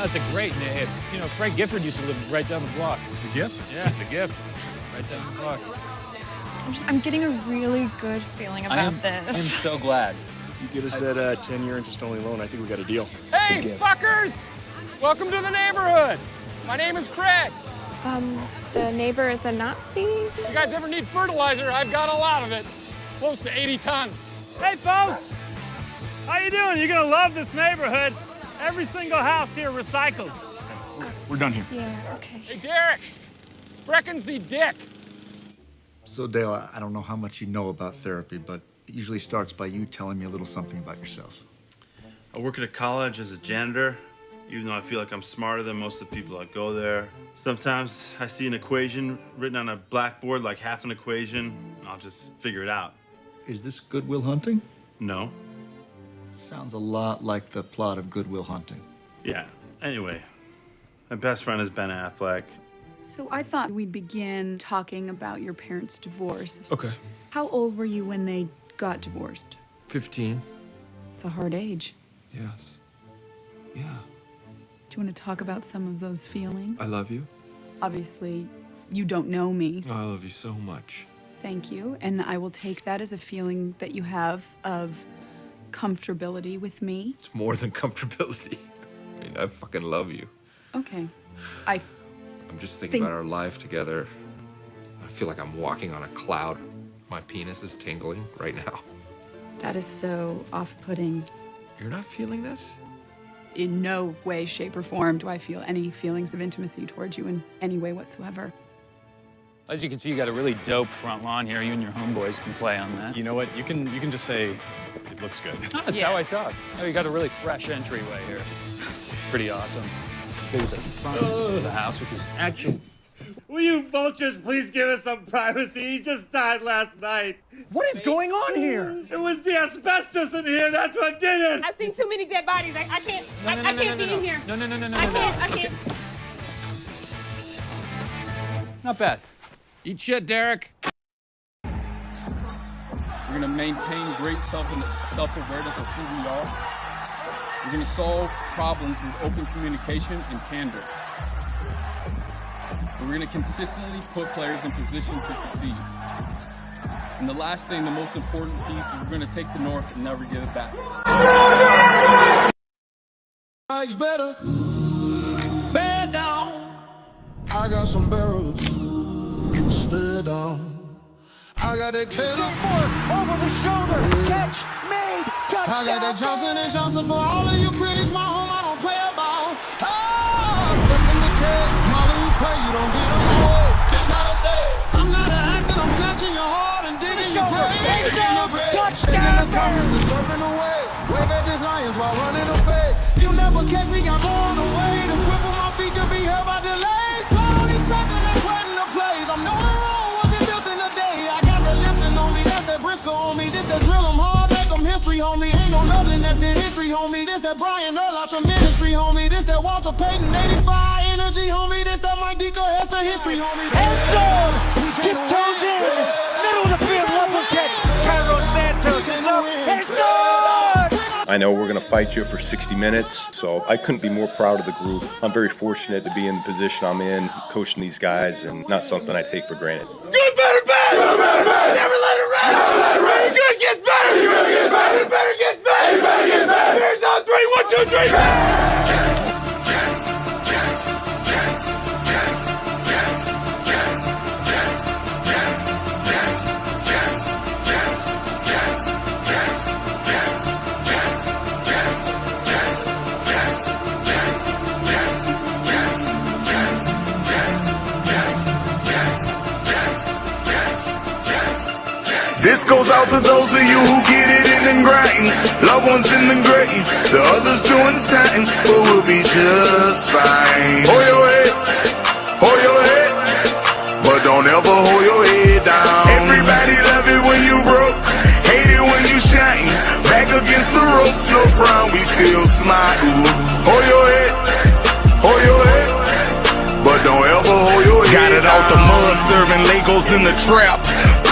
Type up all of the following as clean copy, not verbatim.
That's a great name. You know, Frank Gifford used to live right down the block. The Giff? Yeah, the Giff. Right down the block. I'm getting a really good feeling about this. I'm so glad. You give us that 10-year interest-only loan, I think we got a deal. Hey, fuckers! Welcome to the neighborhood. My name is Craig. The neighbor is a Nazi? If you guys ever need fertilizer, I've got a lot of it. Close to 80 tons. Hey, folks! How you doing? You're gonna love this neighborhood. Every single house here recycles. We're done here. Yeah, okay. Hey, Derek. Sprechen Sie Dick. So, Dale, I don't know how much you know about therapy, but it usually starts by you telling me a little something about yourself. I work at a college as a janitor, even though I feel like I'm smarter than most of the people that go there. Sometimes I see an equation written on a blackboard, like half an equation, and I'll just figure it out. Is this Good Will Hunting? No. Sounds a lot like the plot of Good Will Hunting. Yeah, anyway, my best friend is Ben Affleck. So I thought we'd begin talking about your parents' divorce. Okay. How old were you when they got divorced? 15. It's a hard age. Yes. Yeah. Do you want to talk about some of those feelings? I love you. Obviously, you don't know me. I love you so much. Thank you. And I will take that as a feeling that you have of comfortability with me. It's more than comfortability. I mean, I fucking love you. Okay. I'm just thinking about our life together. I feel like I'm walking on a cloud. My penis is tingling right now. That is so off-putting. You're not feeling this? In no way, shape, or form do I feel any feelings of intimacy towards you in any way whatsoever. As you can see, you got a really dope front lawn here. You and your homeboys can play on that. You know what? You can just say it looks good. That's how I talk. Oh, you got a really fresh entryway here. Pretty awesome. Look at the front of the house, which is actually... Will you vultures please give us some privacy? He just died last night. What is going on here? It was the asbestos in here. That's what did it. I've seen too many dead bodies. I can't. I can't be in here. No. I can't. Not bad. Eat shit, Derek. We're gonna maintain great self-awareness of who we are. We're gonna solve problems with open communication and candor. And we're gonna consistently put players in position to succeed. And the last thing, the most important piece, is we're gonna take the North and never give it back. Life's better. Bed down. I got some barrels. Stay down. I got that Footwork over the shoulder. Catch made. Touchdown. I got that Johnson & Johnson for all of you critics. My home, I don't play about. Step in the cage. Molly, we pray you don't get on the way. It's not a stage. I'm not an actor. I'm snatching your heart and digging your grave. Touchdown. The comments and surfing away. Wave at these lions while running a fade. You never catch me, got blown away. The swift of my feet to be held by delays. Slowly tracking and sweating the plays. I'm knowing wrong wasn't built in a day. I got the lifting on me, that's that Briscoe on me. This that drill 'em hard, make 'em history, homie. Ain't no nothing, that's the history, homie. This that Brian Earl out your ministry, homie. This that Walter Payton, 85 energy, homie. This that Mike Dico, Hester history, homie. End zone. Tiptoes in. Middle of the field. Level catch. Cairo Santos is up. And it's good. I know we're going to fight you for 60 minutes, so I couldn't be more proud of the group. I'm very fortunate to be in the position I'm in, coaching these guys, and not something I take for granted. Good, better, bad. Good, better, bad. Never let it rest. Never let it rest. Good gets better. Good gets better. Better gets better. Better gets better. Here's on 3, 1, 2, 3. This goes out to those of you who get it in and grind. Loved ones in the grave, the others doing time, but we'll be just fine. Hold your head, but don't ever hold your head down. Everybody love it when you broke, hate it when you shine. Back against the ropes, no frown, we still smile. Hold your head, but don't ever hold your head. Got it out the mud, serving Legos in the trap.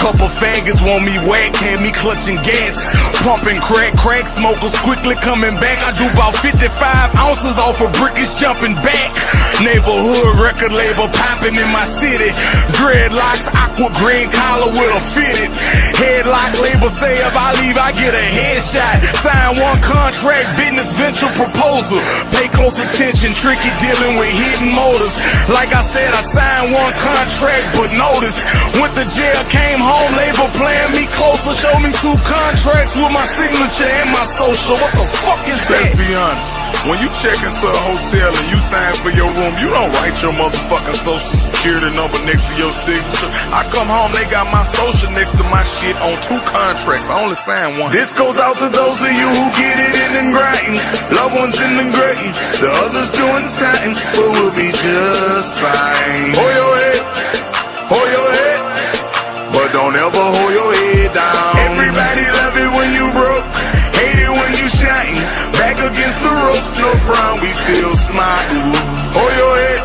Couple faggots want me whack, had me clutching gas. pumping crack. Crack smokers quickly coming back. I do about 55 ounces off a brick, is jumping back. Neighborhood record label popping in my city. Dreadlocks, aqua green collar with a fitted. Headlock label say if I leave I get a headshot. Sign one contract, business venture proposal. Pay close attention, tricky dealing with hidden motives. Like I said, I signed one contract, but notice went to jail, came home, label playing me closer. Show me 2 contracts with my signature and my social. What the fuck is that? Let's be honest. When you check into a hotel and you sign for your room, you don't write your motherfucking social security number next to your signature. I come home, they got my social next to my shit on 2 contracts. I only signed 1. This goes out to those of you who get it in and grinding. Loved ones in the grave, the others doing time, but we'll be just fine. Hold your head, but don't ever hold your head down. Everybody love it when you broke, hate it when you shine. Back against the ropes, no frown, we still smile. Hold your head,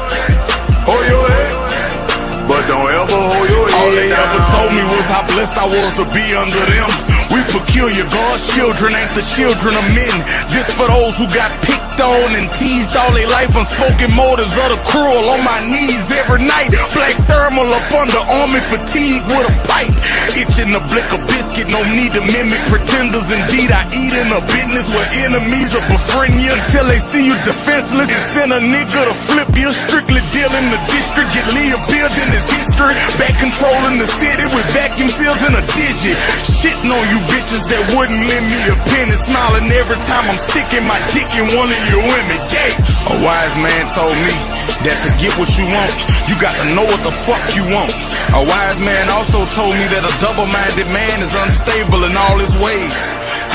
but don't ever hold your head. All they ever told me was how blessed I was to be under them. We peculiar, God's children ain't the children of men. This for those who got picked on and teased all their life. Unspoken motives of the cruel on my knees every night. Black thermal up under army fatigue with a pipe. Itching to blick a biscuit, no need to mimic pretenders. Indeed, I eat in a business where enemies will befriend you until they see you defenseless and send a nigga to flip you. Strictly deal in the district, get Leah building his history. Back controlling the city with vacuum seals and a digit. Shitting on you bitches that wouldn't lend me a penny. Smiling every time I'm sticking my dick in one of your women gates. A wise man told me that to get what you want, you got to know what the fuck you want. A wise man also told me that a double-minded man is unstable in all his ways.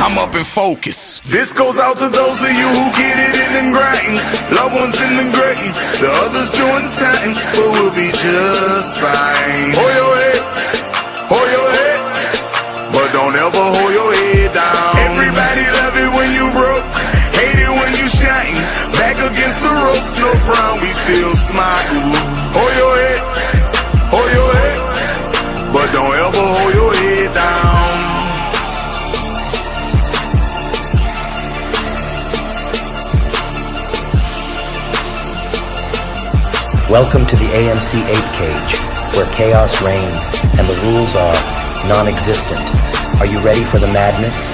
I'm up in focus. This goes out to those of you who get it in and grinding. Loved ones in the grave, the others doing time, but we'll be just fine. Hold your head, but don't ever hold your head down. Everybody love it when you broke, hate it when you shine. Back against the ropes, no frown, we still smile. Hold your head, but don't ever hold your head down. Welcome to the AMC Ape Cage, where chaos reigns and the rules are non-existent. Are you ready for the madness?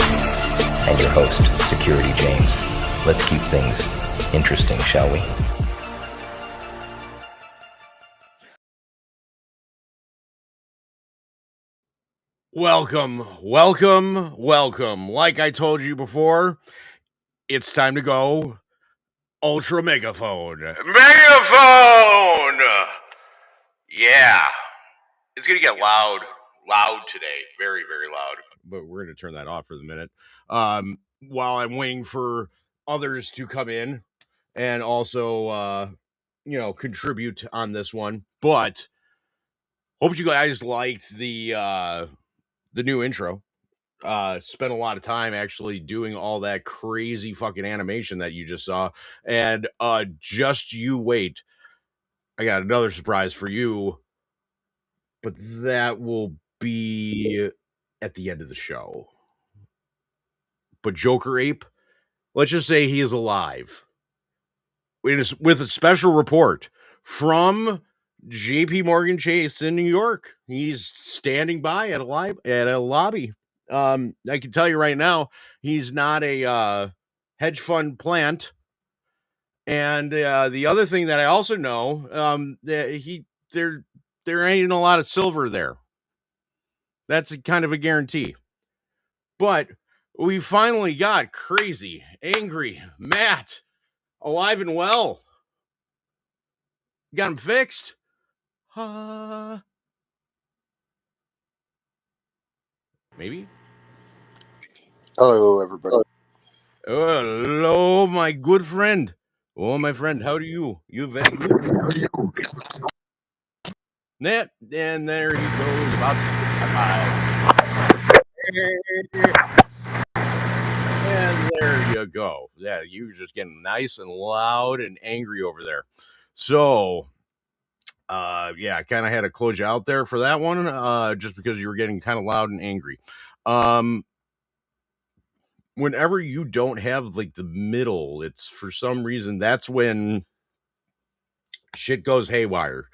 And your host, Security James. Let's keep things interesting, shall we? Welcome. Like I told you before, it's time to go Ultra Megaphone. Yeah. It's going to get loud today. Very, very loud. But we're going to turn that off for the minute. While I'm waiting for others to come in and also, contribute on this one. But hope you guys liked the new intro. Spent a lot of time actually doing all that crazy fucking animation that you just saw. And just you wait. I got another surprise for you. But that will be at the end of the show. But Joker Ape, let's just say he is alive. With a special report from JP Morgan Chase in New York. He's standing by at a lobby. I can tell you right now, he's not a hedge fund plant. And the other thing that I also know, that there ain't a lot of silver there. That's kind of a guarantee. But we finally got crazy, angry Matt alive and well. Got him fixed. Maybe. Hello, everybody. Hello, my good friend. Oh, my friend, how do you? You very good. Net, and there he goes. About and there you go. Yeah, you were just getting nice and loud and angry over there. So, I kind of had to close you out there for that one, just because you were getting kind of loud and angry. whenever you don't have like the middle, it's for some reason that's when shit goes haywire.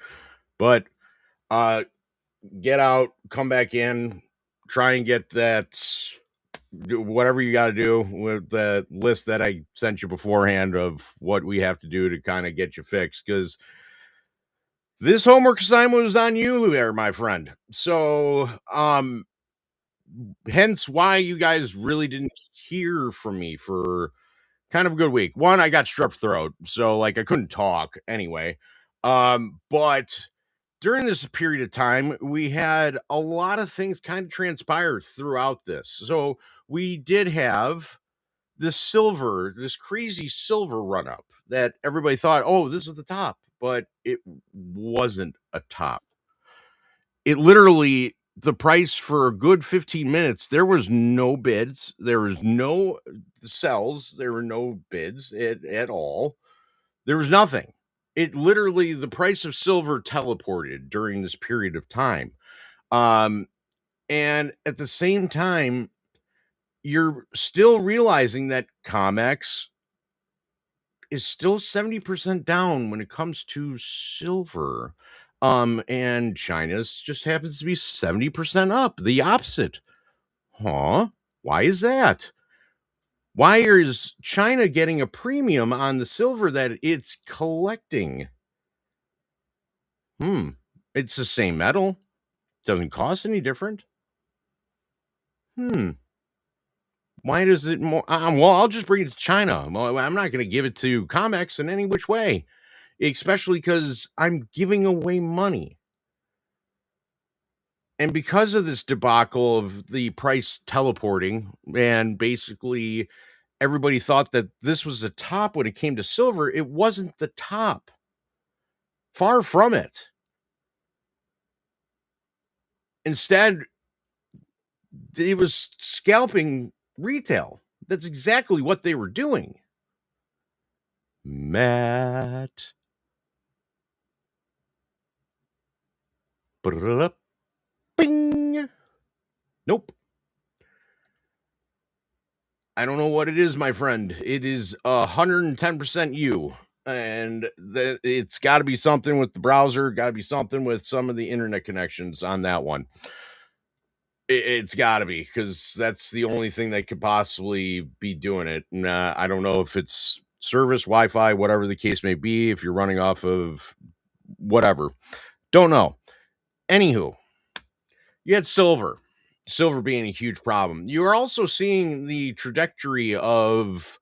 But get out, come back in, try and get that, do whatever you got to do with the list that I sent you beforehand of what we have to do to kind of get you fixed, because this homework assignment was on you there, my friend. So hence why you guys really didn't hear from me for kind of a good week. One, I got strep throat, so like I couldn't talk anyway. But during this period of time, we had a lot of things kind of transpire throughout this. So we did have this crazy silver run up that everybody thought, oh, this is the top, but it wasn't a top. It literally, the price for a good 15 minutes, there was no bids, there was no sells, there were no bids at all. There was nothing. It literally, the price of silver teleported during this period of time. And at the same time, you're still realizing that COMEX is still 70% down when it comes to silver. And China's just happens to be 70% up, the opposite. Huh? Why is that? Why is China getting a premium on the silver that it's collecting? It's the same metal. Doesn't cost any different. Why does it more? Well, I'll just bring it to China. Well, I'm not going to give it to COMEX in any which way, especially because I'm giving away money. And because of this debacle of the price teleporting, and basically everybody thought that this was the top when it came to silver, it wasn't the top. Far from it. Instead, it was scalping retail. That's exactly what they were doing. Matt. Bing. Nope. I don't know what it is, my friend. It is 110% you. And it's got to be something with the browser, got to be something with some of the internet connections on that one. It's got to be, because that's the only thing that could possibly be doing it. And I don't know if it's service, Wi-Fi, whatever the case may be, if you're running off of whatever. Don't know. Anywho, you had silver being a huge problem. You're also seeing the trajectory of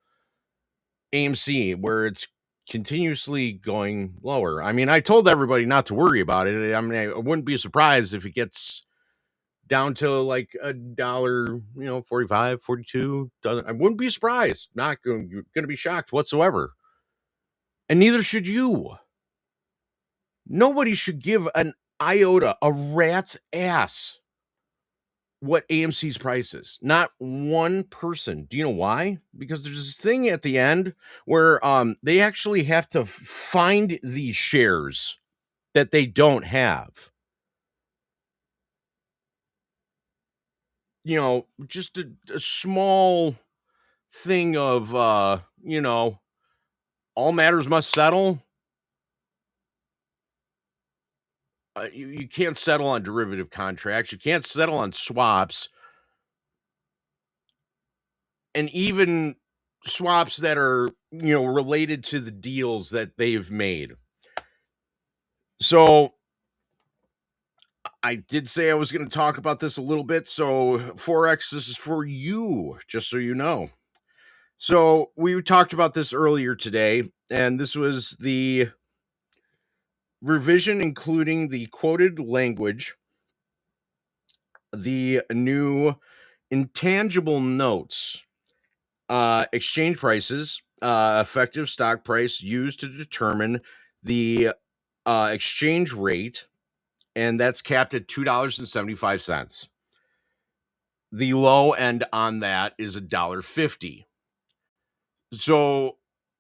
AMC, where it's continuously going lower. I mean, I told everybody not to worry about it. I mean, I wouldn't be surprised if it gets down to like $1, 45, 42. I wouldn't be surprised. Not going to be shocked whatsoever. And neither should you. Nobody should give an iota, a rat's ass, what AMC's price is. Not one person. Do you know why? Because there's this thing at the end where they actually have to find these shares that they don't have. Just a small thing of all matters must settle. You can't settle on derivative contracts. You can't settle on swaps. And even swaps that are, related to the deals that they've made. So I did say I was going to talk about this a little bit. So Forex, this is for you, just so you know. So we talked about this earlier today, and this was the revision, including the quoted language, the new intangible notes, exchange prices, effective stock price used to determine the exchange rate, and that's capped at $2.75. The low end on that is $1.50. So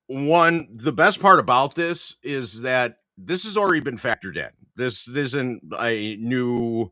the best part about this is that this has already been factored in. This isn't a new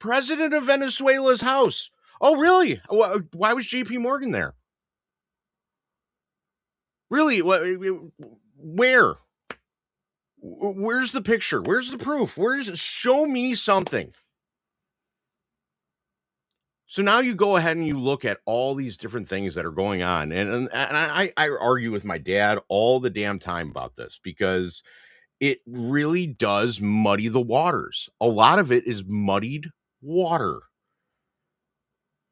President of Venezuela's house. Oh, really? Why was JP Morgan there? Really? Where? Where's the picture? Where's the proof? Show me something. So now you go ahead and you look at all these different things that are going on. And I argue with my dad all the damn time about this because it really does muddy the waters. A lot of it is muddied water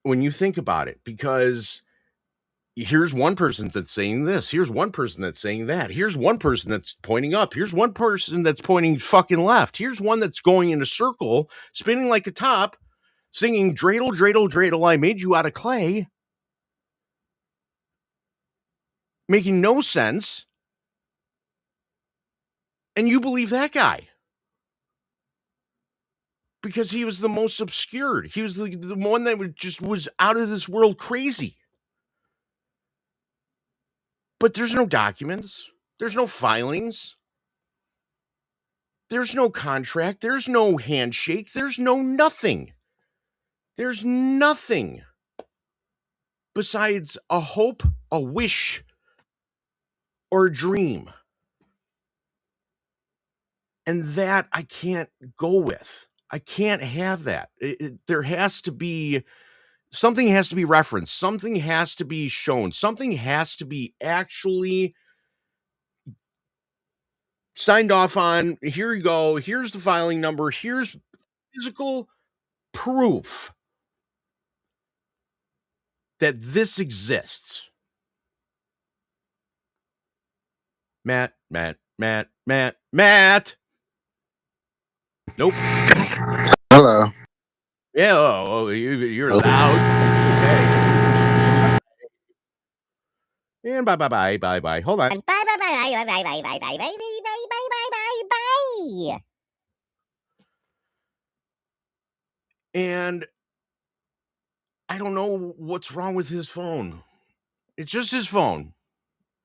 when you think about it, because here's one person that's saying this. Here's one person that's saying that. Here's one person that's pointing up. Here's one person that's pointing fucking left. Here's one that's going in a circle, spinning like a top, singing dreidel, dreidel, dreidel, I made you out of clay, making no sense. And you believe that guy because he was the most obscured. He was the one that was out of this world crazy. But there's no documents. There's no filings. There's no contract. There's no handshake. There's no nothing. There's nothing besides a hope, a wish, or a dream. And that I can't go with. I can't have that. There has to be, something has to be referenced. Something has to be shown. Something has to be actually signed off on. Here you go. Here's the filing number. Here's physical proof that this exists. Matt. Nope. Hello. Yeah, you're loud. Okay. And bye. Hold on. Bye. And I don't know what's wrong with his phone. It's just his phone.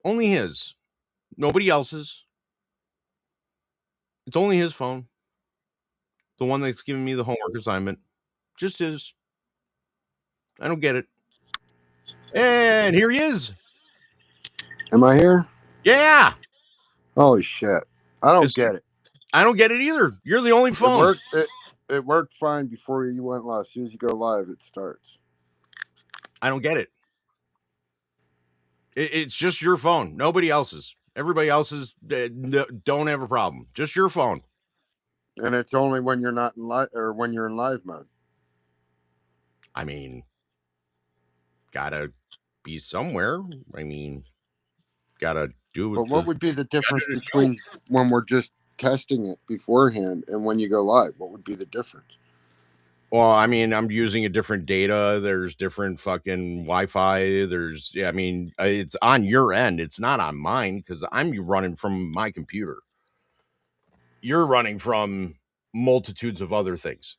Only his. Nobody else's. It's only his phone. The one that's giving me the homework assignment. Just his. I don't get it. And here he is. Am I here? Yeah. Holy shit. I don't get it. I don't get it either. You're the only phone. It worked fine before you went live. As soon as you go live, it starts. I don't get it. It's just your phone. Nobody else's. Everybody else's don't have a problem. Just your phone. And it's only when you're not in live, or when you're in live mode. I mean, gotta be somewhere. I mean, gotta do it. But what would be the difference between when we're just testing it beforehand and when you go live? What would be the difference? Well, I mean, I'm using a different data. There's different fucking Wi-Fi. It's on your end. It's not on mine because I'm running from my computer. You're running from multitudes of other things.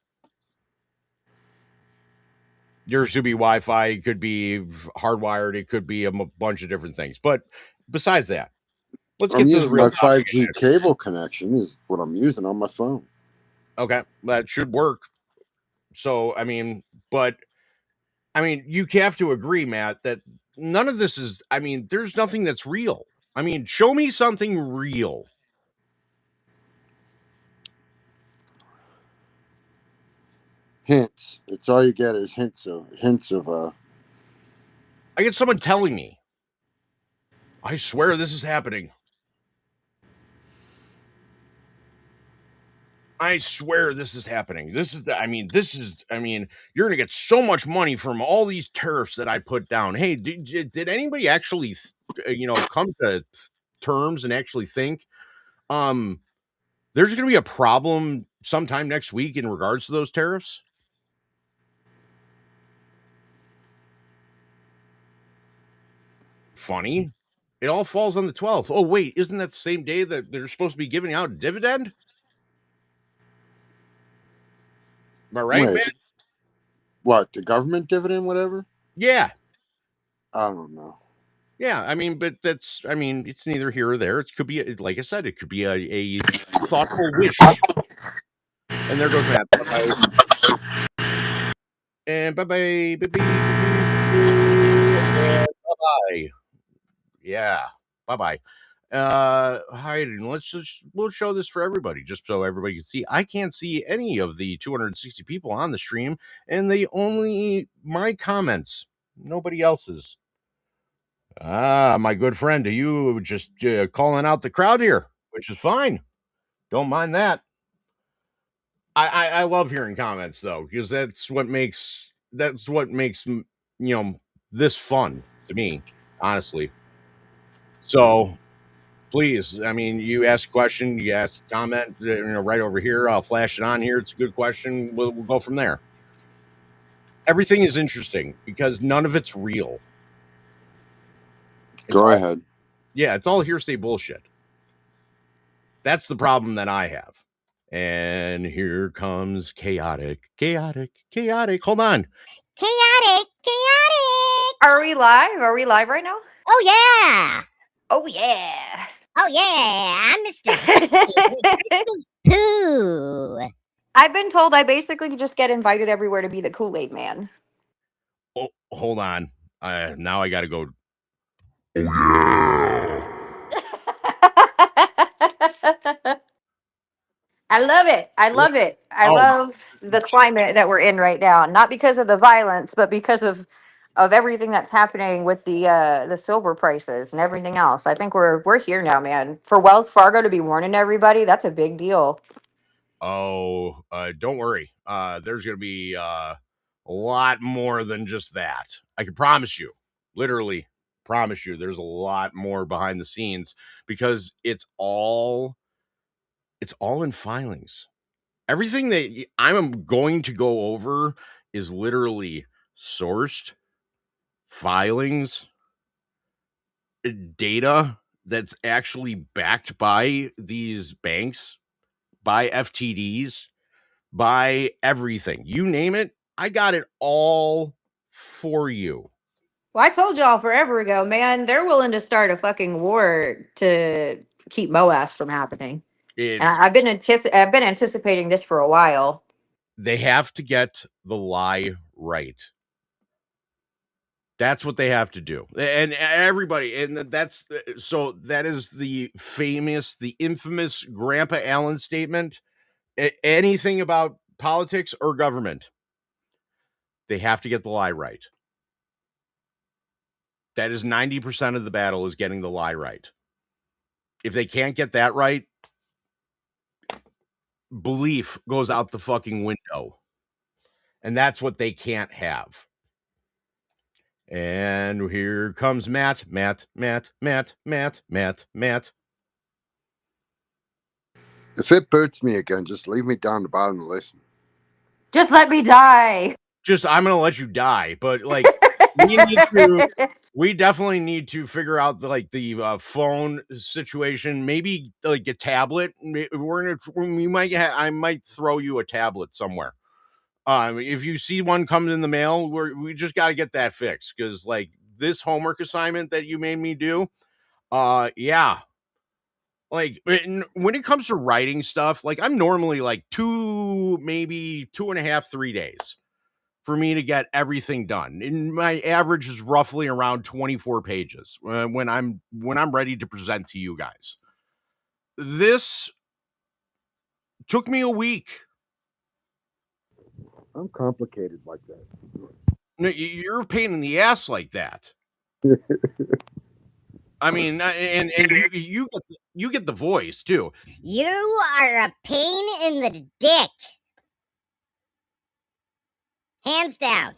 Yours should be Wi-Fi. It could be hardwired. It could be a bunch of different things. But besides that, let's get to the real topic. My 5G cable connection is what I'm using on my phone. Okay, that should work. So, you have to agree, Matt, that none of this is, there's nothing that's real. Show me something real. Hints. It's all you get is hints of I get someone telling me. I swear this is happening. I swear this is happening. You're going to get so much money from all these tariffs that I put down. Hey, did anybody actually, come to terms and actually think, there's going to be a problem sometime next week in regards to those tariffs? Funny. It all falls on the 12th. Oh, wait, isn't that the same day that they're supposed to be giving out a dividend? Am I right, man? What, the government dividend, whatever? Yeah. I don't know. Yeah, but that's, it's neither here or there. It could be, like I said, it could be a thoughtful wish. And there goes Matt. And bye-bye. Bye-bye. Yeah. Bye-bye. Hiding. We'll show this for everybody, just so everybody can see. I can't see any of the 260 people on the stream, and they only my comments, nobody else's. My good friend, you just calling out the crowd here, which is fine. Don't mind that. I love hearing comments though, because that's what makes this fun to me, honestly. So please, I mean, you ask a question, you ask a comment, right over here. I'll flash it on here. It's a good question. We'll go from there. Everything is interesting because none of it's real. Go ahead. Yeah, it's all hearsay bullshit. That's the problem that I have. And here comes chaotic. Hold on. Chaotic. Are we live? Are we live right now? Oh, yeah. Oh, yeah. Oh, yeah. I'm Mr. Christmas Pooh. I've been told I basically just get invited everywhere to be the Kool-Aid man. Oh, hold on. Now I got to go. I love it. I love it. I love the climate that we're in right now. Not because of the violence, but because of everything that's happening with the silver prices and everything else. I think we're here now, man. For Wells Fargo to be warning everybody, that's a big deal. Oh, don't worry. There's going to be a lot more than just that. I can promise you, literally promise you, there's a lot more behind the scenes because it's all in filings. Everything that I'm going to go over is literally sourced filings, data that's actually backed by these banks, by FTDs, by everything. You name it, I got it all for you. Well, I told y'all forever ago, man, they're willing to start a fucking war to keep MOAS from happening. And I've been anticipating this for a while. They have to get the lie right. That's what they have to do. And everybody, and that is the infamous Grandpa Allen statement. Anything about politics or government, they have to get the lie right. That is 90% of the battle, is getting the lie right. If they can't get that right, belief goes out the fucking window. And that's what they can't have. And here comes Matt. If it boots me again, just leave me down the bottom and listen. Just let me die. I'm going to let you die. But like, we definitely need to figure out the phone situation. Maybe like a tablet. I might throw you a tablet somewhere. If you see one comes in the mail, we just got to get that fixed. Cause like this homework assignment that you made me do, yeah. Like when it comes to writing stuff, like I'm normally like 2.5, 3 days for me to get everything done. And my average is roughly around 24 pages when I'm ready to present to you guys. This took me a week. I'm complicated like that. No, you're a pain in the ass like that. I mean, and you get the voice too. You are a pain in the dick. Hands down.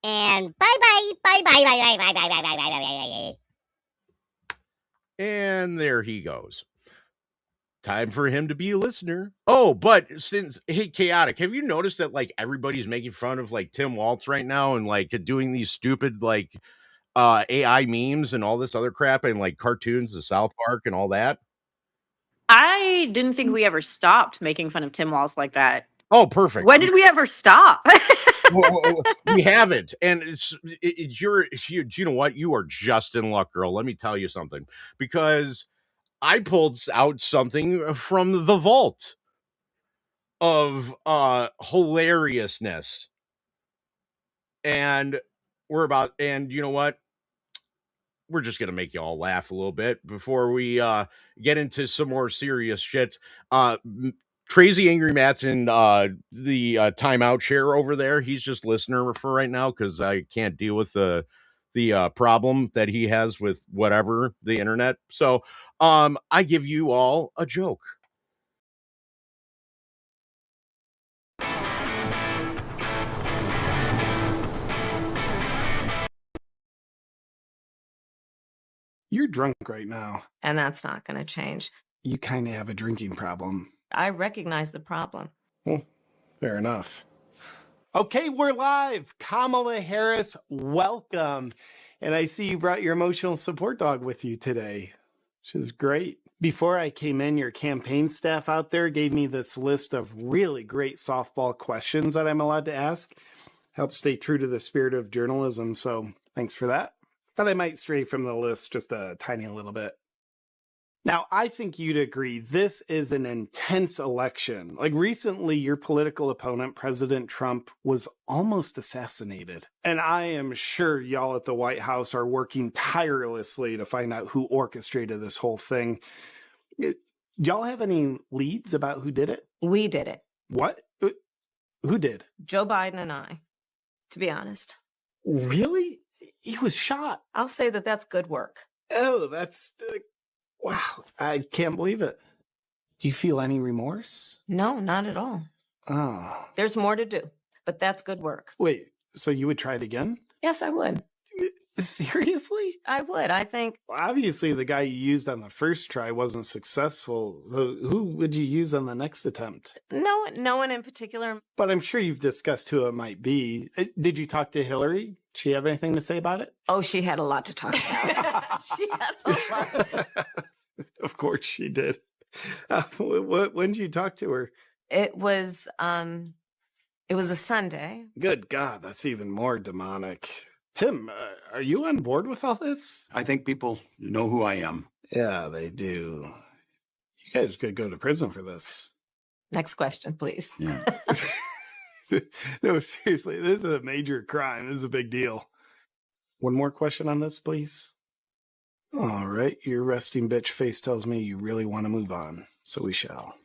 And bye. And there he goes. Time for him to be a listener. Oh, but hey, Chaotic, have you noticed that like everybody's making fun of like Tim Waltz right now and like doing these stupid like AI memes and all this other crap and like cartoons of South Park and all that? I didn't think we ever stopped making fun of Tim Waltz like that. Oh, perfect. When did we ever stop? We haven't. And you know what? You are just in luck, girl. Let me tell you something. Because I pulled out something from the vault. of hilariousness. And you know what? We're just going to make you all laugh a little bit before we get into some more serious shit. Crazy Angry Matt's in the timeout chair over there. He's just listener for right now because I can't deal with the problem that he has with whatever, the internet. So I give you all a joke. You're drunk right now. And that's not going to change. You kind of have a drinking problem. I recognize the problem. Well, fair enough. Okay, we're live. Kamala Harris, welcome. And I see you brought your emotional support dog with you today, which is great. Before I came in, your campaign staff out there gave me this list of really great softball questions that I'm allowed to ask. Help stay true to the spirit of journalism, so thanks for that. But I might stray from the list just a tiny little bit. Now, I think you'd agree this is an intense election. Like recently, your political opponent, President Trump, was almost assassinated. And I am sure y'all at the White House are working tirelessly to find out who orchestrated this whole thing. Y'all have any leads about who did it? We did it. What? Who did? Joe Biden and I, to be honest. Really? He was shot. I'll say that that's good work. Oh, that's... wow, I can't believe it. Do you feel any remorse? No, not at all. Oh. There's more to do, but that's good work. Wait, so you would try it again? Yes, I would. Seriously? I would. I think... Well, obviously, the guy you used on the first try wasn't successful. So who would you use on the next attempt? No one in particular. But I'm sure you've discussed who it might be. Did you talk to Hillary? Did she have anything to say about it? Oh, she had a lot to talk about. She had a lot. Of course she did. When did you talk to her? It was a Sunday. Good God, that's even more demonic. Tim, are you on board with all this? I think people know who I am. Yeah, they do. You guys could go to prison for this. Next question, please. Yeah. No, seriously, this is a major crime. This is a big deal. One more question on this, please. All right, your resting bitch face tells me you really want to move on, so we shall.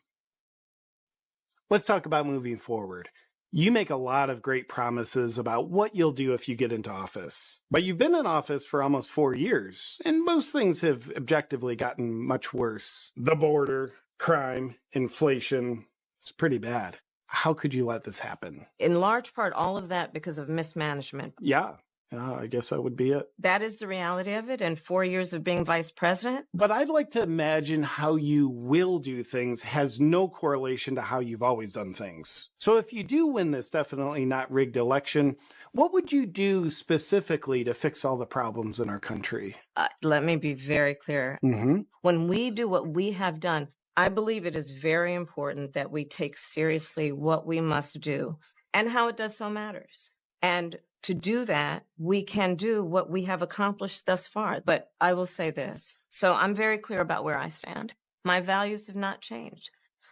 Let's talk about moving forward. You make a lot of great promises about what you'll do if you get into office. But you've been in office for almost 4 years, and most things have objectively gotten much worse. The border, crime, inflation, it's pretty bad. How could you let this happen? In large part, all of that because of mismanagement. Yeah, I guess that would be it. That is the reality of it, and 4 years of being vice president. But I'd like to imagine how you will do things has no correlation to how you've always done things. So if you do win this definitely not rigged election, what would you do specifically to fix all the problems in our country? Let me be very clear. Mm-hmm. When we do what we have done, I believe it is very important that we take seriously what we must do and how it does so matters. And to do that, we can do what we have accomplished thus far. But I will say this. So I'm very clear about where I stand. My values have not changed.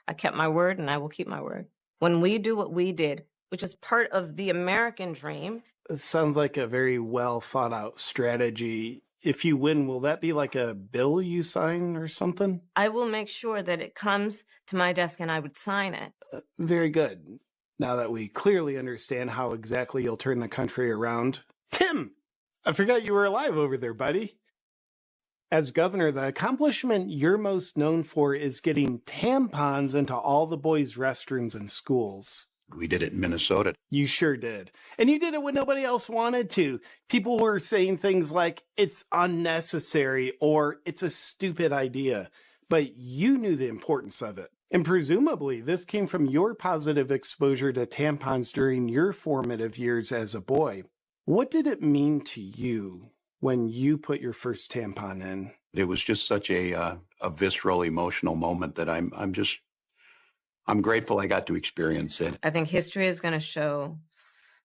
I kept my word and I will keep my word. When we do what we did, which is part of the American dream. It sounds like a very well thought out strategy. If you win, will that be like a bill you sign or something? I will make sure that it comes to my desk and I would sign it. Very good. Now that we clearly understand how exactly you'll turn the country around. Tim, I forgot you were alive over there, buddy. As governor, the accomplishment you're most known for is getting tampons into all the boys' restrooms in schools. We did it in Minnesota. You sure did. And you did it when nobody else wanted to. People were saying things like, it's unnecessary or it's a stupid idea. But you knew the importance of it. And presumably, this came from your positive exposure to tampons during your formative years as a boy. What did it mean to you when you put your first tampon in? It was just such a visceral, emotional moment that I'm grateful I got to experience it. I think history is going to show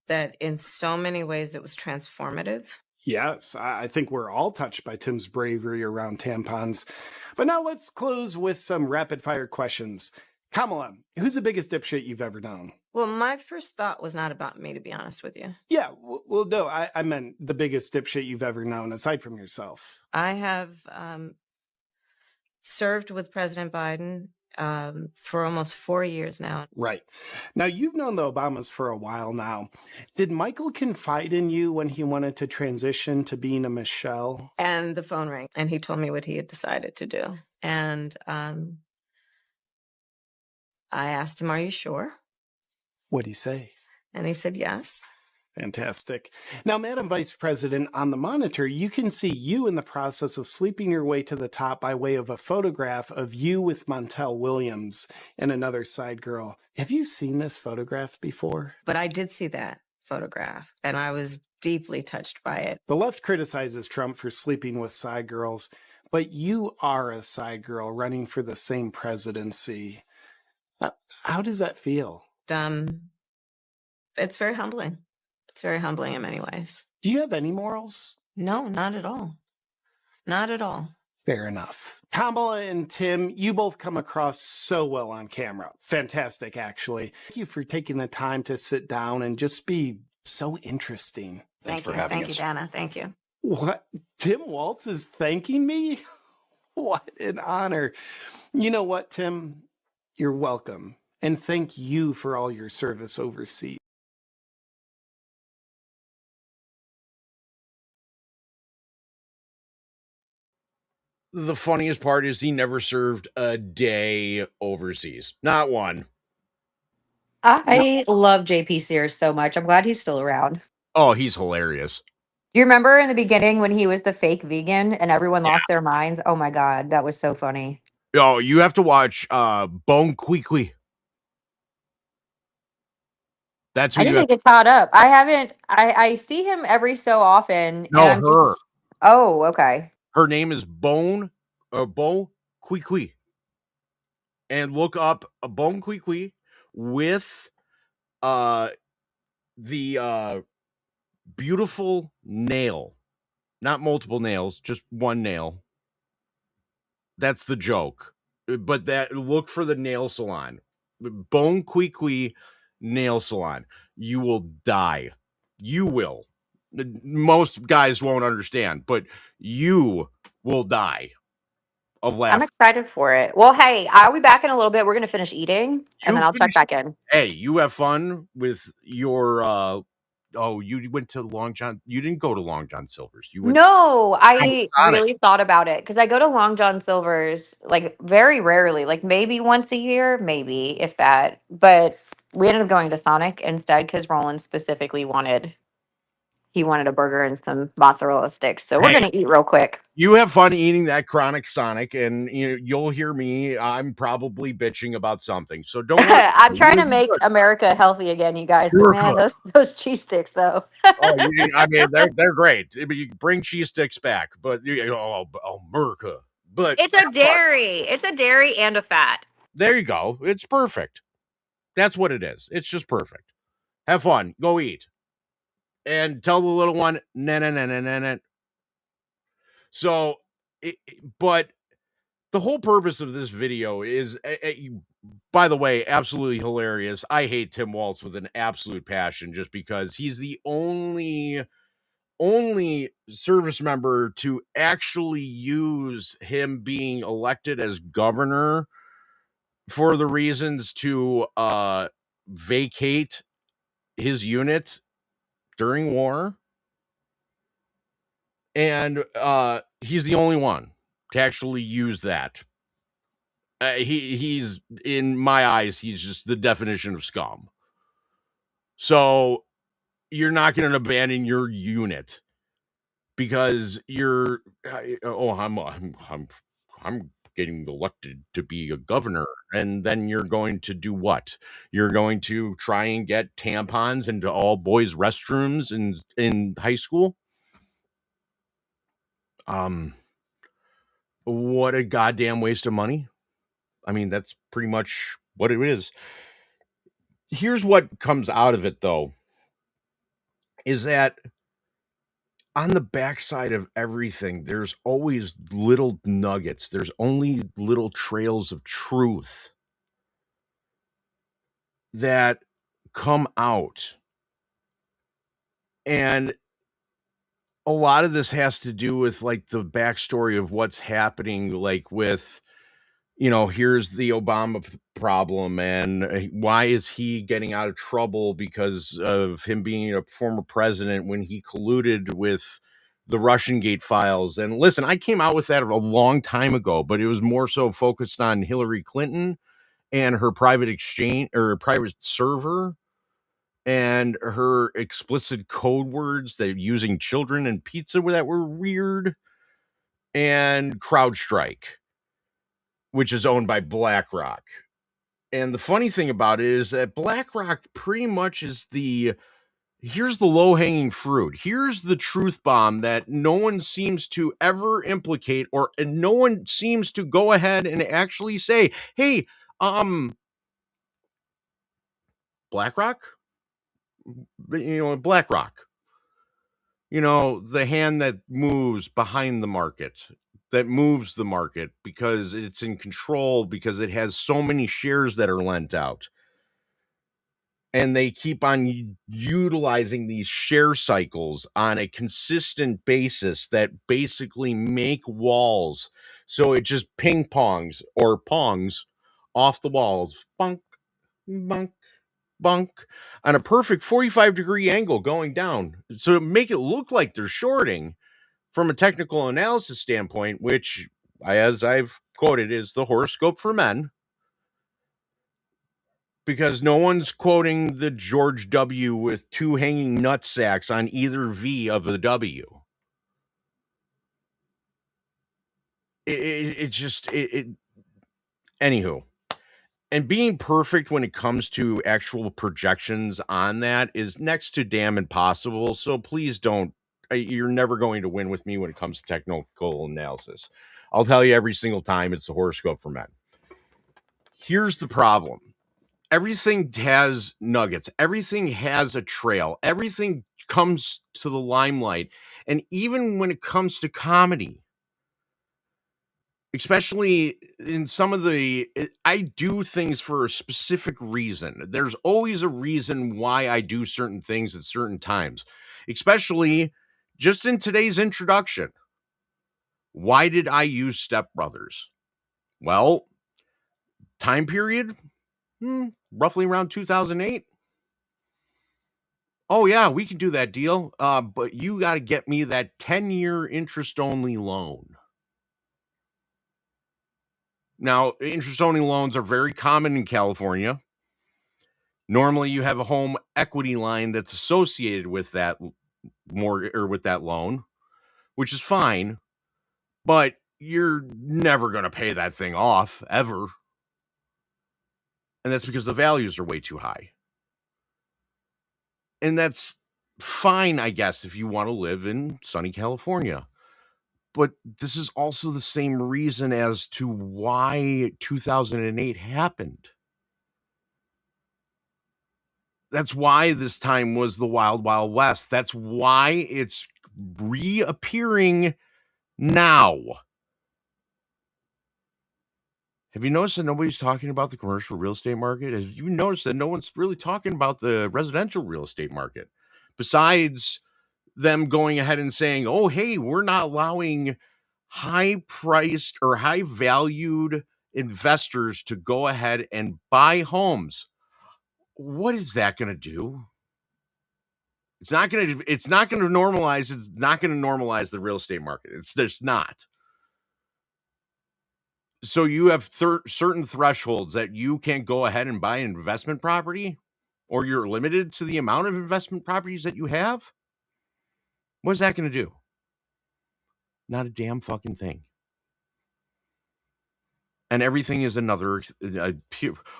that in so many ways it was transformative. Yes, I think we're all touched by Tim's bravery around tampons. But now let's close with some rapid fire questions. Kamala, who's the biggest dipshit you've ever known? Well, my first thought was not about me, to be honest with you. Yeah, well, no, I meant the biggest dipshit you've ever known, aside from yourself. I have served with President Biden for almost 4 years now. Right. Now, you've known the Obamas for a while now. Did Michael confide in you when he wanted to transition to being a Michelle? And the phone rang, and he told me what he had decided to do. And I asked him, "Are you sure?" What'd he say? And he said, "Yes." Fantastic. Now, Madam Vice President, on the monitor, you can see you in the process of sleeping your way to the top by way of a photograph of you with Montel Williams and another side girl. Have you seen this photograph before? But I did see that photograph, and I was deeply touched by it. The left criticizes Trump for sleeping with side girls, but you are a side girl running for the same presidency. How does that feel? It's very humbling. It's very humbling in many ways. Do you have any morals? No, not at all. Not at all. Fair enough. Kamala and Tim, you both come across so well on camera. Fantastic, actually. Thank you for taking the time to sit down and just be so interesting. Thank you. Thank you, Dana. Thank you. What? Tim Waltz is thanking me? What an honor. You know what, Tim? You're welcome. And thank you for all your service overseas. The funniest part is he never served a day overseas. Not one. I love JP Sears so much. I'm glad he's still around. Oh, he's hilarious. Do you remember in the beginning when he was the fake vegan and everyone lost their minds? Oh my God, that was so funny. Oh, you have to watch Bone Kwee. That's who I need to get caught up. I haven't. I see him every so often. No, and I'm her. Just, oh, okay. Her name is Bone Kwee. And look up a Bone Kwee with the beautiful nail. Not multiple nails, just one nail. That's the joke. But look for the nail salon. Bone Kwee nail salon. You will die. You will. Most guys won't understand, but you will die of laughter. I'm excited for it. Well, hey, I'll be back in a little bit. We're going to finish eating, and then I'll check back in. Hey, you have fun with your you went to Long John. You didn't go to Long John Silver's. You went No, I really thought about it because I go to Long John Silver's like very rarely, like maybe once a year, maybe if that. But we ended up going to Sonic instead because Roland specifically wanted a burger and some mozzarella sticks. So we're gonna eat real quick. You have fun eating that chronic Sonic, and you'll hear me. I'm probably bitching about something, so don't. I'm trying to make America healthy again, you guys. But man, those cheese sticks, though. I mean, they're great. You bring cheese sticks back, but America. But It's a dairy and a fat. There you go. It's perfect. That's what it is. It's just perfect. Have fun. Go eat. And tell the little one, nah. So, but the whole purpose of this video is, by the way, absolutely hilarious. I hate Tim Waltz with an absolute passion just because he's the only service member to actually use him being elected as governor for the reasons to vacate his unit during war. And he's the only one to actually use that. He's, in my eyes, he's just the definition of scum. So you're not going to abandon your unit because you're, I'm getting elected to be a governor, and then you're going to do what? You're going to try and get tampons into all boys' restrooms in high school? What a goddamn waste of money. I mean, that's pretty much what it is. Here's what comes out of it, though, is that on the backside of everything, there's always little nuggets. There's only little trails of truth that come out. And a lot of this has to do with like the backstory of what's happening, like with, here's the Obama problem, and why is he getting out of trouble because of him being a former president when he colluded with the Russian Gate files. And listen, I came out with that a long time ago, but it was more so focused on Hillary Clinton and her private exchange or private server and her explicit code words that using children and pizza that were weird, and CrowdStrike, which is owned by BlackRock. And the funny thing about it is that BlackRock pretty much is here's the low-hanging fruit. Here's the truth bomb that no one seems to ever implicate, or no one seems to go ahead and actually say, hey, BlackRock, BlackRock, the hand that moves behind the market, that moves the market because it's in control, because it has so many shares that are lent out. And they keep on utilizing these share cycles on a consistent basis that basically make walls. So it just ping pongs or pongs off the walls. Bunk, bunk, bunk, on a perfect 45-degree angle going down. So make it look like they're shorting from a technical analysis standpoint, which, as I've quoted, is the horoscope for men. Because no one's quoting the George W with two hanging nut sacks on either V of the W. Anywho. And being perfect when it comes to actual projections on that is next to damn impossible. So please don't, you're never going to win with me when it comes to technical analysis. I'll tell you every single time it's the horoscope for men. Here's the problem. Everything has nuggets. Everything has a trail. Everything comes to the limelight. And even when it comes to comedy, especially in some of I do things for a specific reason. There's always a reason why I do certain things at certain times, especially just in today's introduction. Why did I use Step Brothers? Well, time period, roughly around 2008. Oh yeah, we can do that deal. But you got to get me that 10-year interest-only loan. Now, interest-only loans are very common in California. Normally, you have a home equity line that's associated with that with that loan, which is fine, but you're never going to pay that thing off ever. And that's because the values are way too high. And that's fine, I guess, if you want to live in sunny California. But this is also the same reason as to why 2008 happened. That's why this time was the Wild Wild West. That's why it's reappearing now. Have you noticed that nobody's talking about the commercial real estate market? Have you noticed that no one's really talking about the residential real estate market? Besides them going ahead and saying, oh, hey, we're not allowing high-priced or high-valued investors to go ahead and buy homes. What is that going to do? It's not going to normalize. It's not going to normalize the real estate market. It's just not. So you have certain thresholds that you can't go ahead and buy an investment property, or you're limited to the amount of investment properties that you have. What is that going to do? Not a damn fucking thing. And everything is another,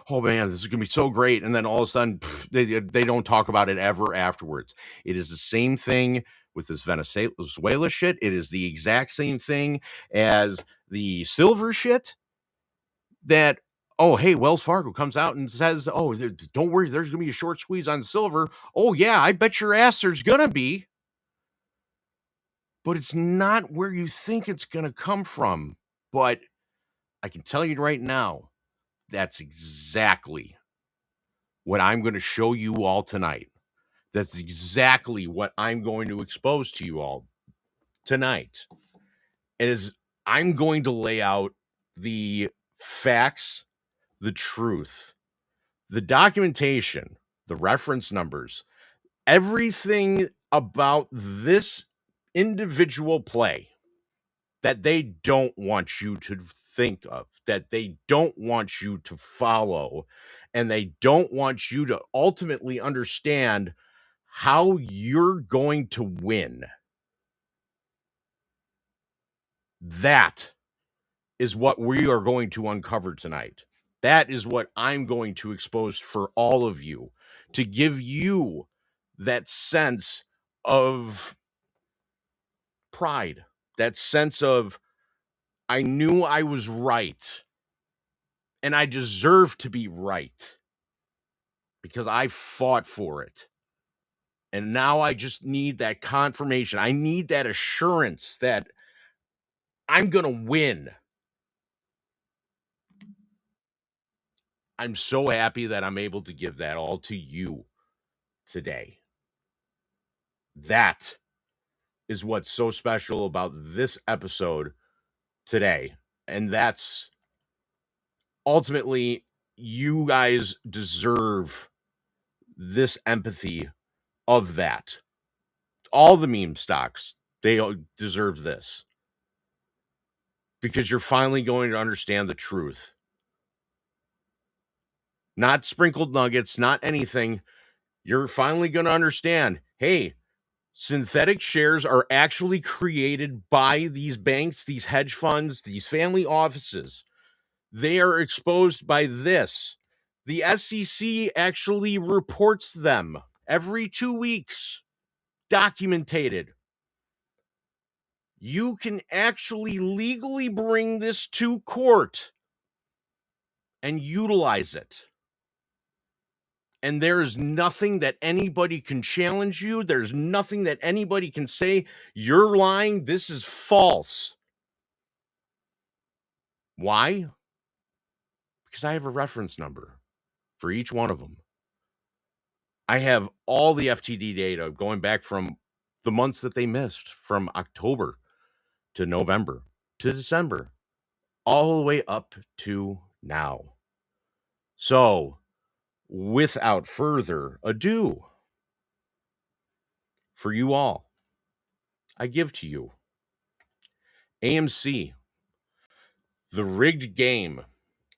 oh man, this is going to be so great. And then all of a sudden, they don't talk about it ever afterwards. It is the same thing with this Venezuela shit. It is the exact same thing as the silver shit that, oh, hey, Wells Fargo comes out and says, oh, don't worry, there's going to be a short squeeze on silver. Oh yeah, I bet your ass there's going to be. But it's not where you think it's going to come from. But I can tell you right now, that's exactly what I'm going to show you all tonight. That's exactly what I'm going to expose to you all tonight. It is, I'm going to lay out the facts, the truth, the documentation, the reference numbers, everything about this individual play that they don't want you to think of, that they don't want you to follow, and they don't want you to ultimately understand how you're going to win. That is what we are going to uncover tonight. That is what I'm going to expose for all of you, to give you that sense of pride, that sense of, I knew I was right and I deserve to be right because I fought for it. And now I just need that confirmation. I need that assurance that I'm going to win. I'm so happy that I'm able to give that all to you today. That is what's so special about this episode today. And that's ultimately, you guys deserve this empathy of that. All the meme stocks, they deserve this. Because you're finally going to understand the truth. Not sprinkled nuggets, not anything. You're finally going to understand, hey, synthetic shares are actually created by these banks, these hedge funds, these family offices. They are exposed by this. The SEC actually reports them every 2 weeks, documented. You can actually legally bring this to court and utilize it. And there is nothing that anybody can challenge you. There's nothing that anybody can say, you're lying, this is false. Why? Because I have a reference number for each one of them. I have all the FTD data going back from the months that they missed, from October to November to December, all the way up to now. So, without further ado, for you all, I give to you AMC, The Rigged Game,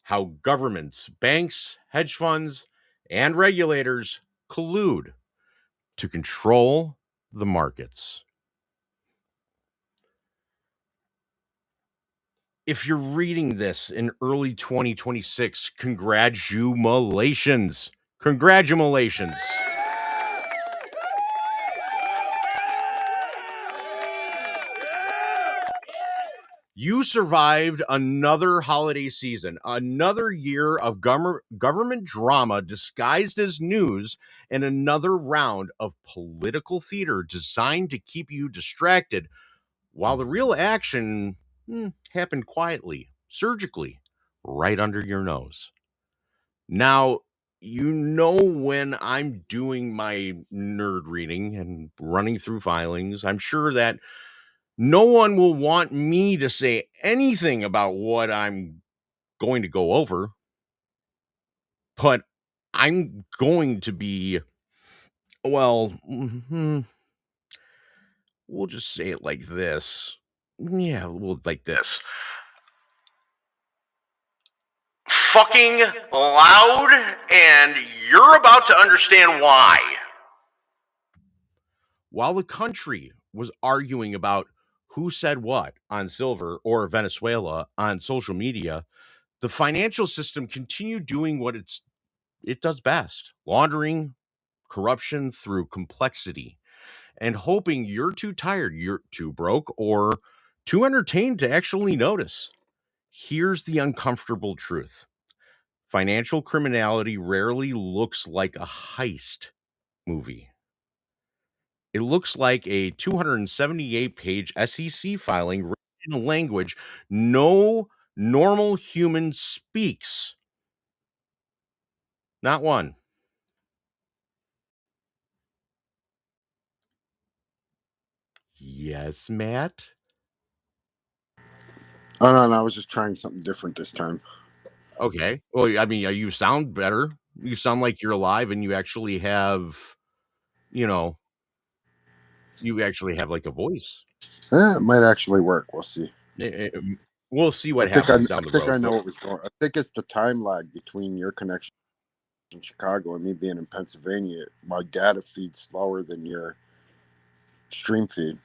How Governments, Banks, Hedge Funds, and Regulators collude to control the markets. If you're reading this in early 2026, congratulations. Congratulations. You survived another holiday season, another year of government drama disguised as news, and another round of political theater designed to keep you distracted while the real action happened quietly, surgically, right under your nose. Now, you know, when I'm doing my nerd reading and running through filings, I'm sure that no one will want me to say anything about what I'm going to go over, but I'm going to be, well, we'll just say it like this. Yeah, well, like this. Fucking loud, and you're about to understand why. While the country was arguing about who said what on Silver or Venezuela on social media, the financial system continued doing what it does best: laundering corruption through complexity and hoping you're too tired, you're too broke, or too entertained to actually notice. Here's the uncomfortable truth. Financial criminality rarely looks like a heist movie. It looks like a 278-page SEC filing written in a language no normal human speaks. Not one. Yes, Matt? Oh, no, I was just trying something different this time. Okay. Well, I mean, you sound better. You sound like you're alive and you actually have, you know, like a voice. It might actually work. We'll see. We'll see what I think happens down the road. I know what was going. I think it's the time lag between your connection in Chicago and me being in Pennsylvania. My data feeds slower than your stream feed.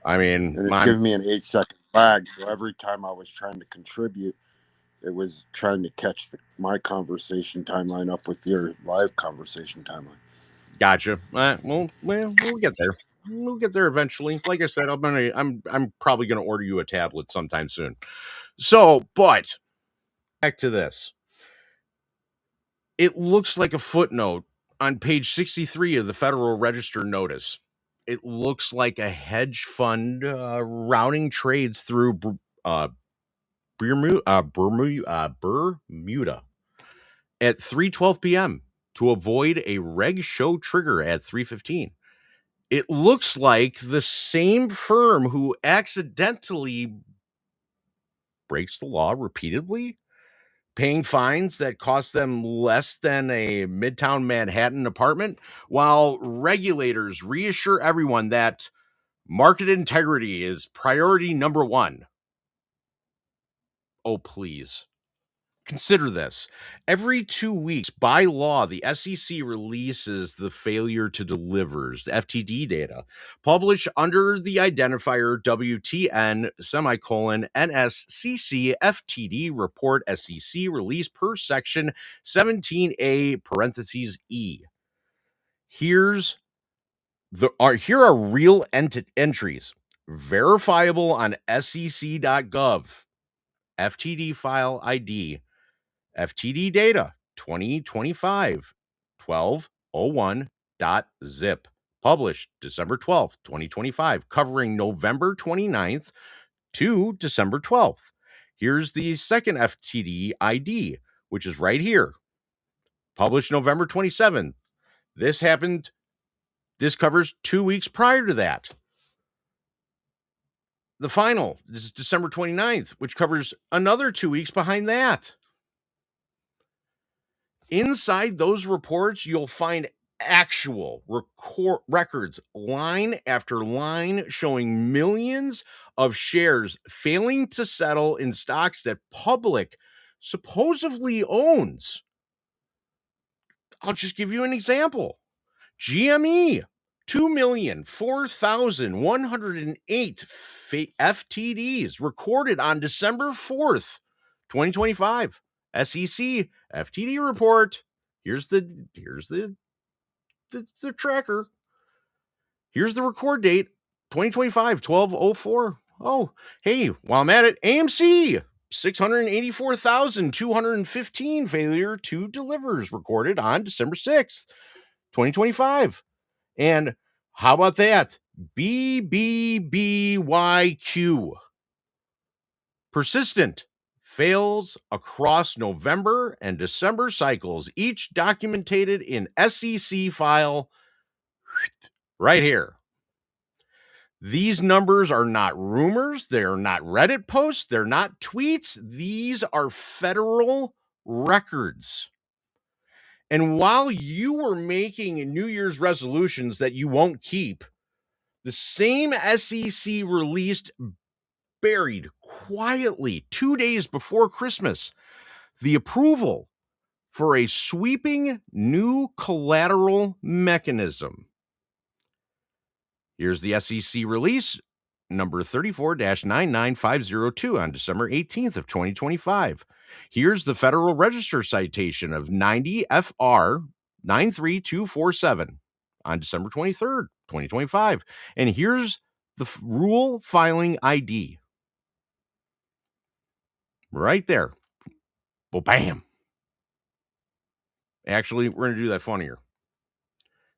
I mean, and it's giving me an 8-second lag. So every time I was trying to contribute, it was trying to catch my conversation timeline up with your live conversation timeline. Gotcha. We'll get there. We'll get there eventually. Like I said, I'm probably gonna order you a tablet sometime soon. So, but back to this. It looks like a footnote on page 63 of the Federal Register notice. It looks like a hedge fund routing trades through Bermuda at 3:12 p.m. to avoid a reg show trigger at 3:15. It looks like the same firm who accidentally breaks the law repeatedly, paying fines that cost them less than a Midtown Manhattan apartment, while regulators reassure everyone that market integrity is priority number one. Oh, please. Consider this. Every 2 weeks, by law, the SEC releases the failure to delivers, the FTD data, published under the identifier WTN NSCC FTD report SEC release per section 17A parentheses E. Here are real entries, verifiable on sec.gov, FTD file ID, FTD data 2025 1201.zip, published December 12th, 2025, covering November 29th to December 12th. Here's the second FTD ID, which is right here, published November 27th. This covers 2 weeks prior to that. The final is December 29th, which covers another 2 weeks behind that. Inside those reports, you'll find actual records, line after line, showing millions of shares failing to settle in stocks that public supposedly owns. I'll just give you an example. GME, 2,004,108 FTDs recorded on December 4th, 2025. SEC FTD report. Here's the tracker. Here's the record date, 2025, 12/04. Oh, hey, while I'm at it, AMC, 684,215 failure to delivers recorded on December 6th, 2025. And how about that? BBBYQ, persistent, fails across November and December cycles, each documented in SEC file right here. These numbers are not rumors. They're not Reddit posts. They're not tweets. These are federal records. And while you were making New Year's resolutions that you won't keep, the same SEC released, buried quietly 2 days before Christmas, the approval for a sweeping new collateral mechanism. Here's the SEC release, number 34-99502 on December 18th of 2025. Here's the Federal Register citation of 90 FR 93247 on December 23rd, 2025. And here's the rule filing ID. Right there. Well, bam. Actually, we're going to do that funnier.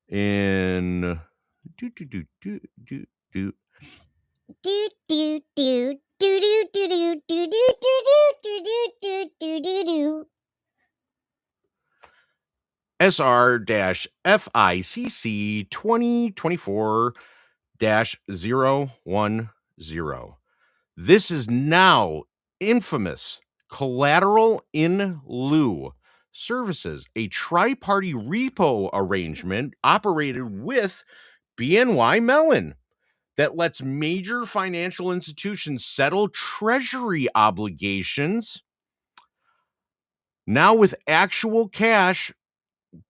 In SR-FICC 2024 This is now infamous collateral in lieu services, a tri-party repo arrangement operated with BNY Mellon that lets major financial institutions settle Treasury obligations now with actual cash,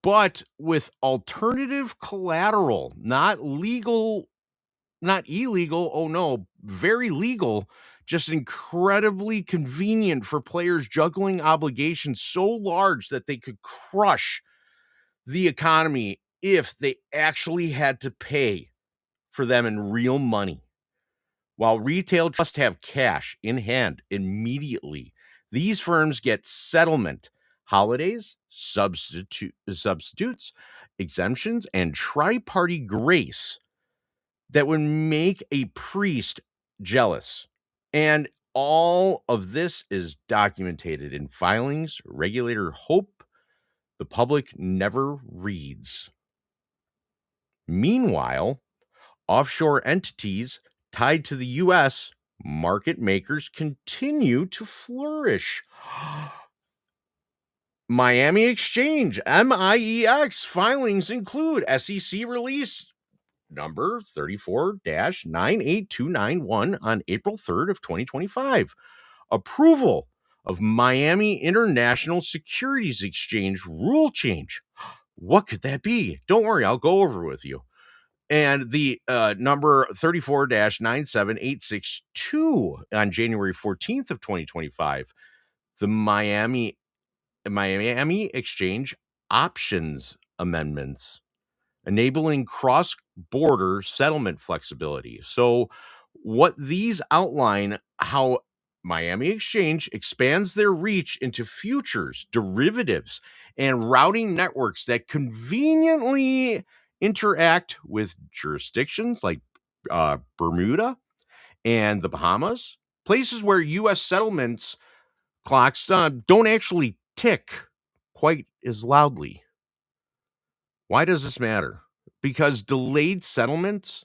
but with alternative collateral, not legal, not illegal. Oh no, very legal, just incredibly convenient for players juggling obligations so large that they could crush the economy if they actually had to pay for them in real money. While retail just have cash in hand immediately, these firms get settlement, holidays, substitutes, exemptions, and tri-party grace that would make a priest jealous. And all of this is documented in filings regulator hope the public never reads. Meanwhile, offshore entities tied to the U.S. market makers continue to flourish. Miami Exchange, MEX filings include SEC release number 34-98291 on April 3rd of 2025. Approval of Miami International Securities Exchange rule change. What could that be? Don't worry, I'll go over with you. And the number 34-97862 on January 14th of 2025. The Miami Exchange options amendments, enabling cross-border settlement flexibility. So what these outline, how Miami Exchange expands their reach into futures, derivatives, and routing networks that conveniently interact with jurisdictions like Bermuda and the Bahamas, places where U.S. settlements clocks don't actually tick quite as loudly. Why does this matter? Because delayed settlements,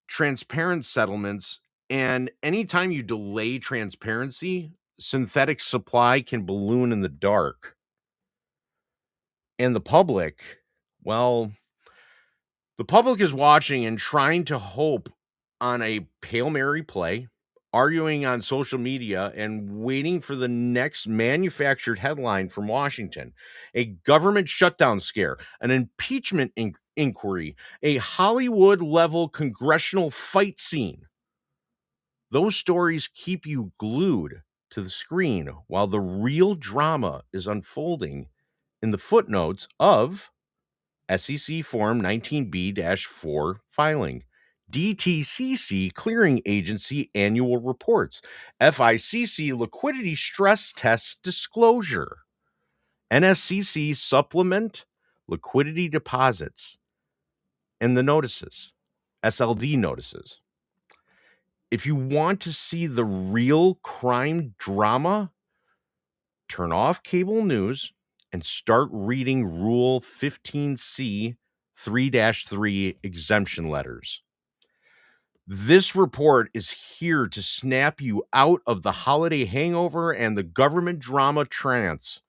transparent settlements, and anytime you delay transparency, synthetic supply can balloon in the dark. And the public, well, the public is watching and trying to hope on a Hail Mary play, arguing on social media and waiting for the next manufactured headline from Washington, a government shutdown scare, an impeachment inquiry, a Hollywood-level congressional fight scene. Those stories keep you glued to the screen while the real drama is unfolding in the footnotes of SEC Form 19B-4 filing, DTCC Clearing Agency Annual Reports, FICC Liquidity Stress Test Disclosure, NSCC Supplement Liquidity Deposits, and the notices, SLD notices. If you want to see the real crime drama, turn off cable news and start reading Rule 15C 3-3 exemption letters. This report is here to snap you out of the holiday hangover and the government drama trance.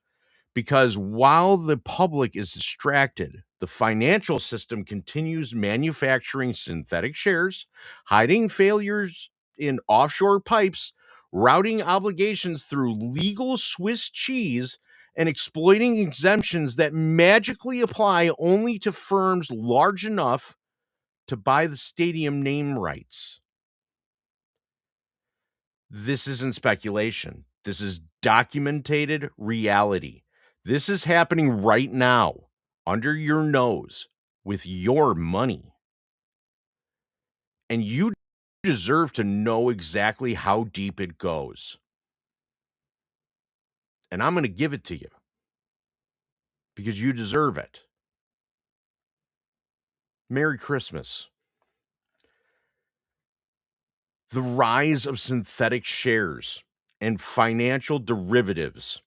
Because while the public is distracted, the financial system continues manufacturing synthetic shares, hiding failures in offshore pipes, routing obligations through legal Swiss cheese, and exploiting exemptions that magically apply only to firms large enough to buy the stadium name rights. This isn't speculation. This is documented reality. This is happening right now, under your nose, with your money. And you deserve to know exactly how deep it goes. And I'm going to give it to you because you deserve it. Merry Christmas. The rise of synthetic shares and financial derivatives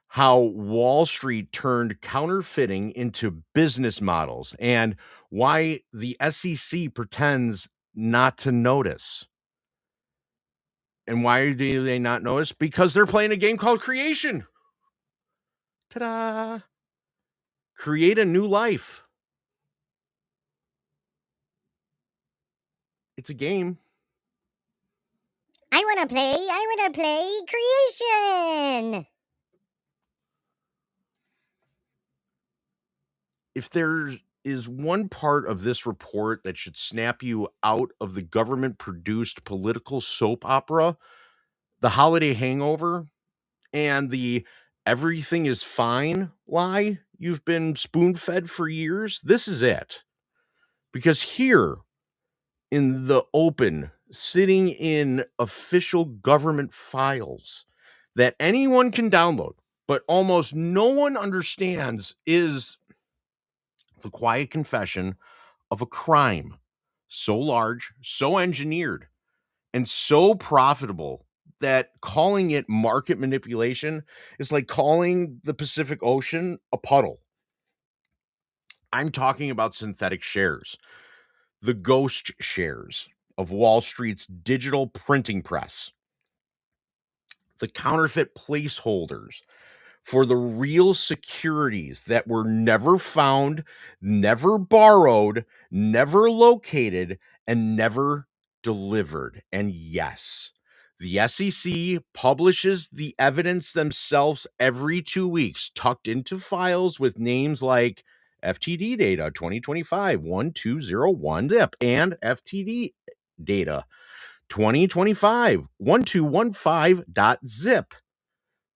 how Wall Street turned counterfeiting into business models and why the SEC pretends not to notice. And why do they not notice? Because they're playing a game called creation. Ta-da! Create a new life. It's a game. I want to play creation. If there is one part of this report that should snap you out of the government-produced political soap opera, the holiday hangover, and the everything is fine lie you've been spoon-fed for years, this is it. Because here in the open, sitting in official government files that anyone can download, but almost no one understands, is the quiet confession of a crime so large, so engineered, and so profitable that calling it market manipulation is like calling the Pacific Ocean a puddle. I'm talking about synthetic shares, the ghost shares of Wall Street's digital printing press, the counterfeit placeholders for the real securities that were never found, never borrowed, never located, and never delivered. And yes, the SEC publishes the evidence themselves every 2 weeks, tucked into files with names like FTD data 2025 1201 zip and FTD data 2025 1215.zip.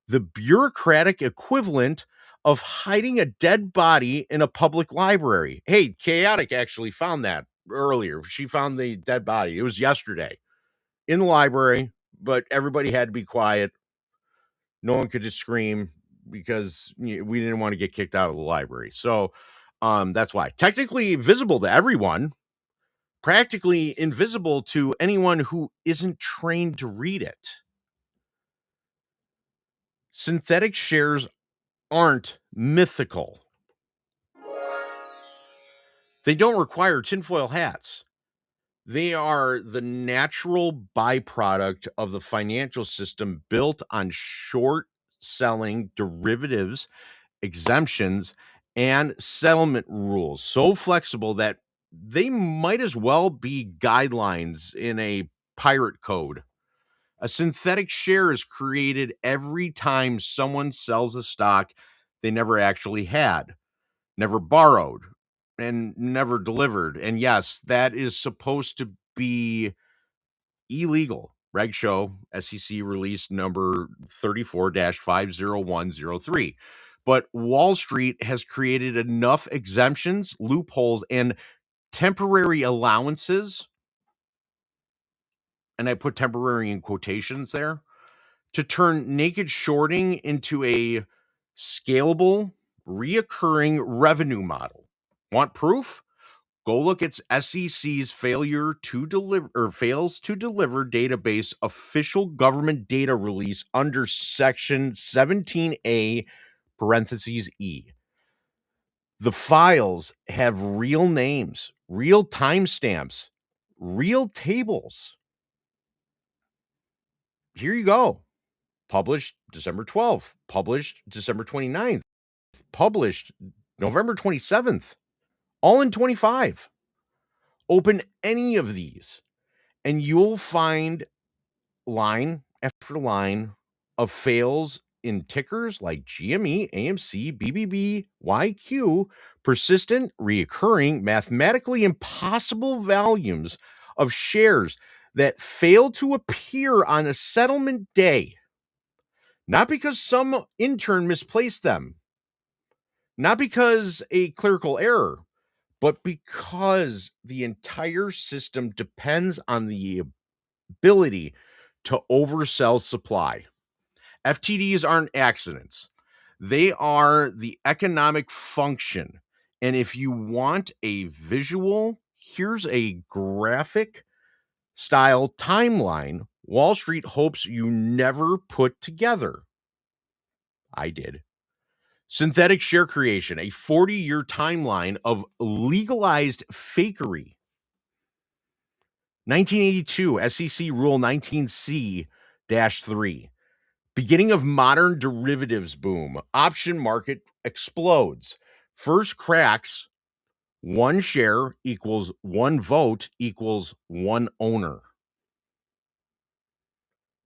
The bureaucratic equivalent of hiding a dead body in a public library. Hey, Chaotic actually found that earlier. She found the dead body. It was yesterday in the library, but everybody had to be quiet. No one could just scream because we didn't want to get kicked out of the library. So that's why. Technically visible to everyone, practically invisible to anyone who isn't trained to read it. Synthetic shares aren't mythical. They don't require tinfoil hats. They are the natural byproduct of the financial system built on short selling derivatives, exemptions, and settlement rules. So flexible that they might as well be guidelines in a pirate code. A synthetic share is created every time someone sells a stock they never actually had, never borrowed, and never delivered. And yes, that is supposed to be illegal. Reg Show, SEC release number 34-50103. But Wall Street has created enough exemptions, loopholes, and temporary allowances, and I put temporary in quotations there, to turn naked shorting into a scalable, reoccurring revenue model. Want proof? Go look at SEC's fails to deliver database official government data release under section 17A parentheses E. The files have real names, real timestamps, real tables. Here you go. Published December 12th, published December 29th, published November 27th, all in 25. Open any of these and you'll find line after line of fails in tickers like GME, AMC, BBB, YQ, persistent, reoccurring, mathematically impossible volumes of shares that fail to appear on a settlement day. Not because some intern misplaced them, not because a clerical error, but because the entire system depends on the ability to oversell supply. FTDs aren't accidents. They are the economic function. And if you want a visual, here's a graphic style timeline Wall Street hopes you never put together. I did. Synthetic share creation, a 40-year timeline of legalized fakery. 1982, SEC Rule 19C-3. Beginning of modern derivatives boom. Option market explodes. First cracks, one share equals one vote equals one owner.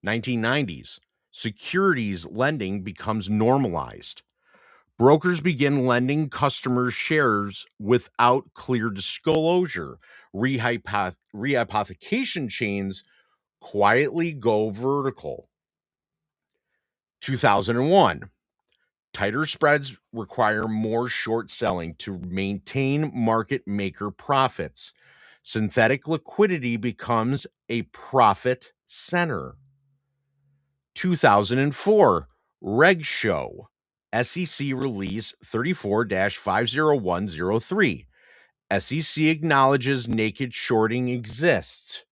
1990s, securities lending becomes normalized. Brokers begin lending customers shares without clear disclosure. Rehypothecation chains quietly go vertical. 2001, tighter spreads require more short selling to maintain market maker profits. Synthetic liquidity becomes a profit center. 2004, Reg Show, SEC Release 34-50103. SEC acknowledges naked shorting exists,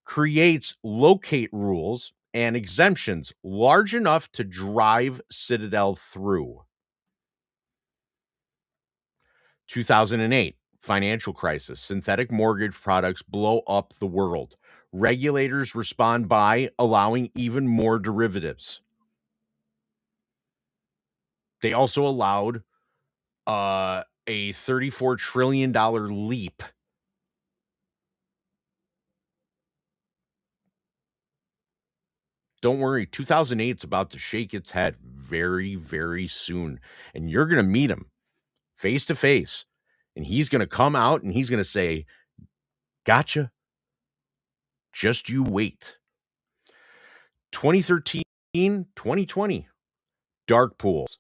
creates locate rules and exemptions large enough to drive Citadel through. 2008, financial crisis. Synthetic mortgage products blow up the world. Regulators respond by allowing even more derivatives. They also allowed a $34 trillion leap. Don't worry, 2008 is about to shake its head very, very soon. And you're going to meet him face to face. And he's going to come out and he's going to say, gotcha. Just you wait. 2013, 2020, dark pools,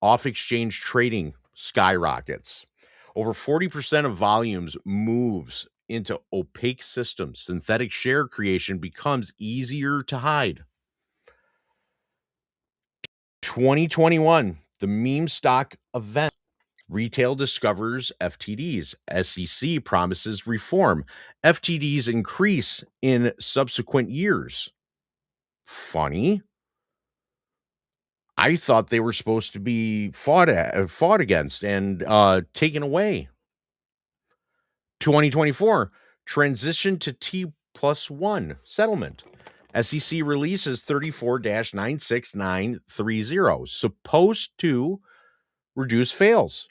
off-exchange trading skyrockets. Over 40% of volumes moves into opaque systems. Synthetic share creation becomes easier to hide. 2021, the meme stock event. Retail discovers FTDs. SEC promises reform. FTDs increase in subsequent years. Funny. I thought they were supposed to be fought against and taken away. 2024, transition to T+1 settlement. SEC releases 34-96930, supposed to reduce fails.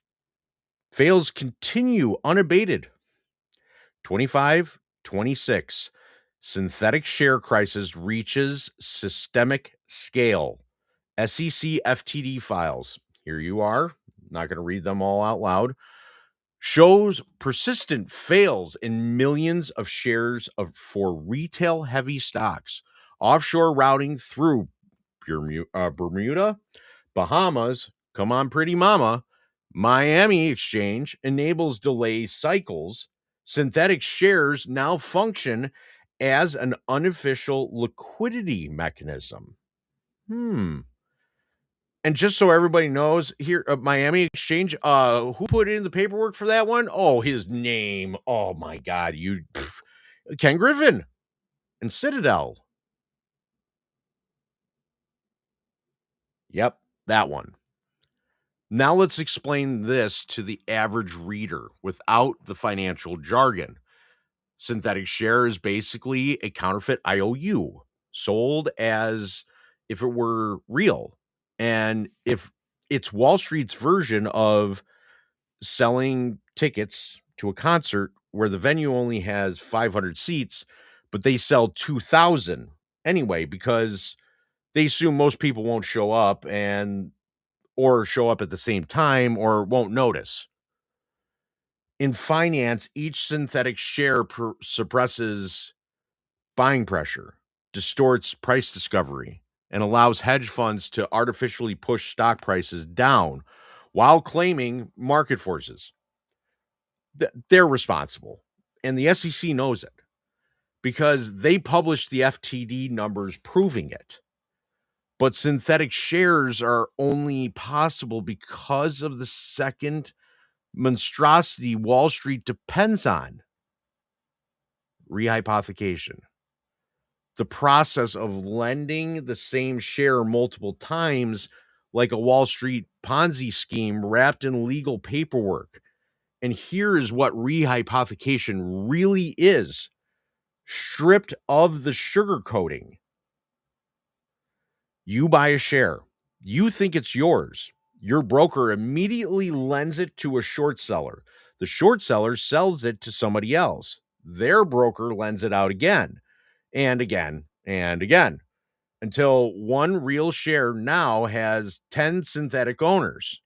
Fails continue unabated. 25-26, synthetic share crisis reaches systemic scale. SEC FTD files. Here you are. Not going to read them all out loud. Shows persistent fails in millions of shares for retail heavy stocks. Offshore routing through Bermuda, Bahamas, come on, pretty mama, Miami exchange enables delay cycles. Synthetic shares now function as an unofficial liquidity mechanism. And just so everybody knows, here at Miami Exchange, who put in the paperwork for that one? Oh, his name. Oh my God, Ken Griffin and Citadel. Yep, that one. Now let's explain this to the average reader without the financial jargon. Synthetic share is basically a counterfeit IOU sold as if it were real. And if it's Wall Street's version of selling tickets to a concert where the venue only has 500 seats, but they sell 2,000 anyway, because they assume most people won't show up or show up at the same time or won't notice. In finance, each synthetic share suppresses buying pressure, distorts price discovery, and allows hedge funds to artificially push stock prices down while claiming market forces. They're responsible, and the SEC knows it because they published the FTD numbers proving it. But synthetic shares are only possible because of the second monstrosity Wall Street depends on: rehypothecation. The process of lending the same share multiple times like a Wall Street Ponzi scheme wrapped in legal paperwork. And here is what rehypothecation really is, stripped of the sugarcoating. You buy a share. You think it's yours. Your broker immediately lends it to a short seller. The short seller sells it to somebody else. Their broker lends it out again and again and again until one real share now has 10 synthetic owners.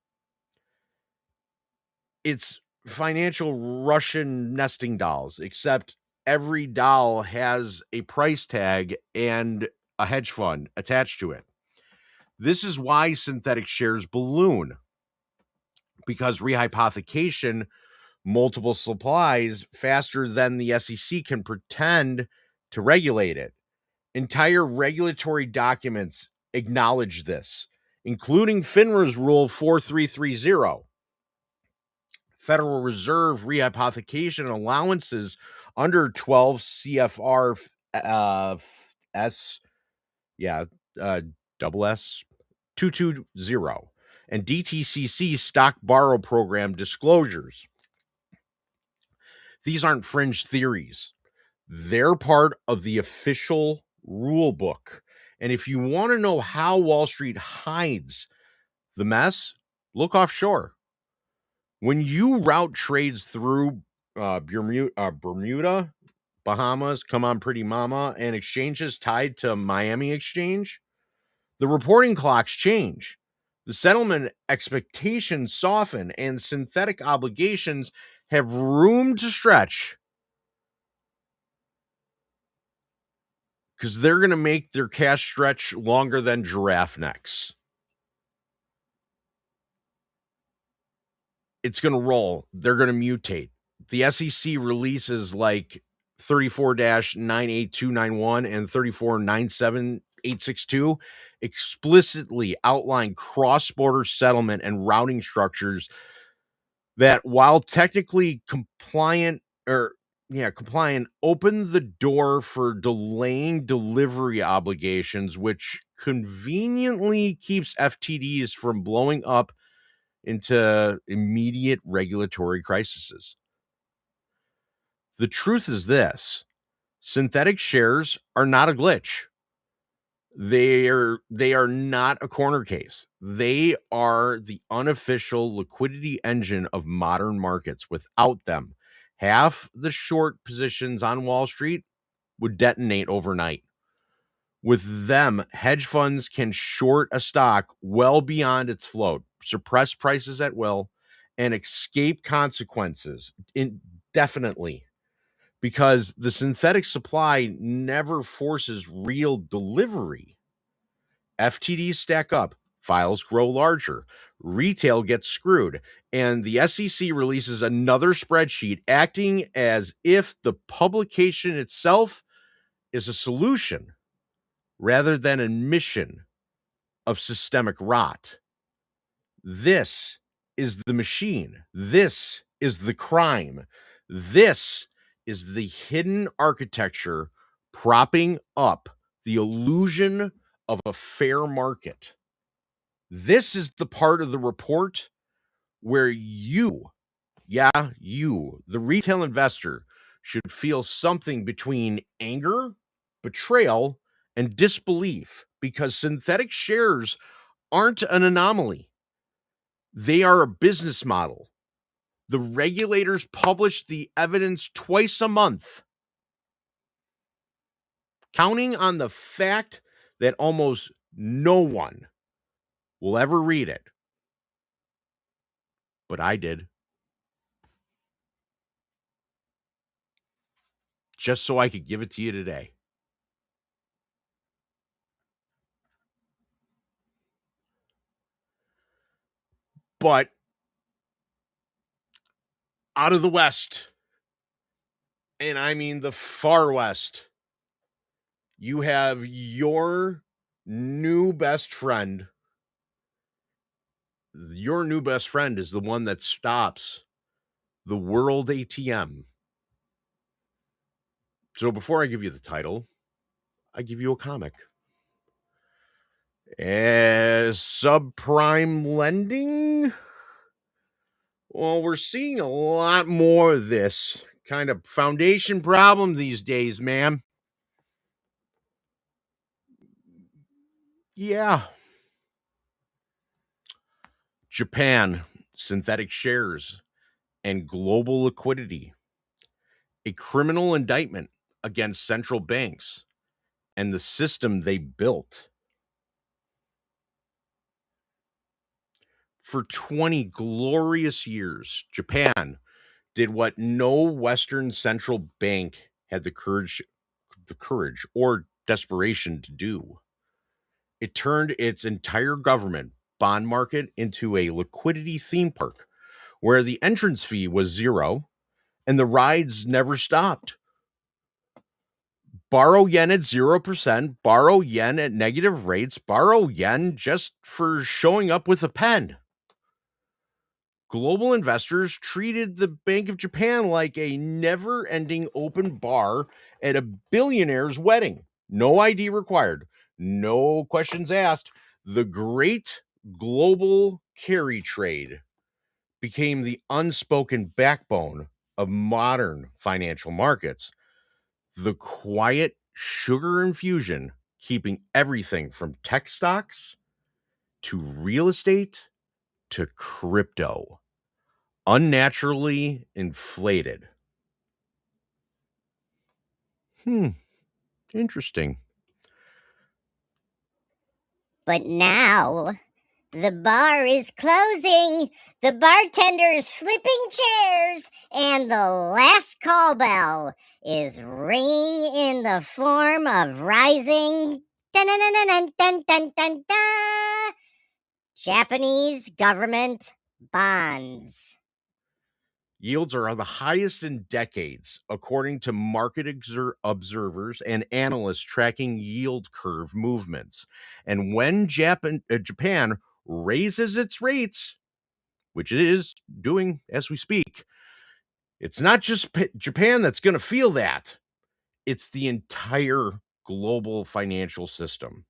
It's financial Russian nesting dolls, except every doll has a price tag and a hedge fund attached to it. This is why synthetic shares balloon, because rehypothecation multiple supplies faster than the SEC can pretend to regulate it. Entire regulatory documents acknowledge this, including FINRA's Rule 4330. Federal Reserve rehypothecation allowances under 12 CFR S 220 and DTCC stock borrow program disclosures. These aren't fringe theories. They're part of the official rule book. And if you want to know how Wall Street hides the mess, look offshore. When you route trades through Bermuda, Bahamas, come on pretty mama, and exchanges tied to Miami Exchange, the reporting clocks change. The settlement expectations soften, and synthetic obligations have room to stretch because they're going to make their cash stretch longer than giraffe necks. It's going to roll. They're going to mutate. The SEC releases like 34-98291 and 34-97862 explicitly outline cross-border settlement and routing structures that, while technically compliant, open the door for delaying delivery obligations, which conveniently keeps FTDs from blowing up into immediate regulatory crises. The truth is this: synthetic shares are not a glitch. They are not a corner case. They are the unofficial liquidity engine of modern markets. Without them, half the short positions on Wall Street would detonate overnight. With them, hedge funds can short a stock well beyond its float, suppress prices at will, and escape consequences indefinitely, because the synthetic supply never forces real delivery. FTDs stack up, files grow larger, retail gets screwed, and the SEC releases another spreadsheet acting as if the publication itself is a solution rather than admission of systemic rot. This is the machine. This is the crime. This is the hidden architecture propping up the illusion of a fair market. This is the part of the report where you, the retail investor, should feel something between anger, betrayal, and disbelief, because synthetic shares aren't an anomaly. They are a business model. The regulators publish the evidence twice a month, counting on the fact that almost no one will ever read it. But I did. Just so I could give it to you today. But out of the West, and I mean the far West, you have your new best friend. Your new best friend is the one that stops the world ATM. So before I give you the title, I give you a comic. Subprime lending? Well, we're seeing a lot more of this kind of foundation problem these days, ma'am. Yeah. Japan, synthetic shares, and global liquidity. A criminal indictment against central banks and the system they built. For 20 glorious years, Japan did what no Western central bank had the courage or desperation to do. It turned its entire government bond market into a liquidity theme park where the entrance fee was zero and the rides never stopped. Borrow yen at 0%, borrow yen at negative rates, borrow yen just for showing up with a pen. Global investors treated the Bank of Japan like a never-ending open bar at a billionaire's wedding. No ID required, no questions asked. The great global carry trade became the unspoken backbone of modern financial markets. The quiet sugar infusion keeping everything from tech stocks to real estate to crypto unnaturally inflated. Interesting. But now, the bar is closing, the bartender is flipping chairs, and the last call bell is ringing in the form of rising Japanese government bonds. Yields are the highest in decades, according to market observers and analysts tracking yield curve movements. And when Japan raises its rates, which it is doing as we speak, it's not just Japan that's going to feel that. It's the entire global financial system.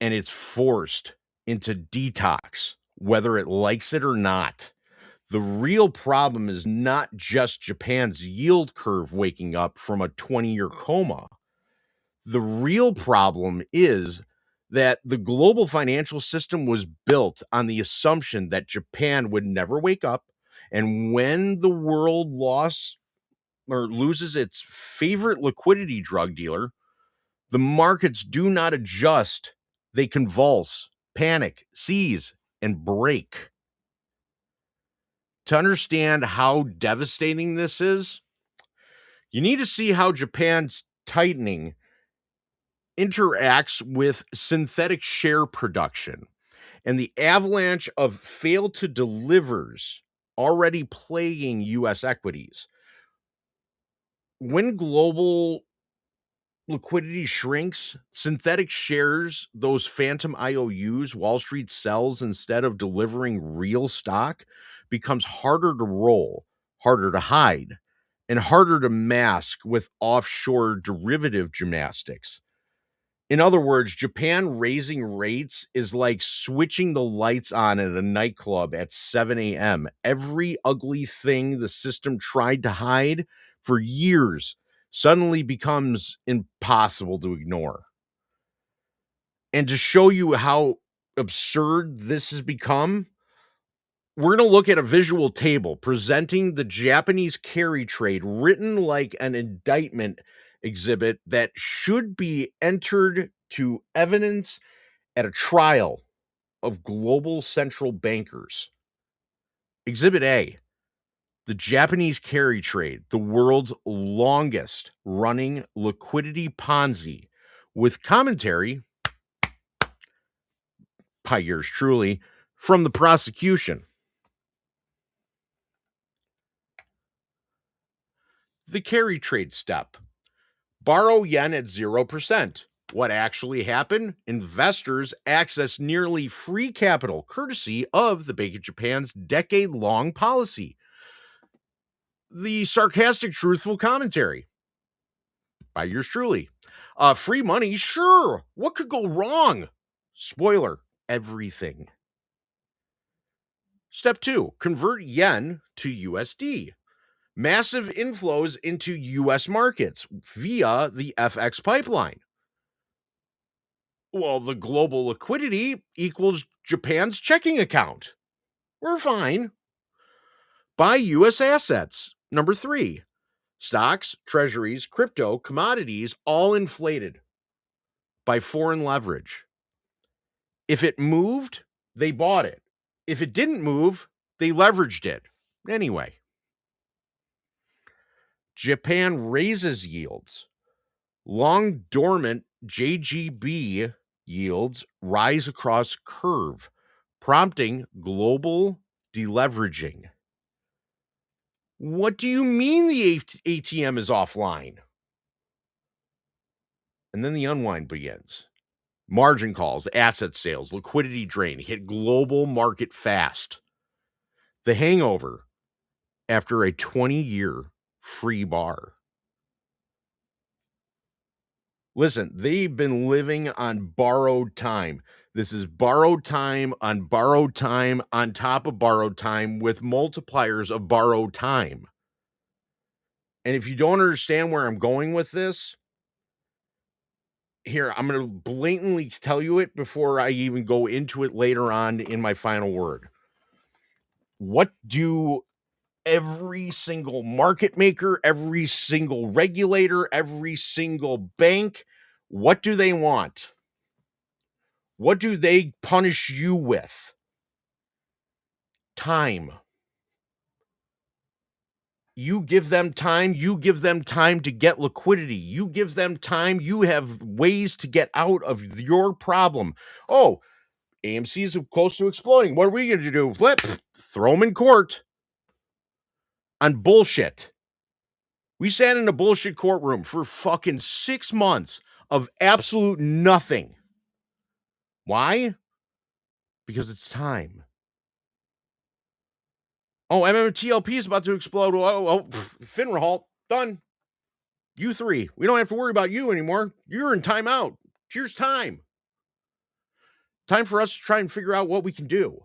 And it's forced into detox, whether it likes it or not. The real problem is not just Japan's yield curve waking up from a 20-year coma. The real problem is that the global financial system was built on the assumption that Japan would never wake up. And when the world loses its favorite liquidity drug dealer, the markets do not adjust. They convulse, panic, seize, and break. To understand how devastating this is, you need to see how Japan's tightening interacts with synthetic share production and the avalanche of fail to delivers already plaguing U.S. equities. When global liquidity shrinks, synthetic shares, those phantom IOUs Wall Street sells instead of delivering real stock, becomes harder to roll, harder to hide, and harder to mask with offshore derivative gymnastics. In other words, Japan raising rates is like switching the lights on at a nightclub at 7 a.m. Every ugly thing the system tried to hide for years suddenly becomes impossible to ignore. And to show you how absurd this has become, we're going to look at a visual table presenting the Japanese carry trade written like an indictment exhibit that should be entered to evidence at a trial of global central bankers. Exhibit A, the Japanese carry trade, the world's longest running liquidity Ponzi, with commentary by yours truly from the prosecution. The carry trade step. Borrow yen at 0%. What actually happened? Investors access nearly free capital courtesy of the Bank of Japan's decade-long policy. The sarcastic, truthful commentary by yours truly. Free money, sure. What could go wrong? Spoiler, everything. Step 2, convert yen to USD. Massive inflows into US markets via the FX pipeline. Well, the global liquidity equals Japan's checking account. We're fine. Buy US assets. Number 3, stocks, treasuries, crypto, commodities, all inflated by foreign leverage. If it moved, they bought it. If it didn't move, they leveraged it. Anyway, Japan raises yields. Long dormant JGB yields rise across curve, prompting global deleveraging. What do you mean the ATM is offline? And then the unwind begins. Margin calls, asset sales, liquidity drain hit global market fast. The hangover after a 20-year free bar. Listen, they've been living on borrowed time. This is borrowed time on top of borrowed time with multipliers of borrowed time. And if you don't understand where I'm going with this, here, I'm going to blatantly tell you it before I even go into it later on in my final word. What do every single market maker, every single regulator, every single bank, what do they want? What do they punish you with? Time. You give them time. You give them time to get liquidity. You give them time. You have ways to get out of your problem. Oh, AMC is close to exploding. What are we going to do? Flip, throw them in court on bullshit. We sat in a bullshit courtroom for fucking 6 months of absolute nothing. Why? Because it's time. Oh, MMTLP is about to explode. FINRA halt. Done. You 3. We don't have to worry about you anymore. You're in timeout. Here's time. Time for us to try and figure out what we can do.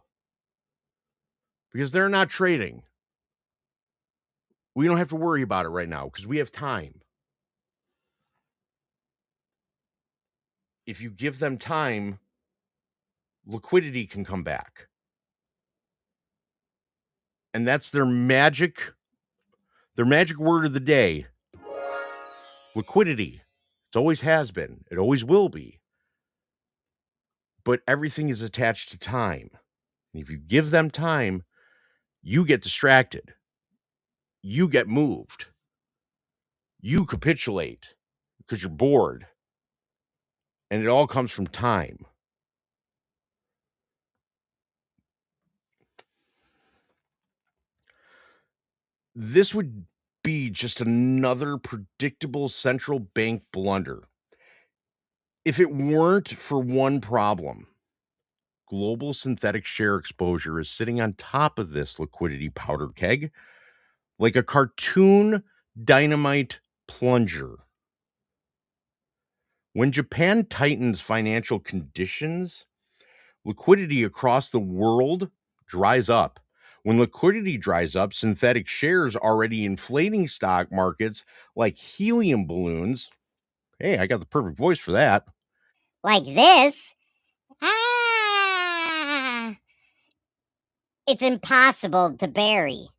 Because they're not trading. We don't have to worry about it right now because we have time. If you give them time, liquidity can come back. And that's their magic word of the day. Liquidity. It always has been. It always will be. But everything is attached to time. And if you give them time, you get distracted. You get moved. You capitulate because you're bored. And it all comes from time. This would be just another predictable central bank blunder. If it weren't for one problem, global synthetic share exposure is sitting on top of this liquidity powder keg like a cartoon dynamite plunger. When Japan tightens financial conditions, liquidity across the world dries up. When liquidity dries up, synthetic shares already inflating stock markets like helium balloons. Hey, I got the perfect voice for that. Like this? It's impossible to bury.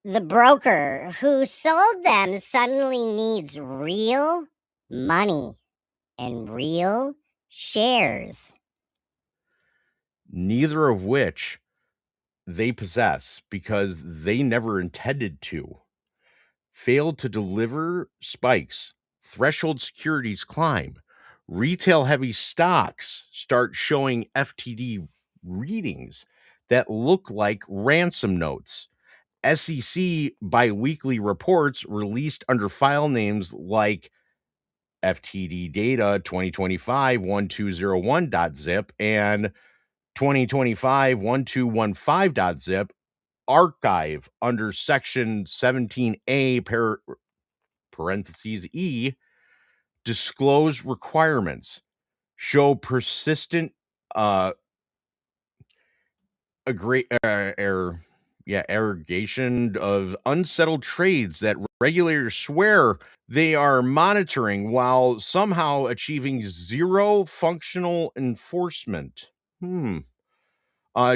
The broker who sold them suddenly needs real money and real shares. Neither of which they possess because they never intended to. Failed to deliver spikes. Threshold securities climb. Retail heavy stocks start showing FTD readings that look like ransom notes. SEC biweekly reports released under file names like FTD data 2025 1201.zip and 2025 1215.zip archive under section 17A parentheses E disclose requirements, show persistent aggregation of unsettled trades that regulators swear they are monitoring while somehow achieving zero functional enforcement.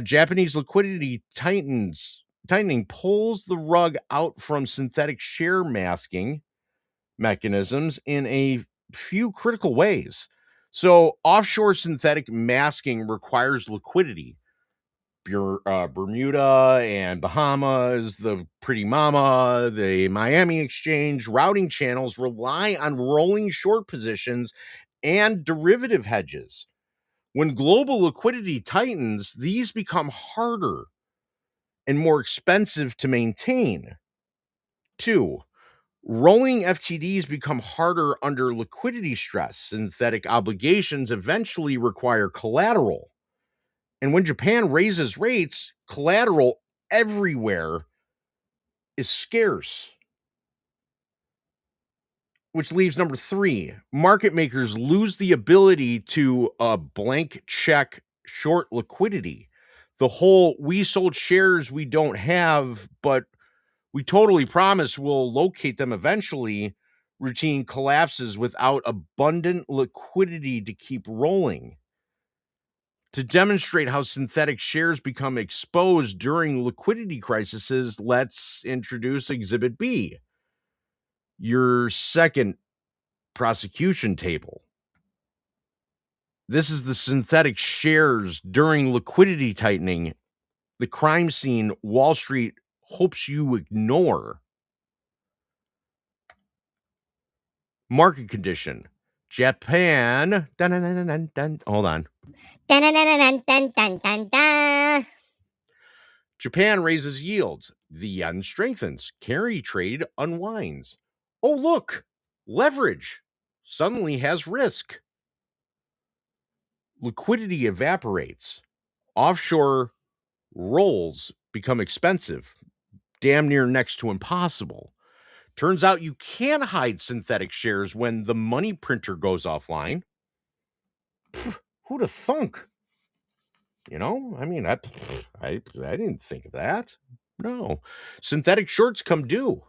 Japanese liquidity tightening pulls the rug out from synthetic share masking mechanisms in a few critical ways. So offshore synthetic masking requires liquidity. Bermuda and Bahamas, the Pretty Mama, the Miami Exchange routing channels rely on rolling short positions and derivative hedges. When global liquidity tightens, these become harder and more expensive to maintain. 2, rolling FTDs become harder under liquidity stress. Synthetic obligations eventually require collateral. And when Japan raises rates, collateral everywhere is scarce. Which leaves number 3. Market makers lose the ability to blank check short liquidity. The whole we sold shares we don't have, but we totally promise we'll locate them eventually routine collapses without abundant liquidity to keep rolling. To demonstrate how synthetic shares become exposed during liquidity crises, let's introduce Exhibit B, your second prosecution table. This is the synthetic shares during liquidity tightening, the crime scene Wall Street hopes you ignore. Market condition. Japan. Dun, dun, dun, dun, dun, dun. Hold on. Dun, dun, dun, dun, dun, dun, dun, dun. Japan raises yields. The yen strengthens. Carry trade unwinds. Oh, look. Leverage suddenly has risk. Liquidity evaporates. Offshore rolls become expensive. Damn near next to impossible. Turns out you can hide synthetic shares when the money printer goes offline. Who'd have thunk? You know, I mean, I didn't think of that. No. Synthetic shorts come due.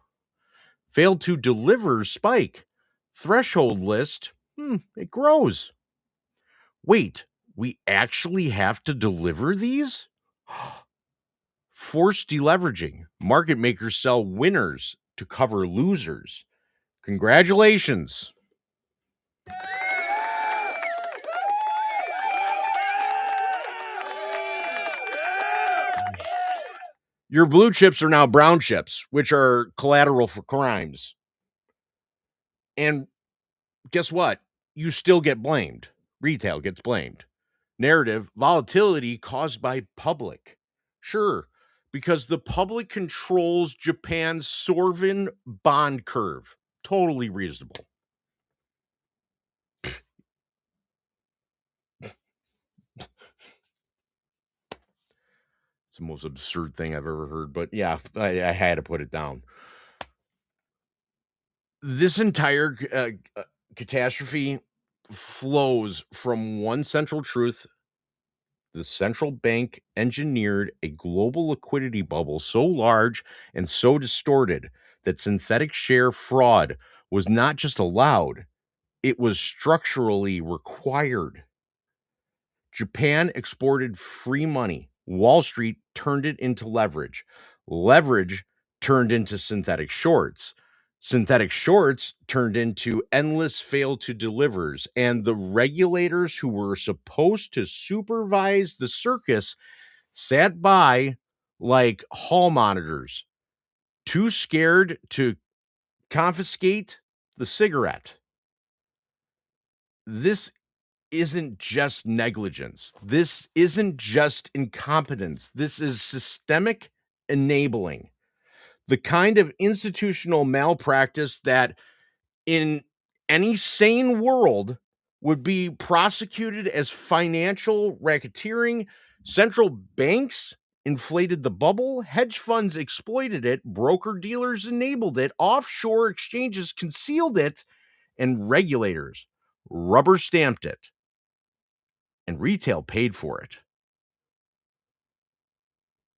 Failed to deliver spike. Threshold list, it grows. Wait, we actually have to deliver these? Forced deleveraging. Market makers sell winners to cover losers. Congratulations. Your blue chips are now brown chips, which are collateral for crimes. And guess what? You still get blamed. Retail gets blamed. Narrative, volatility caused by public. Sure, because the public controls Japan's sovereign bond curve. Totally reasonable. It's the most absurd thing I've ever heard, but yeah, I had to put it down. This entire catastrophe flows from one central truth. The central bank engineered a global liquidity bubble so large and so distorted that synthetic share fraud was not just allowed, it was structurally required. Japan exported free money. Wall Street turned it into leverage. Leverage turned into synthetic shorts. Synthetic shorts turned into endless fail to delivers, and the regulators who were supposed to supervise the circus sat by like hall monitors, too scared to confiscate the cigarette. This isn't just negligence. This isn't just incompetence. This is systemic enabling. The kind of institutional malpractice that in any sane world would be prosecuted as financial racketeering. Central banks inflated the bubble, hedge funds exploited it, broker dealers enabled it, offshore exchanges concealed it, and regulators rubber stamped it, and retail paid for it.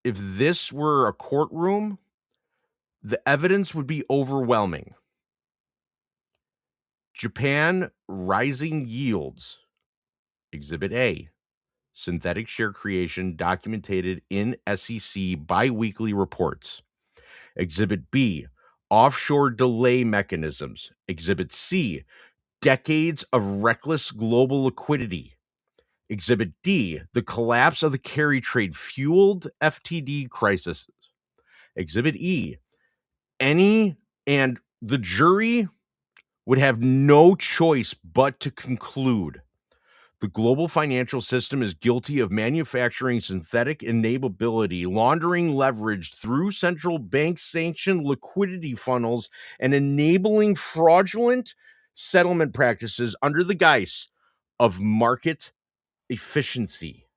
If this were a courtroom, the evidence would be overwhelming. Japan rising yields. Exhibit A. Synthetic share creation documented in SEC biweekly reports. Exhibit B. Offshore delay mechanisms. Exhibit C. Decades of reckless global liquidity. Exhibit D. The collapse of the carry trade fueled FTD crisis. Exhibit E. And the jury would have no choice but to conclude the global financial system is guilty of manufacturing synthetic enableability, laundering leverage through central bank sanctioned liquidity funnels, and enabling fraudulent settlement practices under the guise of market efficiency.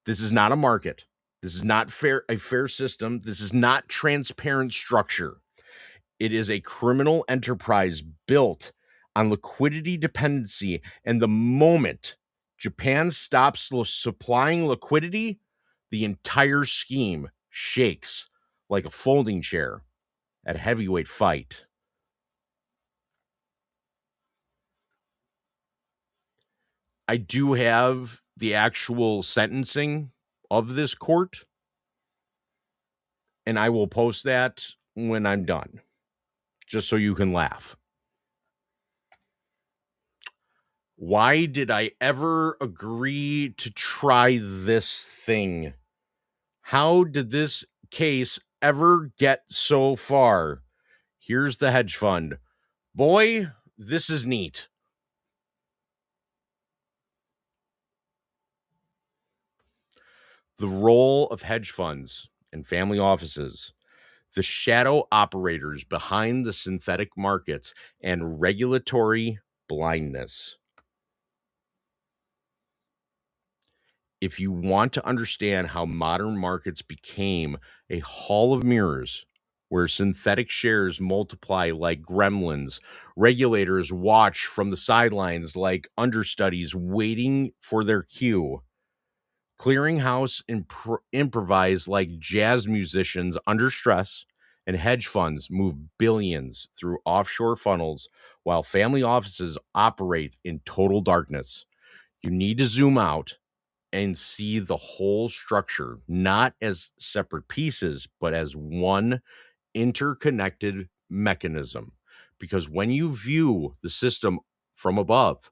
This is not a market. This is not a fair system. This is not transparent structure. It is a criminal enterprise built on liquidity dependency. And the moment Japan stops supplying liquidity, the entire scheme shakes like a folding chair at a heavyweight fight. I do have the actual sentencing of this court, and I will post that when I'm done, just so you can laugh. Why did I ever agree to try this thing? How did this case ever get so far? Here's the hedge fund. Boy, this is neat. The role of hedge funds and family offices, the shadow operators behind the synthetic markets, and regulatory blindness. If you want to understand how modern markets became a hall of mirrors where synthetic shares multiply like gremlins, regulators watch from the sidelines like understudies waiting for their cue, clearinghouse improvise like jazz musicians under stress, and hedge funds move billions through offshore funnels while family offices operate in total darkness, you need to zoom out and see the whole structure, not as separate pieces, but as one interconnected mechanism. Because when you view the system from above,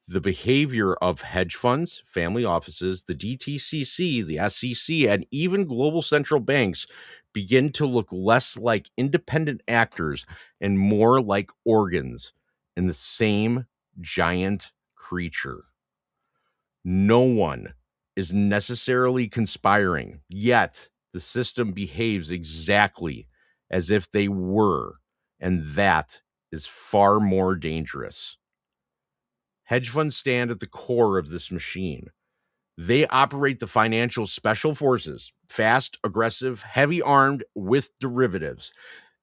the behavior of hedge funds, family offices, the DTCC, the SEC, and even global central banks begin to look less like independent actors and more like organs in the same giant creature. No one is necessarily conspiring, yet the system behaves exactly as if they were, and that is far more dangerous. Hedge funds stand at the core of this machine. They operate the financial special forces, fast, aggressive, heavy armed with derivatives,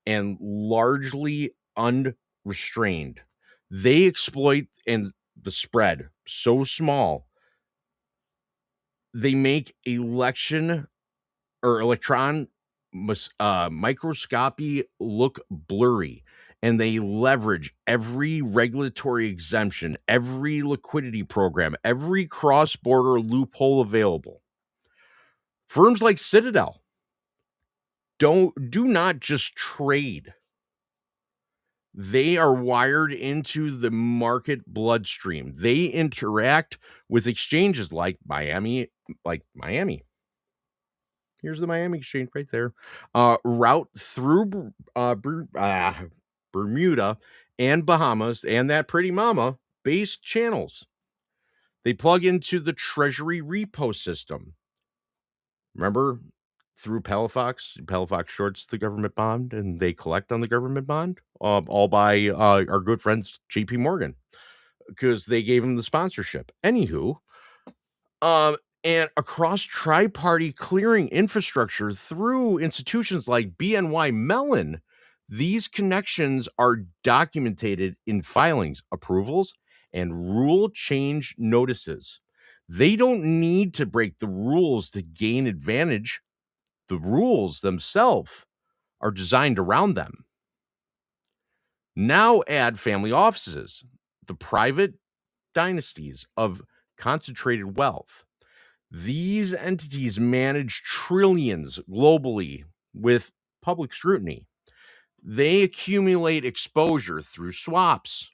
and largely unrestrained. They exploit the spread so small they make electron microscopy look blurry, and they leverage every regulatory exemption, every liquidity program, every cross-border loophole available. Firms like Citadel do not just trade. They are wired into the market bloodstream. They interact with exchanges like Miami. Here's the Miami exchange right there. Route through Bermuda and Bahamas and that pretty mama based channels. They plug into the Treasury repo system. Remember, through Palafox shorts the government bond and they collect on the government bond, all by our good friends JP Morgan, because they gave him the sponsorship. Anywho, and across tri-party clearing infrastructure through institutions like BNY Mellon, These connections are documented in filings, approvals, and rule change notices. They don't need to break the rules to gain advantage. The rules themselves are designed around them. Now add family offices, the private dynasties of concentrated wealth. These entities manage trillions globally with public scrutiny. They accumulate exposure through swaps,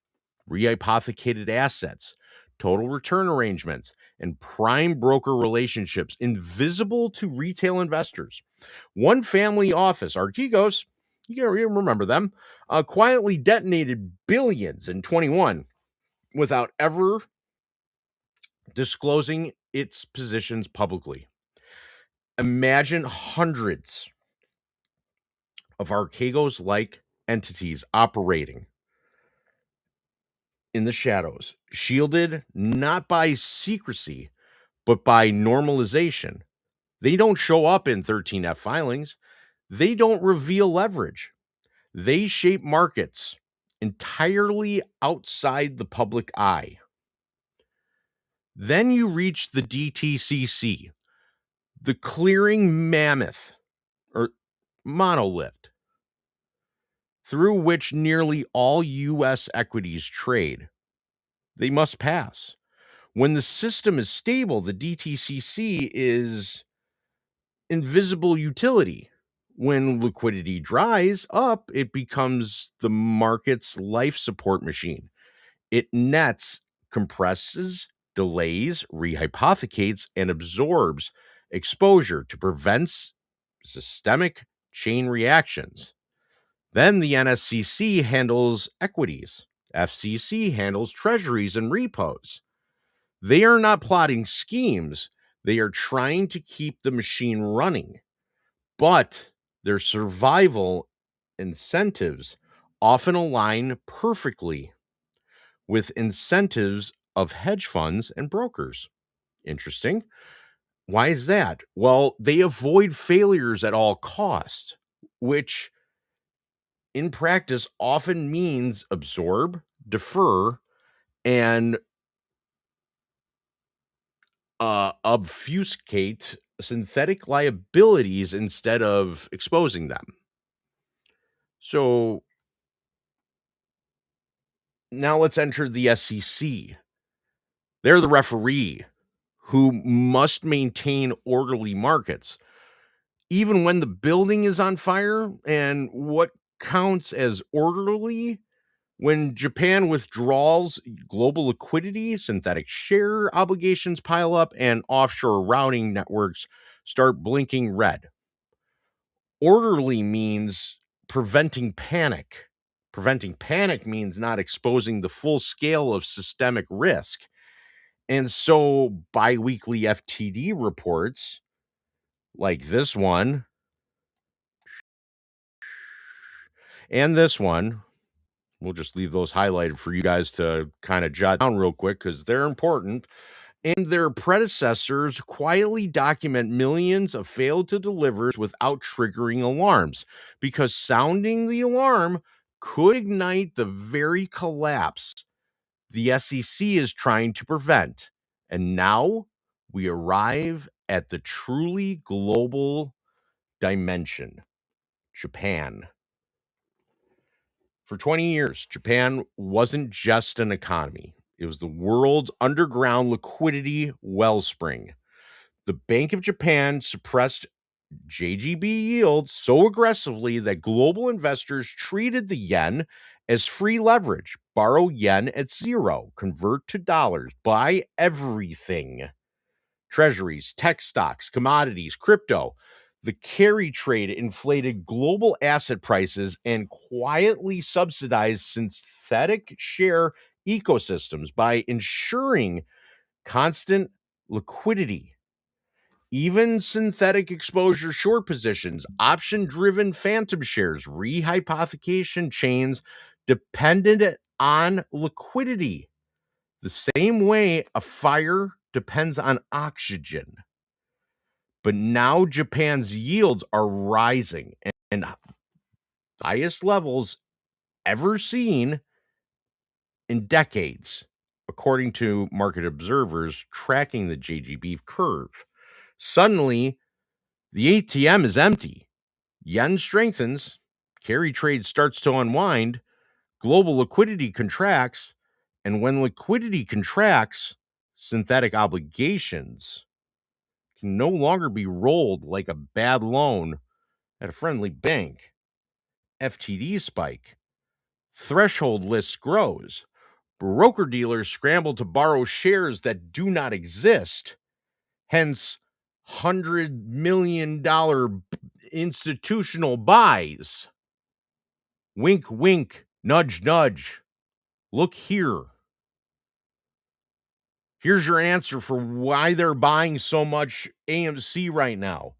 rehypothecated assets, total return arrangements, and prime broker relationships invisible to retail investors. One family office, Archegos, you remember them, quietly detonated billions in 21 without ever disclosing its positions publicly. Imagine hundreds of Archegos-like entities operating in the shadows, shielded not by secrecy, but by normalization. They don't show up in 13F filings. They don't reveal leverage. They shape markets entirely outside the public eye. Then you reach the DTCC, the clearing mammoth or monolith, through which nearly all U.S. equities trade. They must pass. When the system is stable, the DTCC is invisible utility. When liquidity dries up, it becomes the market's life support machine. It nets, compresses, delays, rehypothecates, and absorbs exposure to prevent systemic chain reactions. Then the NSCC handles equities. FCC handles treasuries and repos. They are not plotting schemes. They are trying to keep the machine running. But their survival incentives often align perfectly with incentives of hedge funds and brokers. Interesting. Why is that? Well, they avoid failures at all costs, which in practice often means absorb, defer, and obfuscate synthetic liabilities instead of exposing them. So now let's enter the SEC. They're the referee who must maintain orderly markets, even when the building is on fire. And what counts as orderly? When Japan withdraws, global liquidity, synthetic share obligations pile up, and offshore routing networks start blinking red. Orderly means preventing panic. Preventing panic means not exposing the full scale of systemic risk. And so biweekly FTD reports like this one and this one, we'll just leave those highlighted for you guys to kind of jot down real quick because they're important. And their predecessors quietly document millions of failed to delivers without triggering alarms, because sounding the alarm could ignite the very collapse the SEC is trying to prevent. And now we arrive at the truly global dimension, Japan. For 20 years, Japan wasn't just an economy. It was the world's underground liquidity wellspring. The Bank of Japan suppressed JGB yields so aggressively that global investors treated the yen as free leverage. Borrow yen at zero, convert to dollars, buy everything. Treasuries, tech stocks, commodities, crypto. The carry trade inflated global asset prices and quietly subsidized synthetic share ecosystems by ensuring constant liquidity. Even synthetic exposure short positions, option-driven phantom shares, rehypothecation chains dependent on liquidity. The same way a fire depends on oxygen. But now Japan's yields are rising, and highest levels ever seen in decades, according to market observers tracking the JGB curve. Suddenly, the ATM is empty. Yen strengthens, carry trade starts to unwind, global liquidity contracts, and when liquidity contracts, synthetic obligations can no longer be rolled like a bad loan at a friendly bank. FTD spike. Threshold list grows. Broker dealers scramble to borrow shares that do not exist. Hence, $100 million institutional buys. Wink, wink, nudge, nudge. Look here. Here's your answer for why they're buying so much AMC right now.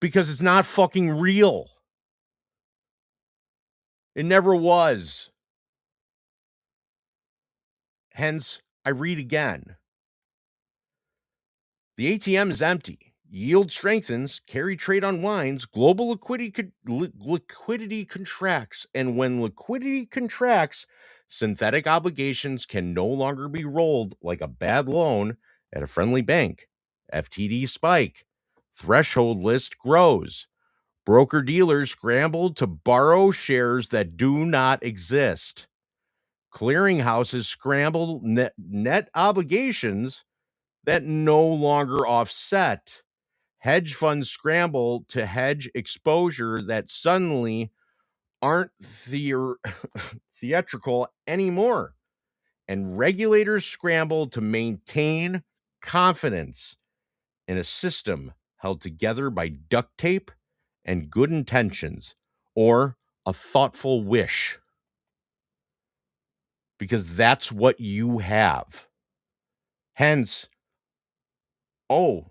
Because it's not fucking real. It never was. Hence, I read again. The ATM is empty. Yield strengthens, carry trade unwinds, global liquidity contracts, and when liquidity contracts, synthetic obligations can no longer be rolled like a bad loan at a friendly bank. FTD spike. Threshold list grows. Broker dealers scrambled to borrow shares that do not exist. Clearinghouses scrambled net obligations that no longer offset. Hedge funds scramble to hedge exposure that suddenly aren't theatrical anymore. And regulators scramble to maintain confidence in a system held together by duct tape and good intentions or a thoughtful wish. Because that's what you have. Hence, oh,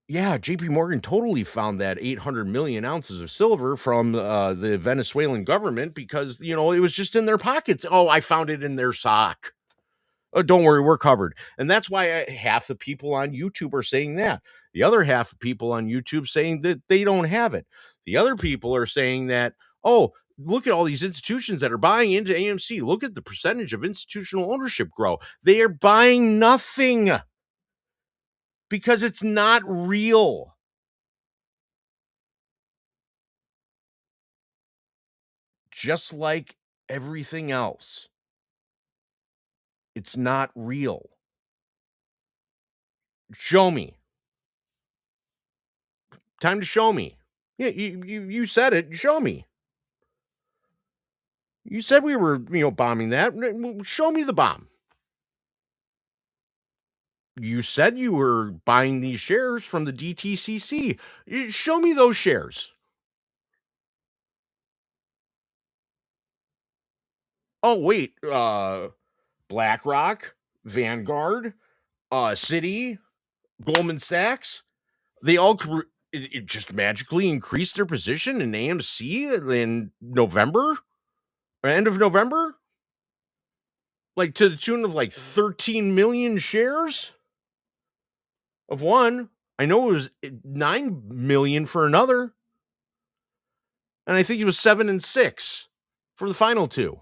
yeah, JP Morgan totally found that 800 million ounces of silver from the Venezuelan government because, it was just in their pockets. Oh, I found it in their sock. Oh, don't worry, we're covered. And that's why half the people on YouTube are saying that. The other half of people on YouTube saying that they don't have it. The other people are saying that, oh, look at all these institutions that are buying into AMC. Look at the percentage of institutional ownership grow. They are buying nothing. Because it's not real. Just like everything else. It's not real. Show me. Time to show me. Yeah, you said it. Show me. You said we were, bombing that. Show me the bomb. You said you were buying these shares from the DTCC. Show me those shares. Oh, wait. BlackRock, Vanguard, Citi, Goldman Sachs. They all it just magically increased their position in AMC in November, or end of November, like to the tune of like 13 million shares of one. I know it was 9 million for another, and I think it was 7 and 6 for the final 2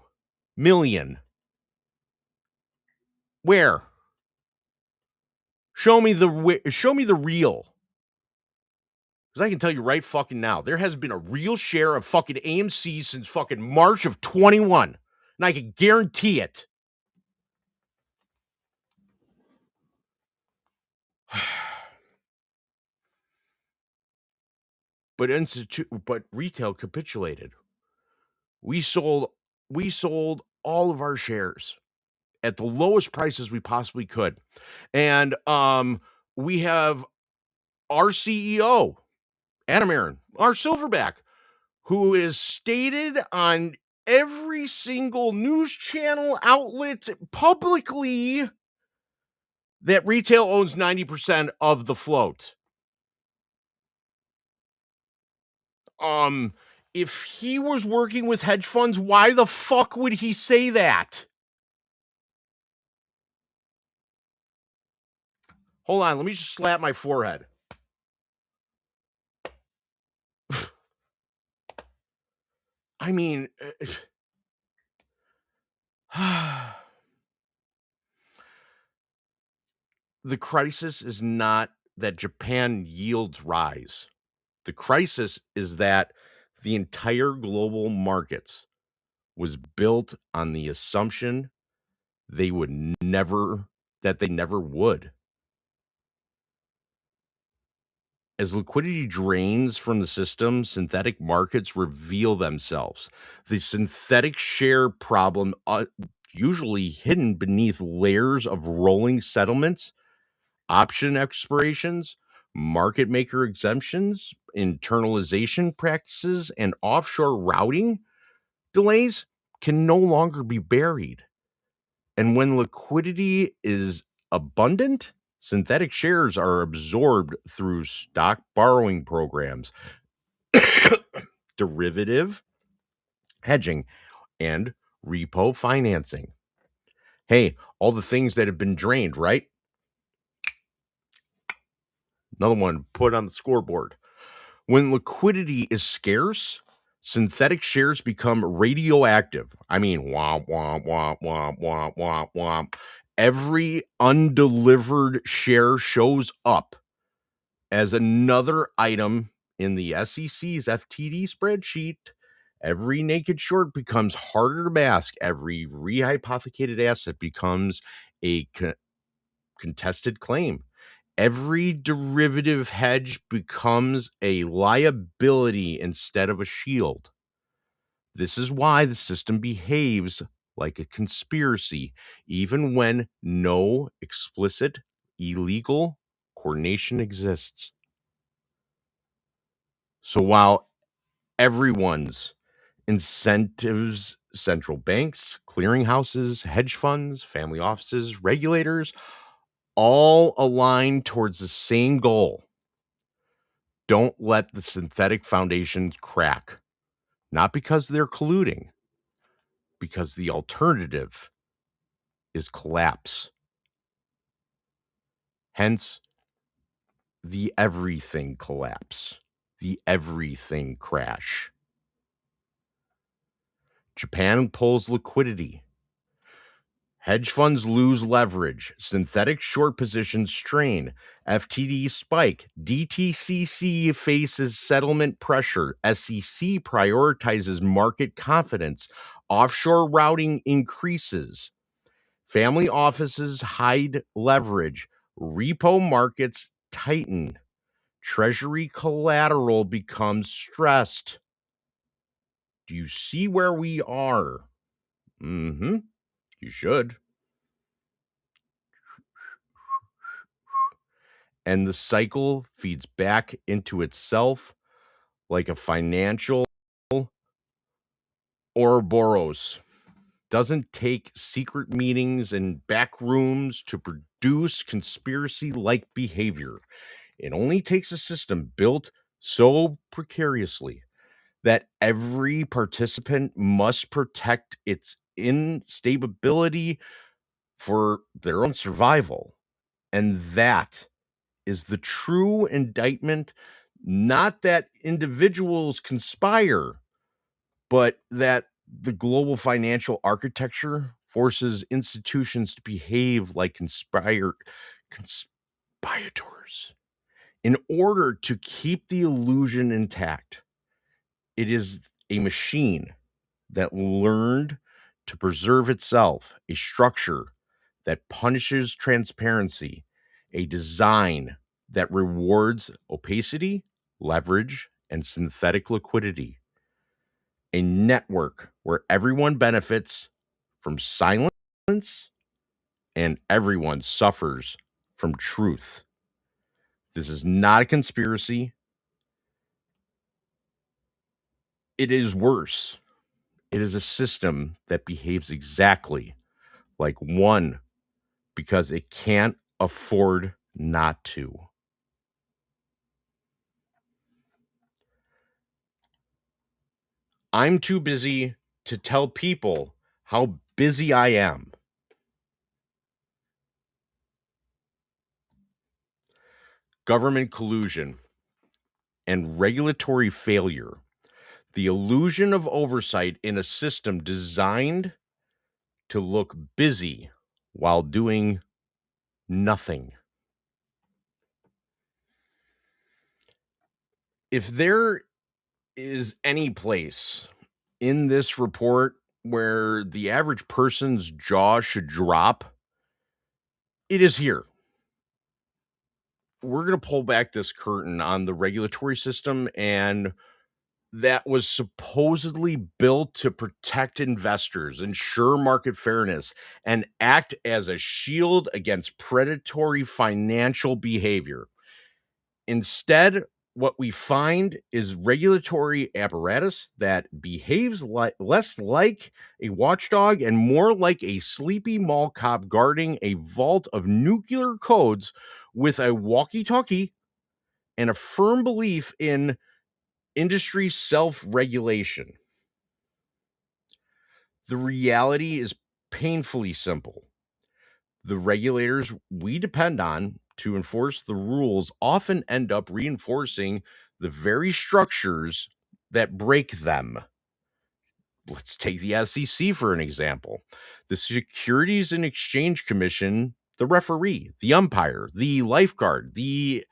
million. Where? Show me the real. Because I can tell you right fucking now, there has been a real share of fucking AMC since fucking March of 21. And I can guarantee it. But retail capitulated. We sold all of our shares at the lowest prices we possibly could. And we have our CEO, Adam Aaron, our silverback, who is stated on every single news channel outlet publicly that retail owns 90% of the float. If he was working with hedge funds, why the fuck would he say that? Hold on, let me just slap my forehead. I mean, the crisis is not that Japan yields rise. The crisis is that the entire global markets was built on the assumption they never would. As liquidity drains from the system, synthetic markets reveal themselves. The synthetic share problem, usually hidden beneath layers of rolling settlements, option expirations, market maker exemptions, internalization practices, and offshore routing delays, can no longer be buried. And when liquidity is abundant, synthetic shares are absorbed through stock borrowing programs, derivative hedging, and repo financing. Hey, all the things that have been drained, right? Another one put on the scoreboard. When liquidity is scarce, synthetic shares become radioactive. I mean, womp, womp, womp, womp, womp, womp, womp. Every undelivered share shows up as another item in the SEC's FTD spreadsheet. Every naked short becomes harder to mask. Every rehypothecated asset becomes a contested claim. Every derivative hedge becomes a liability instead of a shield. This is why the system behaves like a conspiracy, even when no explicit illegal coordination exists. So while everyone's incentives, central banks, clearinghouses, hedge funds, family offices, regulators, all align towards the same goal. Don't let the synthetic foundations crack. Not because they're colluding, because the alternative is collapse. Hence, the everything collapse, the everything crash. Japan pulls liquidity. Hedge funds lose leverage. Synthetic short positions strain. FTD spike. DTCC faces settlement pressure. SEC prioritizes market confidence. Offshore routing increases. Family offices hide leverage. Repo markets tighten. Treasury collateral becomes stressed. Do you see where we are? You should. And the cycle feeds back into itself like a financial Ouroboros. Doesn't take secret meetings and back rooms to produce conspiracy-like behavior. It only takes a system built so precariously that every participant must protect its instability for their own survival. And that is the true indictment, not that individuals conspire, but that the global financial architecture forces institutions to behave like conspirators in order to keep the illusion intact. It is a machine that learned to preserve itself, a structure that punishes transparency, a design that rewards opacity, leverage, and synthetic liquidity, a network where everyone benefits from silence and everyone suffers from truth. This is not a conspiracy. It is worse. It is a system that behaves exactly like one because it can't afford not to. I'm too busy to tell people how busy I am. Government collusion and regulatory failure. The illusion of oversight in a system designed to look busy while doing nothing. If there is any place in this report where the average person's jaw should drop, it is here. We're going to pull back this curtain on the regulatory system, and that was supposedly built to protect investors, ensure market fairness, and act as a shield against predatory financial behavior. Instead, what we find is regulatory apparatus that behaves less like a watchdog and more like a sleepy mall cop guarding a vault of nuclear codes with a walkie-talkie and a firm belief in industry self-regulation. The reality is painfully simple. The regulators we depend on to enforce the rules often end up reinforcing the very structures that break them. Let's take the SEC for an example. The Securities and Exchange Commission, the referee, the umpire, the lifeguard, the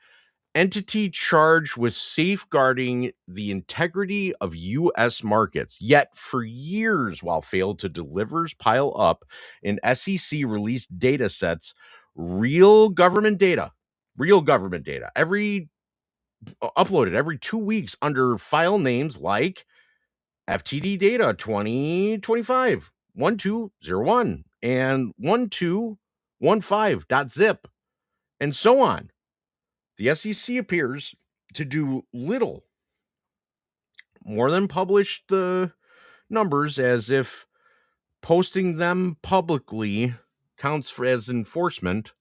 entity charged with safeguarding the integrity of U.S. markets, yet for years, while failed to deliver, pile up in SEC released data sets, real government data, uploaded every 2 weeks under file names like FTD data 2025 1201 and 1215.zip and so on. The SEC appears to do little more than publish the numbers, as if posting them publicly counts as enforcement.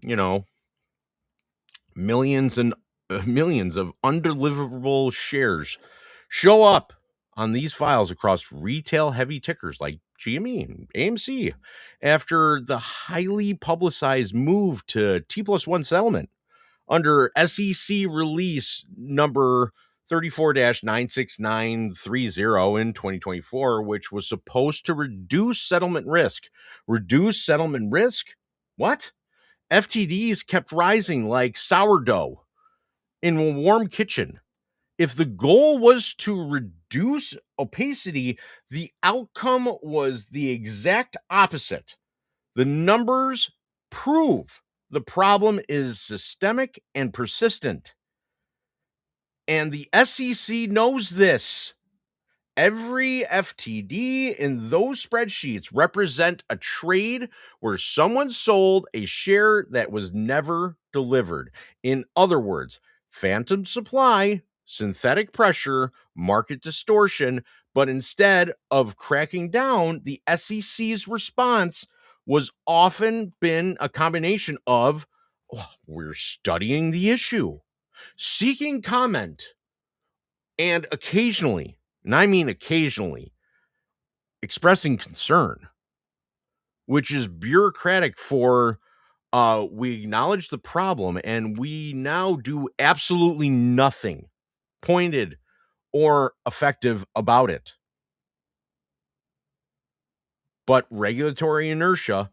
You know, millions and millions of undeliverable shares show up on these files across retail heavy tickers like GME and AMC after the highly publicized move to T+1 settlement under SEC release number 34-96930 in 2024, which was supposed to reduce settlement risk. Reduce settlement risk? What? FTDs kept rising like sourdough in a warm kitchen. If the goal was to reduce opacity, the outcome was the exact opposite. The numbers prove the problem is systemic and persistent. And the SEC knows this. Every FTD in those spreadsheets represent a trade where someone sold a share that was never delivered. In other words, phantom supply, synthetic pressure, market distortion, but instead of cracking down, the SEC's response was often been a combination of, we're studying the issue, seeking comment, and occasionally, and I mean occasionally, expressing concern, which is bureaucratic for we acknowledge the problem and we now do absolutely nothing pointed or effective about it. But regulatory inertia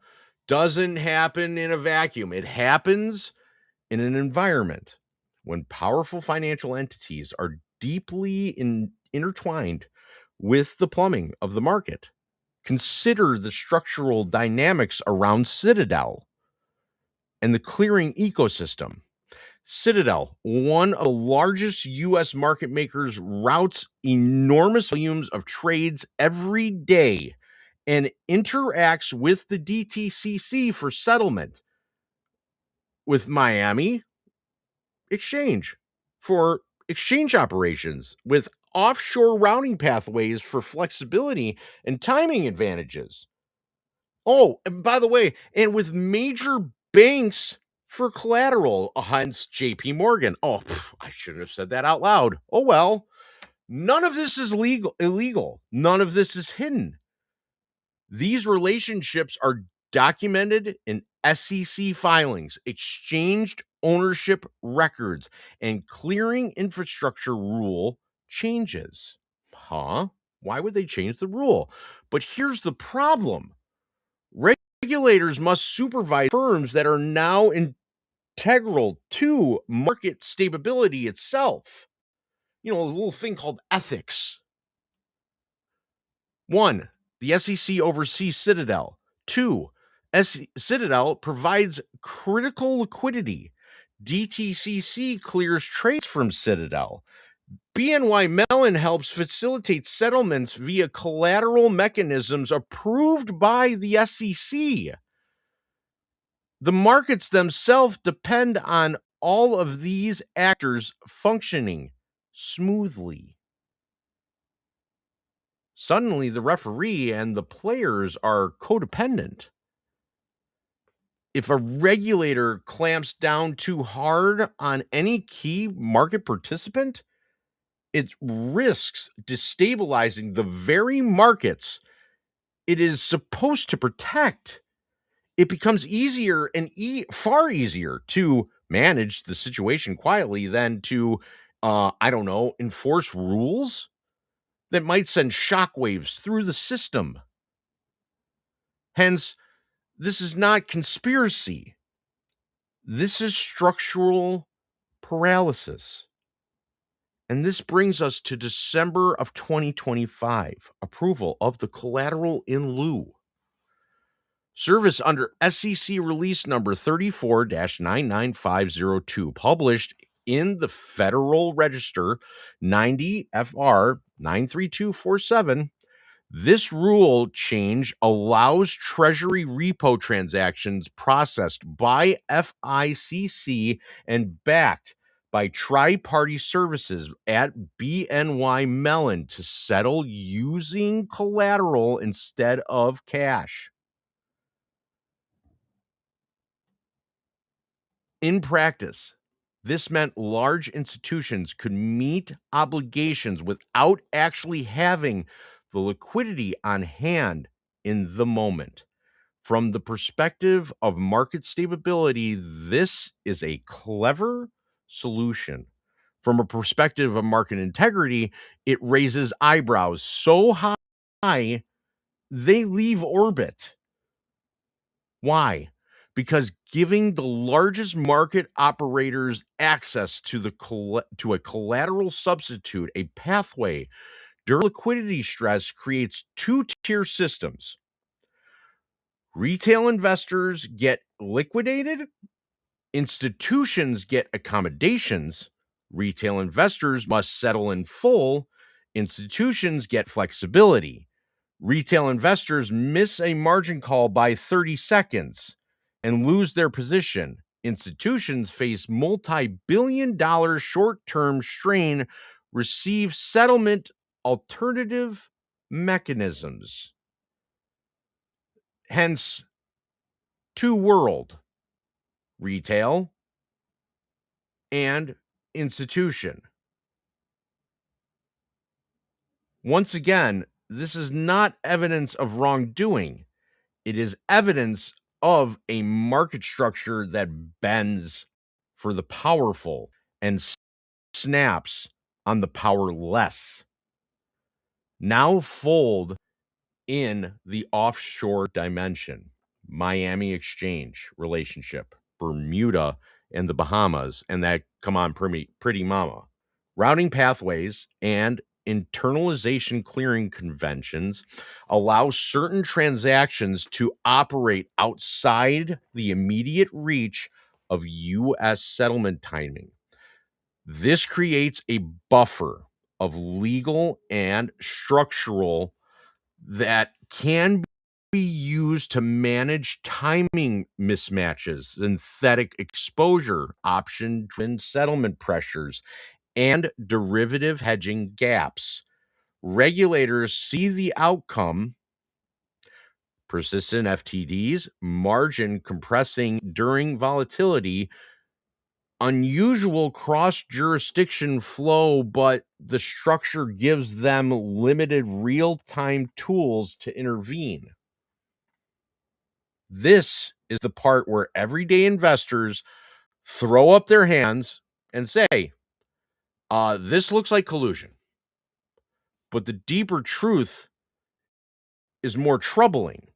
doesn't happen in a vacuum. It happens in an environment when powerful financial entities are deeply intertwined with the plumbing of the market. Consider the structural dynamics around Citadel and the clearing ecosystem. Citadel, one of the largest U.S. market makers, routes enormous volumes of trades every day and interacts with the DTCC for settlement, with Miami Exchange for exchange operations, with offshore routing pathways for flexibility and timing advantages. Oh, and by the way, and with major banks for collateral, hence JP Morgan. Oh, I shouldn't have said that out loud. Oh, well, none of this is illegal. None of this is hidden. These relationships are documented in SEC filings, exchanged ownership records, and clearing infrastructure rule changes. Huh? Why would they change the rule? But here's the problem. Regulators must supervise firms that are now integral to market stability itself. You know, a little thing called ethics. 1, the SEC oversees Citadel. 2, Citadel provides critical liquidity. DTCC clears trades from Citadel. BNY Mellon helps facilitate settlements via collateral mechanisms approved by the SEC. The markets themselves depend on all of these actors functioning smoothly. Suddenly, the referee and the players are codependent. If a regulator clamps down too hard on any key market participant, it risks destabilizing the very markets it is supposed to protect. It becomes easier and far easier to manage the situation quietly than to, enforce rules that might send shockwaves through the system. Hence, this is not conspiracy. This is structural paralysis. And this brings us to December of 2025, approval of the collateral in lieu. Service under SEC release number 34-99502, published in the Federal Register 90 FR 93247. This rule change allows Treasury repo transactions processed by FICC and backed by tri-party services at BNY Mellon to settle using collateral instead of cash. In practice, this meant large institutions could meet obligations without actually having the liquidity on hand in the moment. From the perspective of market stability, this is a clever solution. From a perspective of market integrity, it raises eyebrows so high they leave orbit. Why? Because giving the largest market operators access to a collateral substitute, a pathway during liquidity stress, creates two-tier systems. Retail investors get liquidated, institutions get accommodations. Retail investors must settle in full, institutions get flexibility. Retail investors miss a margin call by 30 seconds and lose their position. Institutions face multi-billion-dollar short-term strain, receive settlement alternative mechanisms. Hence, two-world, retail and institution. Once again, this is not evidence of wrongdoing. It is evidence of a market structure that bends for the powerful and snaps on the powerless. Now fold in the offshore dimension, Miami Exchange relationship, Bermuda and the Bahamas, and that, come on, pretty mama. Routing pathways and internalization clearing conventions allow certain transactions to operate outside the immediate reach of U.S. settlement timing. This creates a buffer of legal and structural that can be used to manage timing mismatches, synthetic exposure, option-driven settlement pressures, and derivative hedging gaps. Regulators see the outcome: persistent FTDs, margin compressing during volatility, unusual cross-jurisdiction flow, but the structure gives them limited real-time tools to intervene. This is the part where everyday investors throw up their hands and say, this looks like collusion. But the deeper truth is more troubling.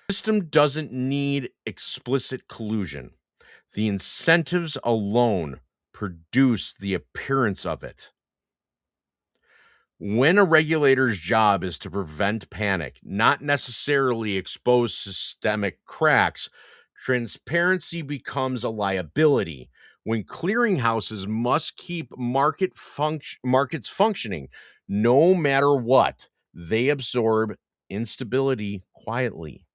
The system doesn't need explicit collusion. The incentives alone produce the appearance of it. When a regulator's job is to prevent panic, not necessarily expose systemic cracks, transparency becomes a liability. When clearinghouses must keep markets functioning, no matter what, they absorb instability quietly.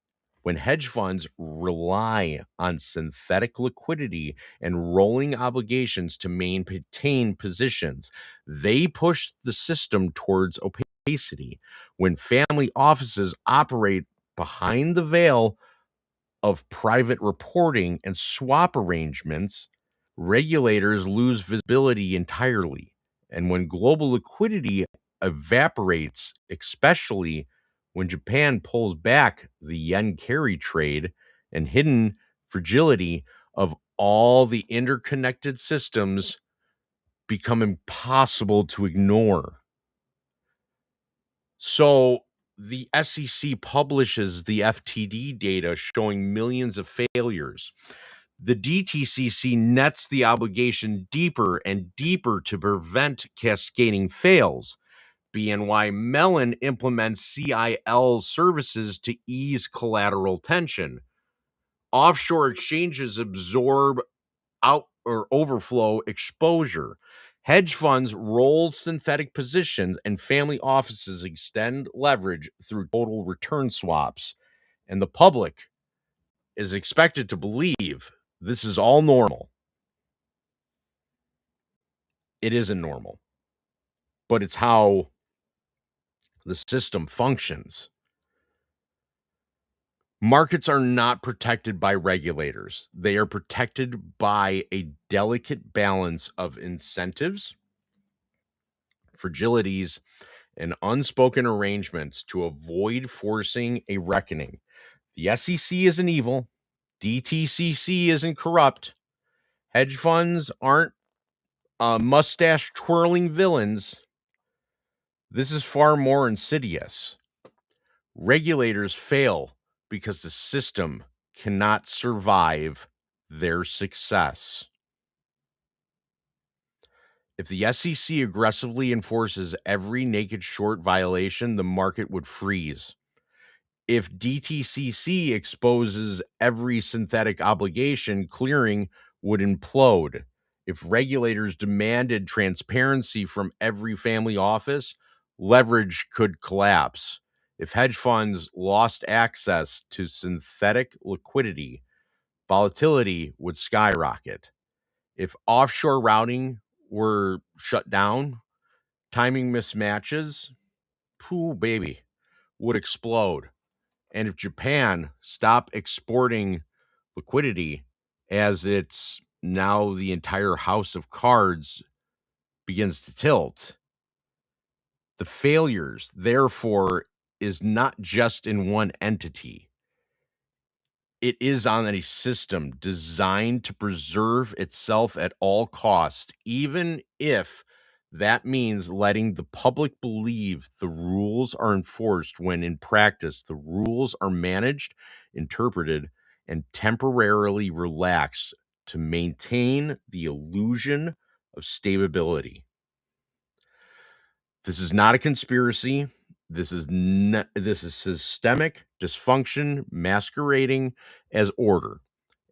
When hedge funds rely on synthetic liquidity and rolling obligations to maintain positions, they push the system towards opacity. When family offices operate behind the veil of private reporting and swap arrangements, regulators lose visibility entirely. And when global liquidity evaporates, especially when Japan pulls back the yen carry trade and hidden fragility of all the interconnected systems become impossible to ignore. So the SEC publishes the FTD data showing millions of failures. The DTCC nets the obligation deeper and deeper to prevent cascading fails. BNY Mellon implements CIL services to ease collateral tension. Offshore exchanges absorb out or overflow exposure. Hedge funds roll synthetic positions, and family offices extend leverage through total return swaps. And the public is expected to believe this is all normal. It isn't normal, but it's how the system functions. Markets are not protected by regulators. They are protected by a delicate balance of incentives, fragilities, and unspoken arrangements to avoid forcing a reckoning. The SEC isn't evil. DTCC isn't corrupt. Hedge funds aren't mustache twirling villains. This is far more insidious. Regulators fail because the system cannot survive their success. If the SEC aggressively enforces every naked short violation, the market would freeze. If DTCC exposes every synthetic obligation, clearing would implode. If regulators demanded transparency from every family office, leverage could collapse. If hedge funds lost access to synthetic liquidity, volatility would skyrocket. If offshore routing were shut down, timing mismatches, baby, would explode. And if Japan stopped exporting liquidity, as it's now the entire house of cards begins to tilt, the failures, therefore, is not just in one entity. It is on a system designed to preserve itself at all costs, even if that means letting the public believe the rules are enforced when in practice the rules are managed, interpreted, and temporarily relaxed to maintain the illusion of stability. This is not a conspiracy. This is systemic dysfunction masquerading as order,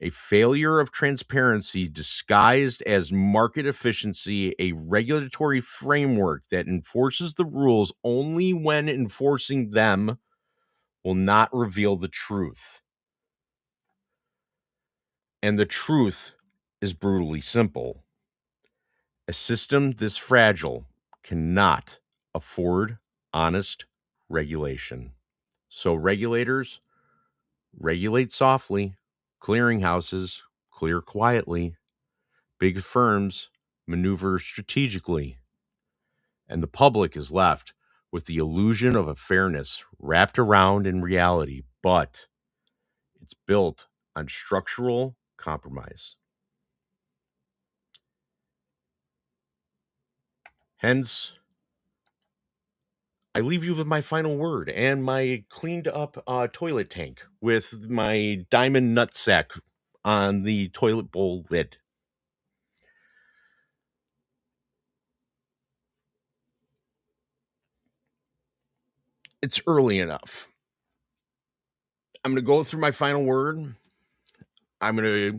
a failure of transparency disguised as market efficiency, a regulatory framework that enforces the rules only when enforcing them will not reveal the truth. And the truth is brutally simple. A system this fragile cannot afford honest regulation. So regulators regulate softly, clearinghouses clear quietly, big firms maneuver strategically, and the public is left with the illusion of a fairness wrapped around in reality, but it's built on structural compromise. Hence, I leave you with my final word and my cleaned up toilet tank with my diamond nutsack on the toilet bowl lid. It's early enough. I'm going to go through my final word. We're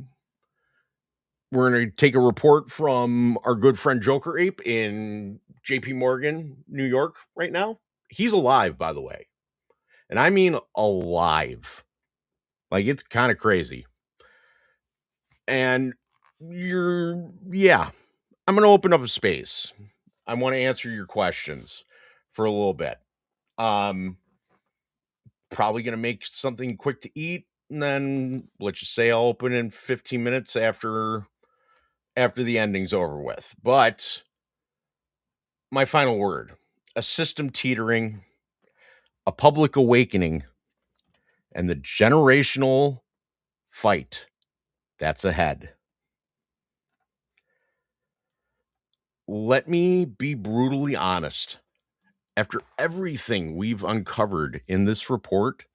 going to take a report from our good friend Joker Ape in JP Morgan, New York right now. He's alive, by the way. And I mean alive. Like, it's kind of crazy. And I'm going to open up a space. I want to answer your questions for a little bit. Probably going to make something quick to eat. And then let's just say I'll open in 15 minutes after the ending's over with. But my final word, a system teetering, a public awakening, and the generational fight that's ahead. Let me be brutally honest. After everything we've uncovered in this report,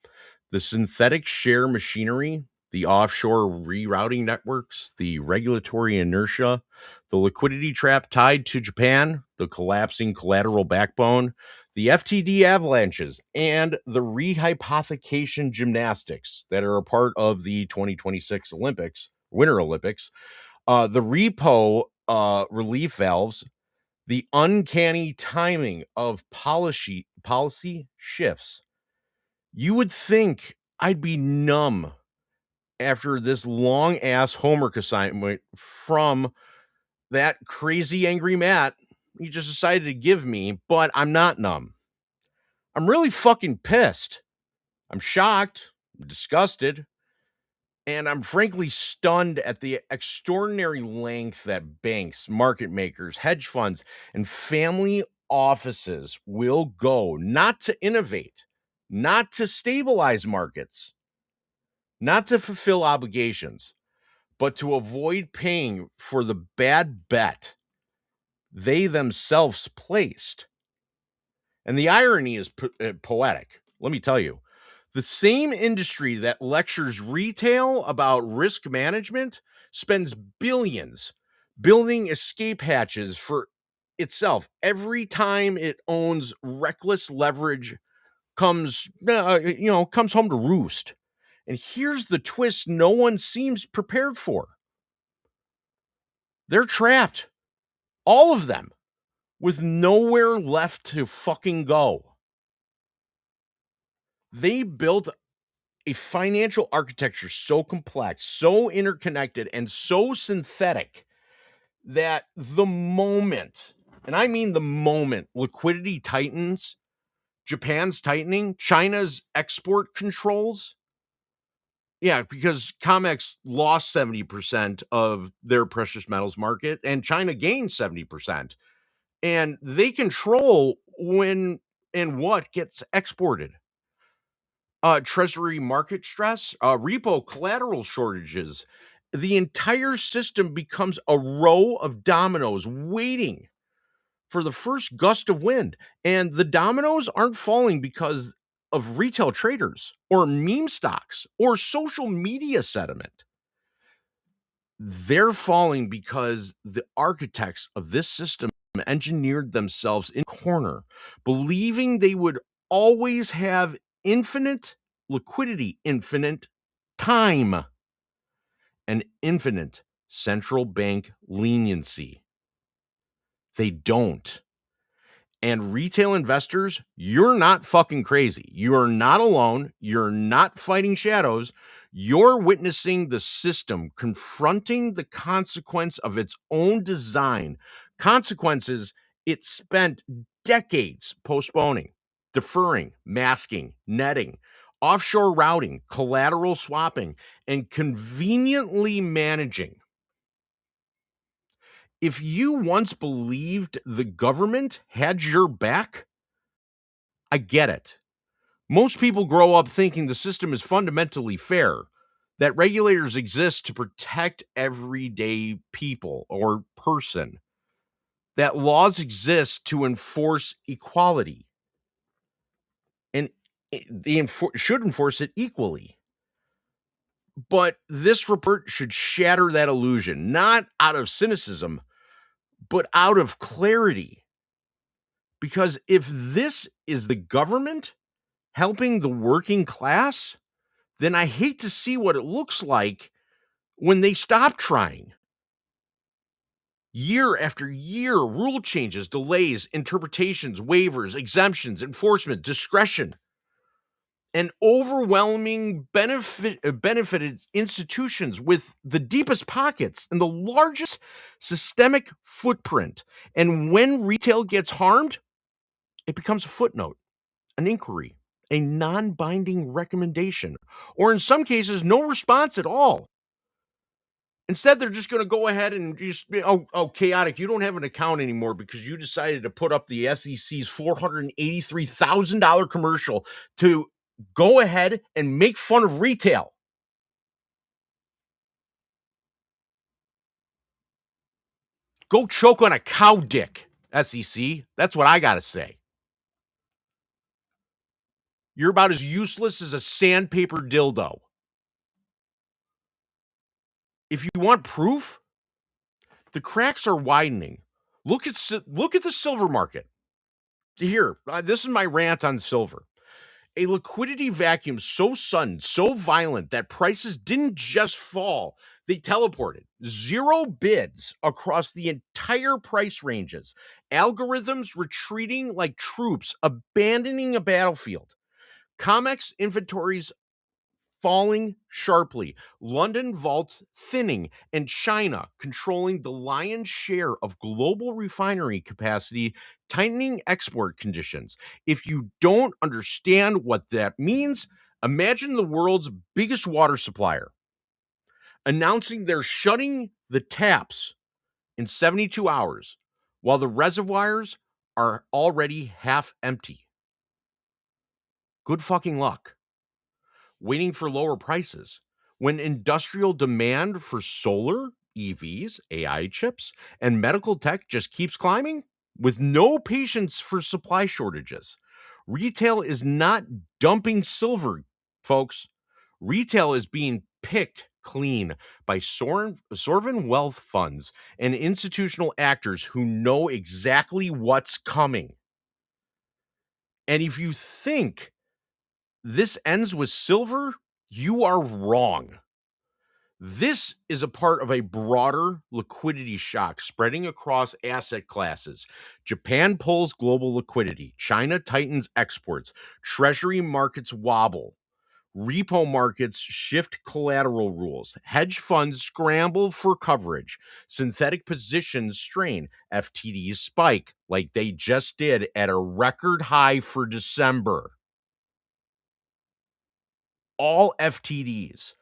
the synthetic share machinery, the offshore rerouting networks, the regulatory inertia, the liquidity trap tied to Japan, the collapsing collateral backbone, the FTD avalanches, and the rehypothecation gymnastics that are a part of the 2026 Winter Olympics, the repo relief valves, the uncanny timing of policy shifts. You would think I'd be numb after this long ass homework assignment from that crazy angry Matt you just decided to give me, but I'm not numb. I'm really fucking pissed. I'm shocked, I'm disgusted, and I'm frankly stunned at the extraordinary length that banks, market makers, hedge funds, and family offices will go not to innovate, not to stabilize markets, not to fulfill obligations, but to avoid paying for the bad bet they themselves placed. And the irony is poetic. Let me tell you, the same industry that lectures retail about risk management spends billions building escape hatches for itself every time it owns reckless leverage comes home to roost. And here's the twist no one seems prepared for. They're trapped, all of them, with nowhere left to fucking go. They built a financial architecture so complex, so interconnected, and so synthetic that the moment, and I mean the moment, liquidity tightens, Japan's tightening, China's export controls. Yeah, because COMEX lost 70% of their precious metals market and China gained 70%. And they control when and what gets exported. Treasury market stress, repo collateral shortages. The entire system becomes a row of dominoes waiting for the first gust of wind. And the dominoes aren't falling because of retail traders or meme stocks or social media sentiment. They're falling because the architects of this system engineered themselves in a corner, believing they would always have infinite liquidity, infinite time, and infinite central bank leniency. They don't. And retail investors, you're not fucking crazy. You're not alone. You're not fighting shadows. You're witnessing the system confronting the consequence of its own design, consequences it spent decades postponing, deferring, masking, netting, offshore routing, collateral swapping, and conveniently managing. If you once believed the government had your back, I get it. Most people grow up thinking the system is fundamentally fair, that regulators exist to protect everyday people or person, that laws exist to enforce equality. they should enforce it equally. But this report should shatter that illusion, not out of cynicism, but out of clarity. Because if this is the government helping the working class, then I hate to see what it looks like when they stop trying. Year after year, rule changes, delays, interpretations, waivers, exemptions, enforcement, discretion, and overwhelming benefited institutions with the deepest pockets and the largest systemic footprint. And when retail gets harmed, it becomes a footnote, an inquiry, a non-binding recommendation, or in some cases, no response at all. Instead, they're just going to go ahead and just, chaotic. You don't have an account anymore because you decided to put up the SEC's $483,000 commercial to go ahead and make fun of retail. Go choke on a cow dick, SEC. That's what I got to say. You're about as useless as a sandpaper dildo. If you want proof, the cracks are widening. Look at the silver market. Here, this is my rant on silver. A liquidity vacuum so sudden, so violent that prices didn't just fall, they teleported. Zero bids across the entire price ranges. Algorithms retreating like troops abandoning a battlefield. COMEX inventories falling sharply. London vaults thinning, and China controlling the lion's share of global refinery capacity, tightening export conditions. If you don't understand what that means, imagine the world's biggest water supplier announcing they're shutting the taps in 72 hours while the reservoirs are already half empty. Good fucking luck waiting for lower prices when industrial demand for solar, EVs, AI chips, and medical tech just keeps climbing with no patience for supply shortages. Retail is not dumping silver, folks. Retail is being picked clean by sovereign wealth funds and institutional actors who know exactly what's coming. And if you think this ends with silver, you are wrong. This is a part of a broader liquidity shock spreading across asset classes. Japan pulls global liquidity. China tightens exports. Treasury markets wobble. Repo markets shift collateral rules. Hedge funds scramble for coverage. Synthetic positions strain. FTDs spike like they just did at a record high for December. All FTDs.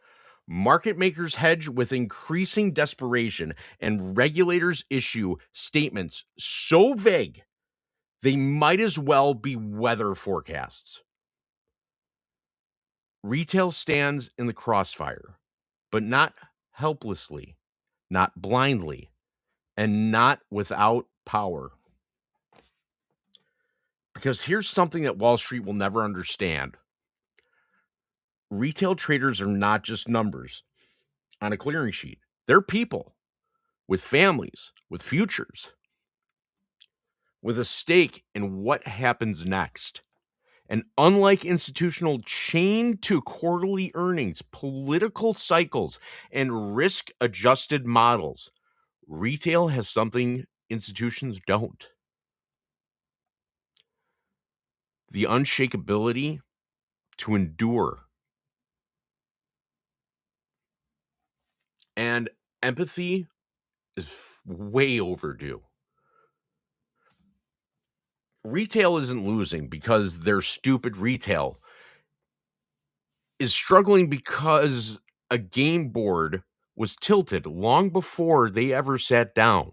Market makers hedge with increasing desperation, and regulators issue statements so vague they might as well be weather forecasts. Retail stands in the crossfire, but not helplessly, not blindly, and not without power. Because here's something that Wall Street will never understand. Retail traders are not just numbers on a clearing sheet. They're people with families, with futures, with a stake in what happens next. And unlike institutional chained to quarterly earnings, political cycles, and risk-adjusted models, retail has something institutions don't. The unshakability to endure. And empathy is way overdue. Retail isn't losing because their stupid retail is struggling because a game board was tilted long before they ever sat down.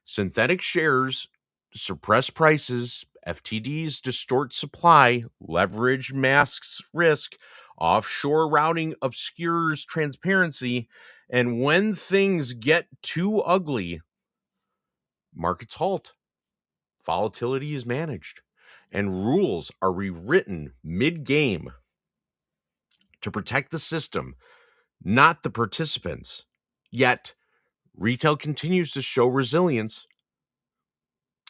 Synthetic shares suppress prices, FTDs distort supply, leverage masks risk, offshore routing obscures transparency, and when things get too ugly, markets halt. Volatility is managed. and rules are rewritten mid-game to protect the system, not the participants. Yet, retail continues to show resilience,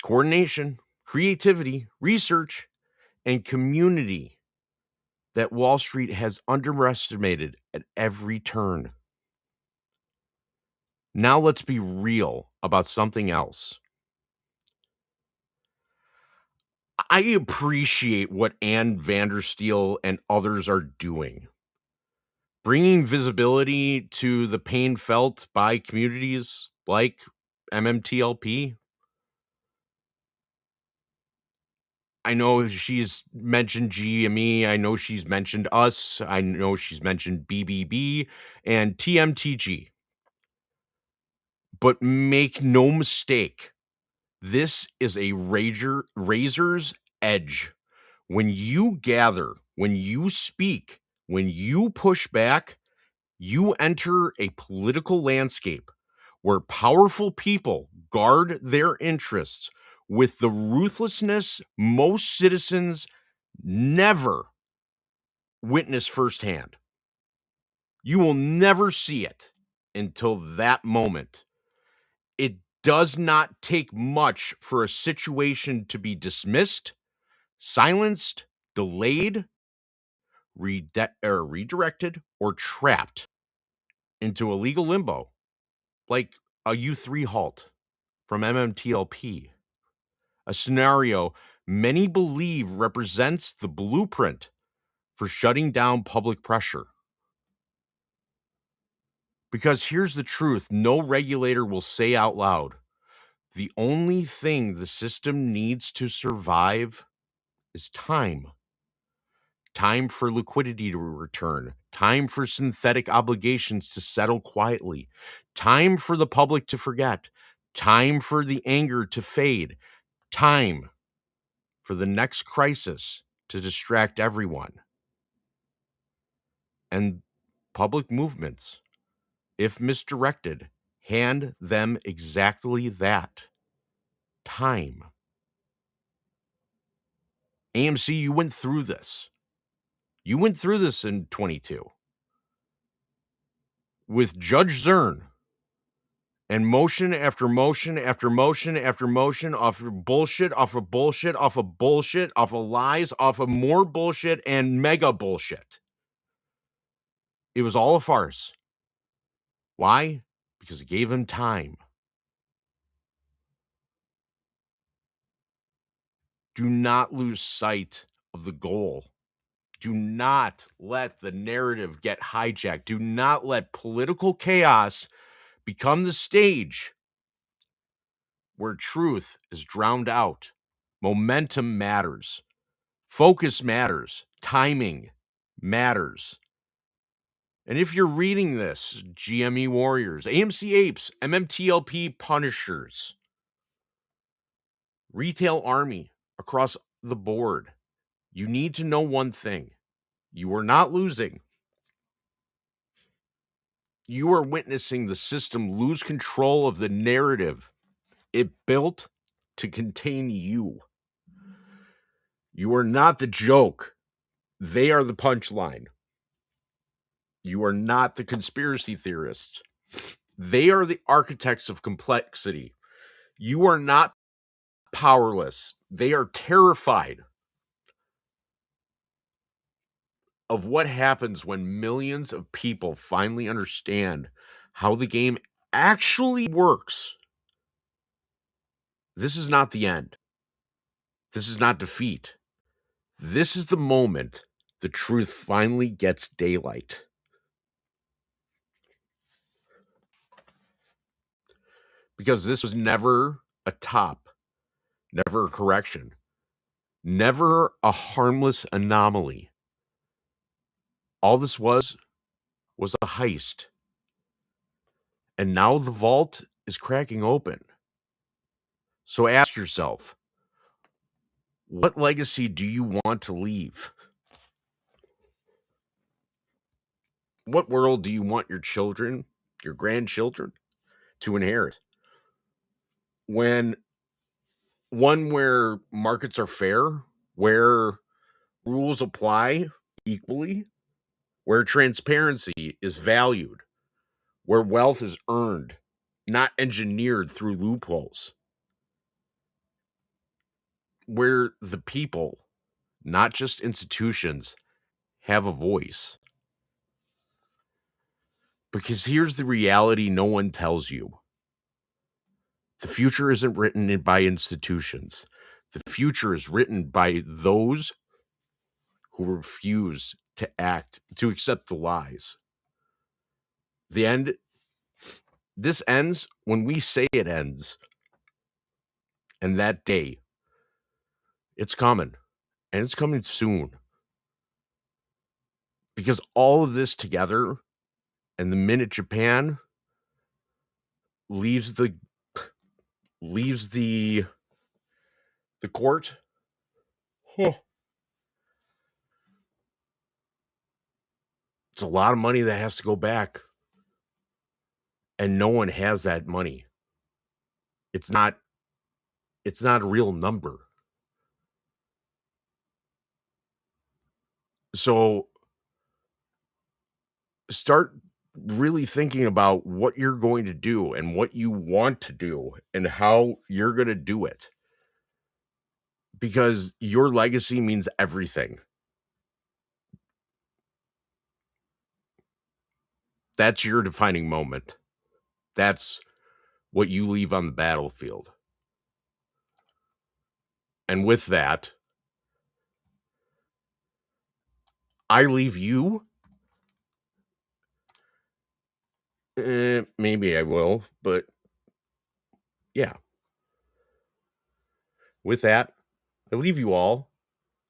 coordination, creativity, research, and community that Wall Street has underestimated at every turn. Now let's be real about something else. I appreciate what Ann Vandersteel and others are doing, bringing visibility to the pain felt by communities like MMTLP. I know she's mentioned GME. I know she's mentioned us. I know she's mentioned BBB and TMTG. But make no mistake, this is a razor's edge. When you gather, when you speak, when you push back, you enter a political landscape where powerful people guard their interests with the ruthlessness most citizens never witness firsthand. You will never see it until that moment. It does not take much for a situation to be dismissed, silenced, delayed, redirected, or trapped into a legal limbo, like a U3 halt from MMTLP, a scenario many believe represents the blueprint for shutting down public pressure. Because here's the truth, no regulator will say out loud, the only thing the system needs to survive is time. Time for liquidity to return, time for synthetic obligations to settle quietly, time for the public to forget, time for the anger to fade, time for the next crisis to distract everyone. And public movements, if misdirected, hand them exactly that, time. AMC, you went through this. You went through this in 22 with Judge Zern and motion after motion after motion after motion off of bullshit, off of bullshit, off of bullshit, off of lies, off of more bullshit and mega bullshit. It was all a farce. Why? Because it gave him time. Do not lose sight of the goal. Do not let the narrative get hijacked. Do not let political chaos become the stage where truth is drowned out. Momentum matters. Focus matters. Timing matters. And if you're reading this, GME Warriors, AMC Apes, MMTLP Punishers, Retail Army across the board, you need to know one thing. You are not losing. You are witnessing the system lose control of the narrative it built to contain you. You are not the joke. They are the punchline. You are not the conspiracy theorists. They are the architects of complexity. You are not powerless. They are terrified of what happens when millions of people finally understand how the game actually works. This is not the end. This is not defeat. This is the moment the truth finally gets daylight. Because this was never a top, never a correction, never a harmless anomaly. All this was a heist. And now the vault is cracking open. So ask yourself, what legacy do you want to leave? What world do you want your children, your grandchildren, to inherit? When one where markets are fair, where rules apply equally, where transparency is valued, where wealth is earned, not engineered through loopholes, where the people, not just institutions, have a voice. Because here's the reality no one tells you. The future isn't written by institutions. The future is written by those who refuse to accept the lies. This ends when we say it ends. And that day, it's coming. And it's coming soon. Because all of this together, and the minute Japan leaves the court, it's a lot of money that has to go back. And no one has that money. It's not a real number. So start really thinking about what you're going to do and what you want to do and how you're going to do it. Because your legacy means everything. That's your defining moment. That's what you leave on the battlefield. And with that, I leave you. Maybe I will, but yeah. With that, I leave you all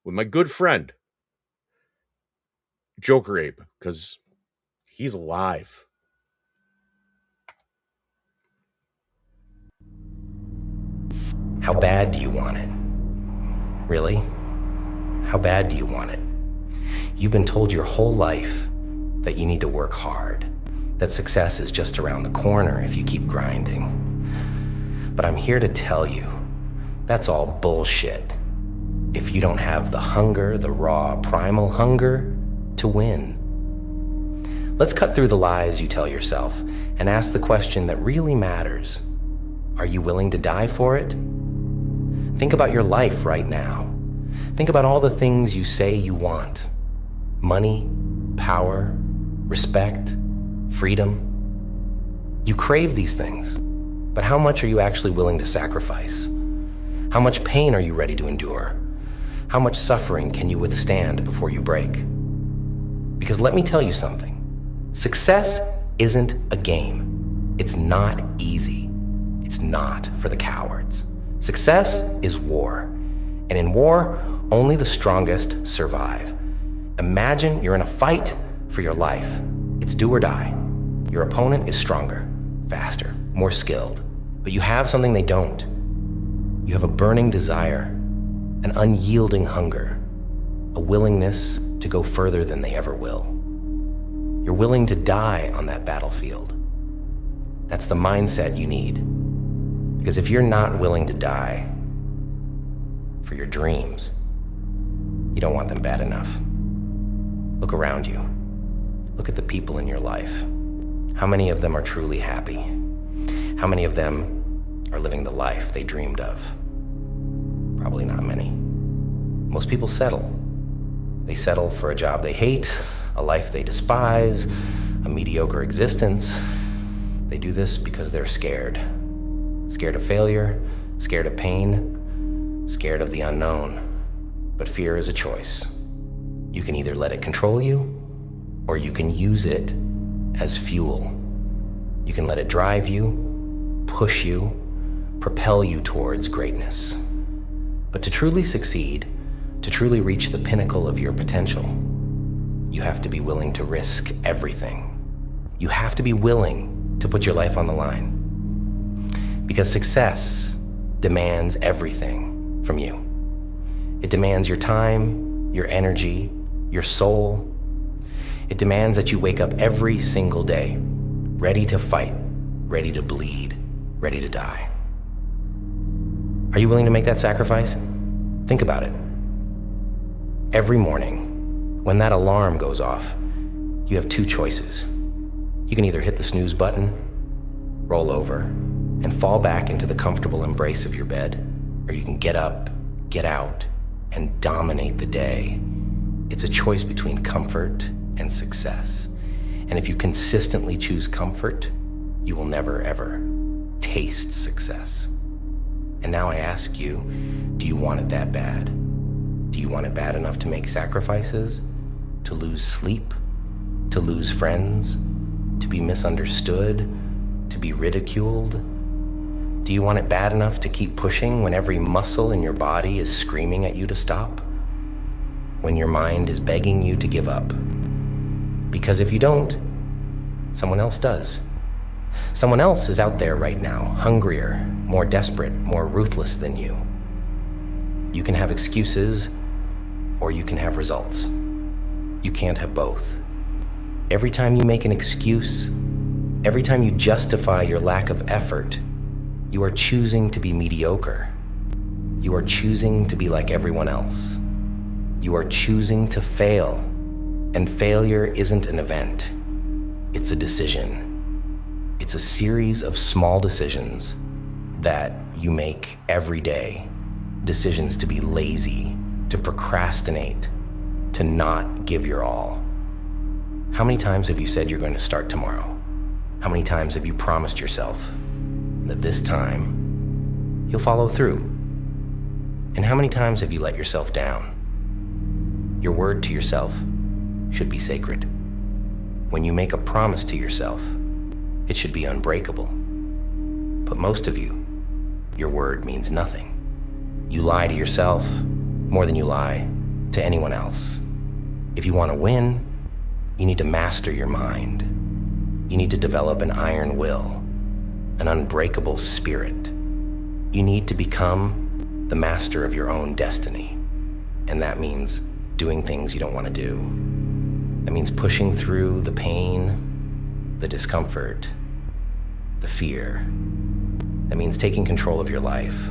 with my good friend, Joker Ape, because he's alive. How bad do you want it? Really? How bad do you want it? You've been told your whole life that you need to work hard, that success is just around the corner if you keep grinding. But I'm here to tell you, that's all bullshit. If you don't have the hunger, the raw, primal hunger to win. Let's cut through the lies you tell yourself and ask the question that really matters. Are you willing to die for it? Think about your life right now. Think about all the things you say you want. Money, power, respect, freedom. You crave these things, but how much are you actually willing to sacrifice? How much pain are you ready to endure? How much suffering can you withstand before you break? Because let me tell you something. Success isn't a game. It's not easy. It's not for the cowards. Success is war. And in war, only the strongest survive. Imagine you're in a fight for your life. It's do or die. Your opponent is stronger, faster, more skilled. But you have something they don't. You have a burning desire, an unyielding hunger, a willingness to go further than they ever will. You're willing to die on that battlefield. That's the mindset you need. Because if you're not willing to die for your dreams, you don't want them bad enough. Look around you. Look at the people in your life. How many of them are truly happy? How many of them are living the life they dreamed of? Probably not many. Most people settle. They settle for a job they hate, a life they despise, a mediocre existence. They do this because they're scared. Scared of failure, scared of pain, scared of the unknown. But fear is a choice. You can either let it control you, or you can use it as fuel. You can let it drive you, push you, propel you towards greatness. But to truly succeed, to truly reach the pinnacle of your potential, you have to be willing to risk everything. You have to be willing to put your life on the line. Because success demands everything from you. It demands your time, your energy, your soul. It demands that you wake up every single day, ready to fight, ready to bleed, ready to die. Are you willing to make that sacrifice? Think about it. Every morning, when that alarm goes off, you have two choices. You can either hit the snooze button, roll over, and fall back into the comfortable embrace of your bed, or you can get up, get out, and dominate the day. It's a choice between comfort and success. And if you consistently choose comfort, you will never, ever taste success. And now I ask you, do you want it that bad? Do you want it bad enough to make sacrifices? To lose sleep? To lose friends? To be misunderstood? To be ridiculed? Do you want it bad enough to keep pushing when every muscle in your body is screaming at you to stop? When your mind is begging you to give up? Because if you don't, someone else does. Someone else is out there right now, hungrier, more desperate, more ruthless than you. You can have excuses, or you can have results. You can't have both. Every time you make an excuse, every time you justify your lack of effort, you are choosing to be mediocre. You are choosing to be like everyone else. You are choosing to fail. And failure isn't an event. It's a decision. It's a series of small decisions that you make every day. Decisions to be lazy, to procrastinate, to not give your all. How many times have you said you're going to start tomorrow? How many times have you promised yourself that this time you'll follow through? And how many times have you let yourself down? Your word to yourself should be sacred. When you make a promise to yourself, it should be unbreakable. But most of you, your word means nothing. You lie to yourself more than you lie to anyone else. If you want to win, you need to master your mind. You need to develop an iron will, an unbreakable spirit. You need to become the master of your own destiny. And that means doing things you don't want to do. That means pushing through the pain, the discomfort, the fear. That means taking control of your life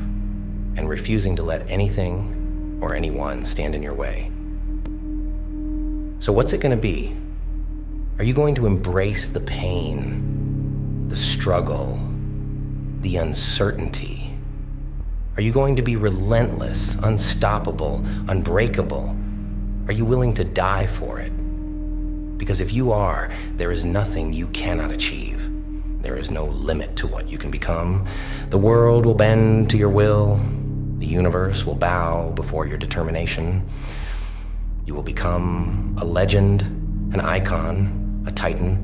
and refusing to let anything or anyone stand in your way. So what's it going to be? Are you going to embrace the pain, the struggle, the uncertainty? Are you going to be relentless, unstoppable, unbreakable? Are you willing to die for it? Because if you are, there is nothing you cannot achieve. There is no limit to what you can become. The world will bend to your will. The universe will bow before your determination. You will become a legend, an icon, a titan.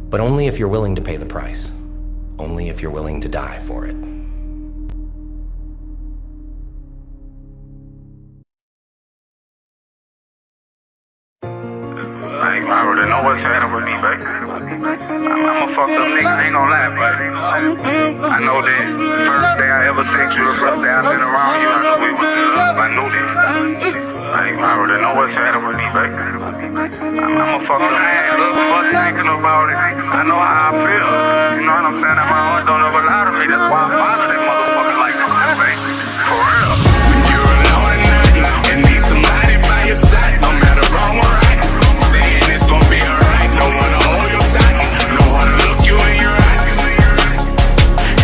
But only if you're willing to pay the price. Only if you're willing to die for it. I already know what's happening with me, baby. I'm a fucked up nigga, ain't gon' lie, baby. I know that first day I ever seen you, the first day I been around you, I knew we was in love. I knew this. I already know what's happening with me, baby. I'm a fucked up nigga, look, bust thinking about it. I know how I feel. You know what I'm saying? And my heart don't ever lie to me. That's why I follow that motherfucker like that, baby. For real. When you're alone at night and need somebody by your side, no matter wrong or right. It's gonna be alright, no one to hold you tight, no one to look you in your eyes,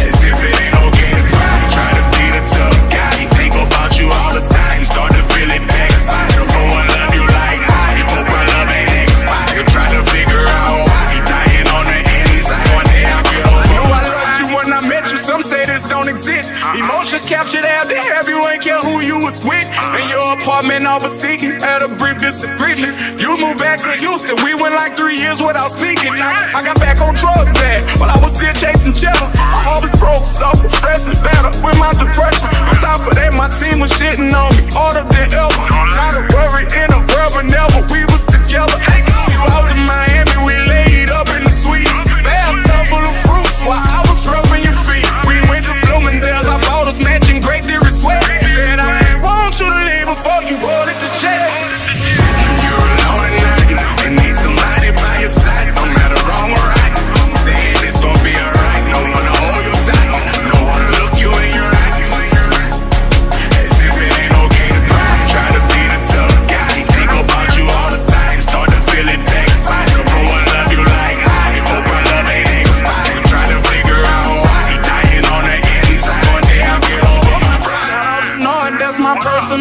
as if it ain't okay to cry. Try to be the tough guy, think about you all the time, start to feel it backfire. No one love you like I hope our love ain't expired. Try to figure out why dying on the inside. One day I'll get over. Knew I loved you when I met you. Some say this don't exist. Emotions captured after have you ain't care who you was with. In your apartment, I was seeking at a brief disagreement. You moved back to Houston, we went like 3 years without speaking. I got back on drugs bad, while I was still chasing cheddar. My heart was broke, suffer, stressing better with my depression. On top of that, my team was shitting on me harder than ever. Not a worry in a world, but never we was together. You out to Miami, we laid up in the suite. Bathtub full of fruits while I was rubbing your feet. We went to Bloomingdale's, I bought us matching Great Theory sweat. Said I ain't want you to leave before you bought it to jail. You're alone at night and need somebody by your side, no matter wrong or right. Saying it's gonna be alright, no one to hold you tight, no one to look you in your eyes, as if it ain't okay to cry. Try to be the tough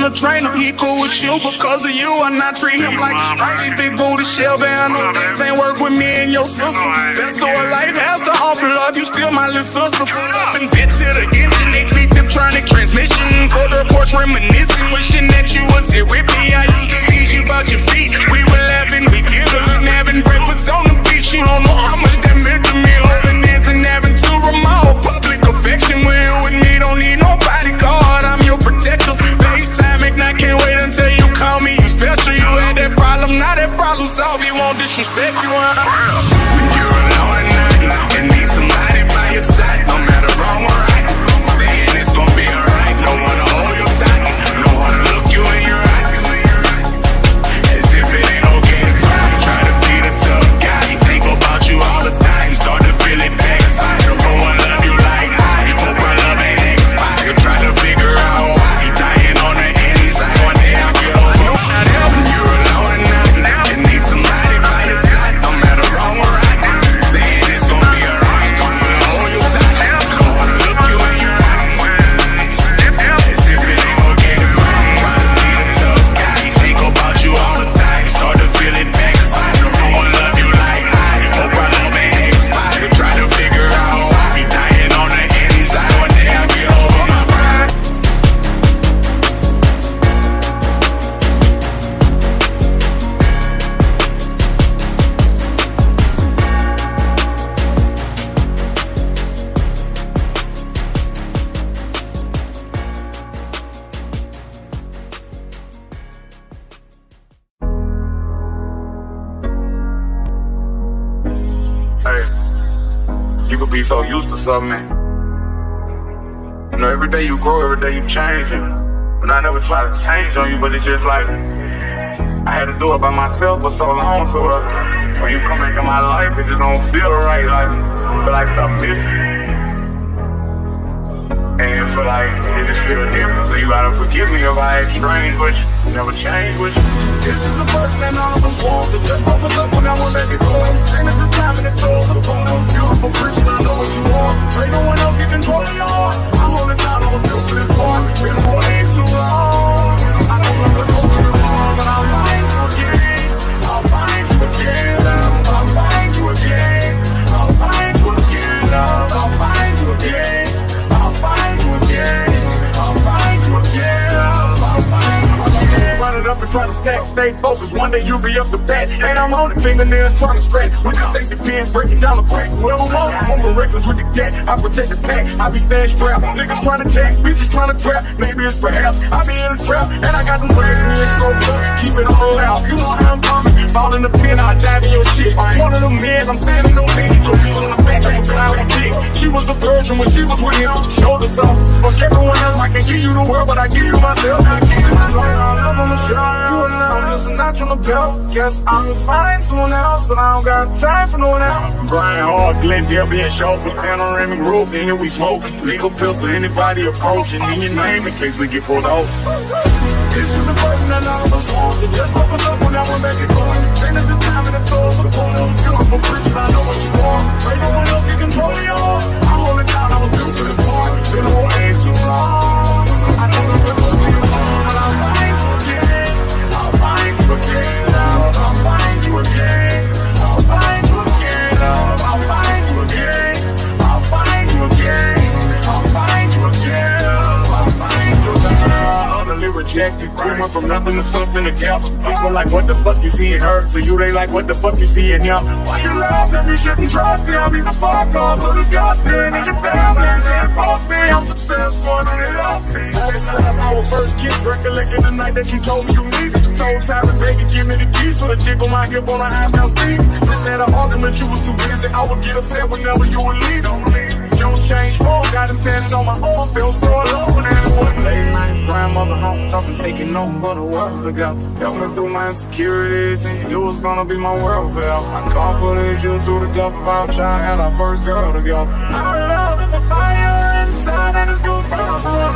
personal trainer. He cool with you because of you. I not treat him like a straight. Big booty shell band. No things ain't work with me and your sister. Best of what life has to offer. Love you still my little sister. Pull up and fit to the engine. XP Tiptronic transmission. For the porch reminiscing. Wishing that you was here with me. I used to teach you about your feet. We were laughing, we giggling, having breakfast on the beach. You don't know how much that meant to me. Holding hands and having to remote public affection. When you with me, don't need no bodyguard. I'm your protector. FaceTime, and I can't wait until you call me. You special, you had that problem, now that problem solved. You won't disrespect you. When you're alone at night and need somebody by your side, no matter wrong or right, saying it's gonna be alright. No one to hold you tight, no one to look you in your eyes, as if it ain't okay to cry. Try to be the tough guy, think about you all the time. Start to feel it backfire. No one love you like I. Hope our love ain't expired. Try to figure out why he dying on the inside. One day I'll get over you. Not helping you alone at night and need somebody by your side, no matter wrong or right, saying it's gonna be alright. Don't wanna hold you tight, don't wanna look you in your eyes, as if it ain't okay to cry. Try to be the tough guy, think about you all the time. Start to feel it backfire. No one love you like I. Hope our love ain't expired. Try to figure out why he dying on the inside. One day I'll get over my pride. Hey, you could be so used to something. You know, every day you grow, every day you change. But I never try to change on you, but it's just like I had to do it by myself for so long. So when you come back in my life, it just don't feel right. Like, I feel like something missing. And it feel like it just feel different. So you gotta forgive me if I act strange, but you never change with you. This is the person that all of us want. To just focus up when I want to let it go. And at the time and the toll for the phone. Beautiful preaching, I know what you want. Pray no one else get control of your heart. I'm on the time, I was built for this part. Been way too long. I know I'm gonna go too long, but I'll find you again. I'll find you again, love. I'll find you again. I'll find you again, love. I'll find you again. I'll find you again. I'll find you again, love. I'll find you again. Run it up and try to stack, stay focused. One day you'll be up to bat. And I'm on the fingernails trying to scratch. When I take the pen, breaking down the crack. Whoever wants, I'm a reckless with the gat. I protect the pack, I be staying strapped. Niggas trying to jack, bitches trying to trap. Maybe it's perhaps I be in a trap. And I got them braids in the so up. Keep it all out. You know how I'm coming. Fall in the pin, I dive in your shit. One of them men, I'm standing on me. Your feet on the back, I'm a cloud of dick. She was a virgin when she was with him. Showed us off. Fuck everyone else, I can give you the world, but I give you myself. I give you myself. I love on the shot. You and I'm just a notch on the belt. Guess I'll find someone else, but I don't got time for no one else. Grind hard, Glen Debbie and chauffeur. Panoramic roof, in here we smoking. Legal pistol, anybody approaching. In your name in case we get pulled out. This is the person that all of us want. So just focus up when I went back and going. Ain't at the time and the toll for the phone. Beautiful preaching, I know what you want. Pray no one else get control of your heart. I'm holding down, I was built for this part. Been way too long. I know that we're gonna be alone, but I'll find you again. I'll find you again, love. I'll find you again. I'll find you again, love. I'll find you again. I'll find you again. I'll find you again, love. I'll find you again. Utterly rejected. We went from nothing to something together. People like, what the fuck you see in her? To you, they like, what the fuck you see in him? Why you love them? You shouldn't trust them. He's a fuck off. So disgusting. And your family said, fuck me. I'm successful and they love me. Our first kiss, recollecting the night that you told me you needed. Told Tyra, baby, give me the keys for the chick on my hip on a high down speed. Just had an argument, you was too busy. I would get upset whenever you would leave. Don't change phone, got him tatted on my arm, feel so alone. And one late night, grandmother house talking, taking over for the world together. Help me through my insecurities, and you was gonna be my world, Phil. I call for this, you through the duff about child, had our first girl together. Our love is a fire inside, and it's good forever.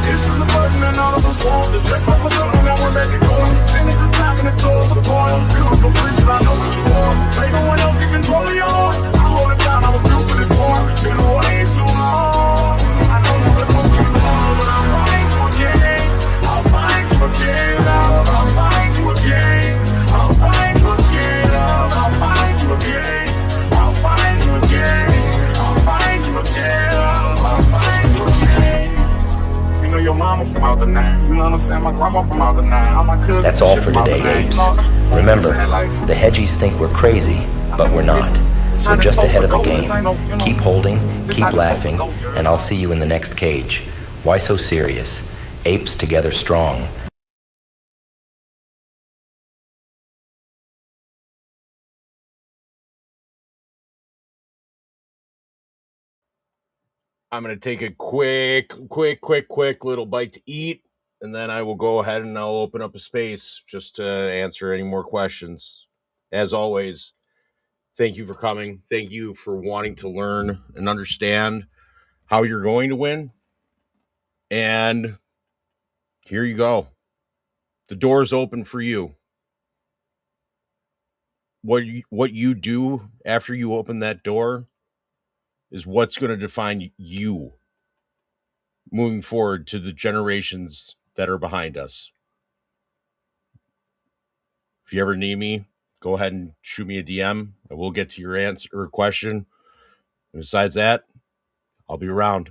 This is the person that all of us want. To just focus up when I went back and going. And at the time and the toll for the point. Beautiful preaching, I know what you want. Ain't no one else can control your heart. I'm holding down, I was built for this part. Been way too long. I know that we're gonna be long, but I'll find you again. I'll find That's all for today, apes. Remember, the hedgies think we're crazy, but we're not. We're just ahead of the game. Keep holding, keep laughing, and I'll see you in the next cage. Why so serious? Apes together strong. I'm going to take a quick little bite to eat, and then I will go ahead and I'll open up a space just to answer any more questions. As always, thank you for coming. Thank you for wanting to learn and understand how you're going to win. And here you go. The door's open for you. What you do after you open that door is what's going to define you moving forward to the generations that are behind us. If you ever need me, go ahead and shoot me a DM. I will get to your answer or question. And besides that, I'll be around.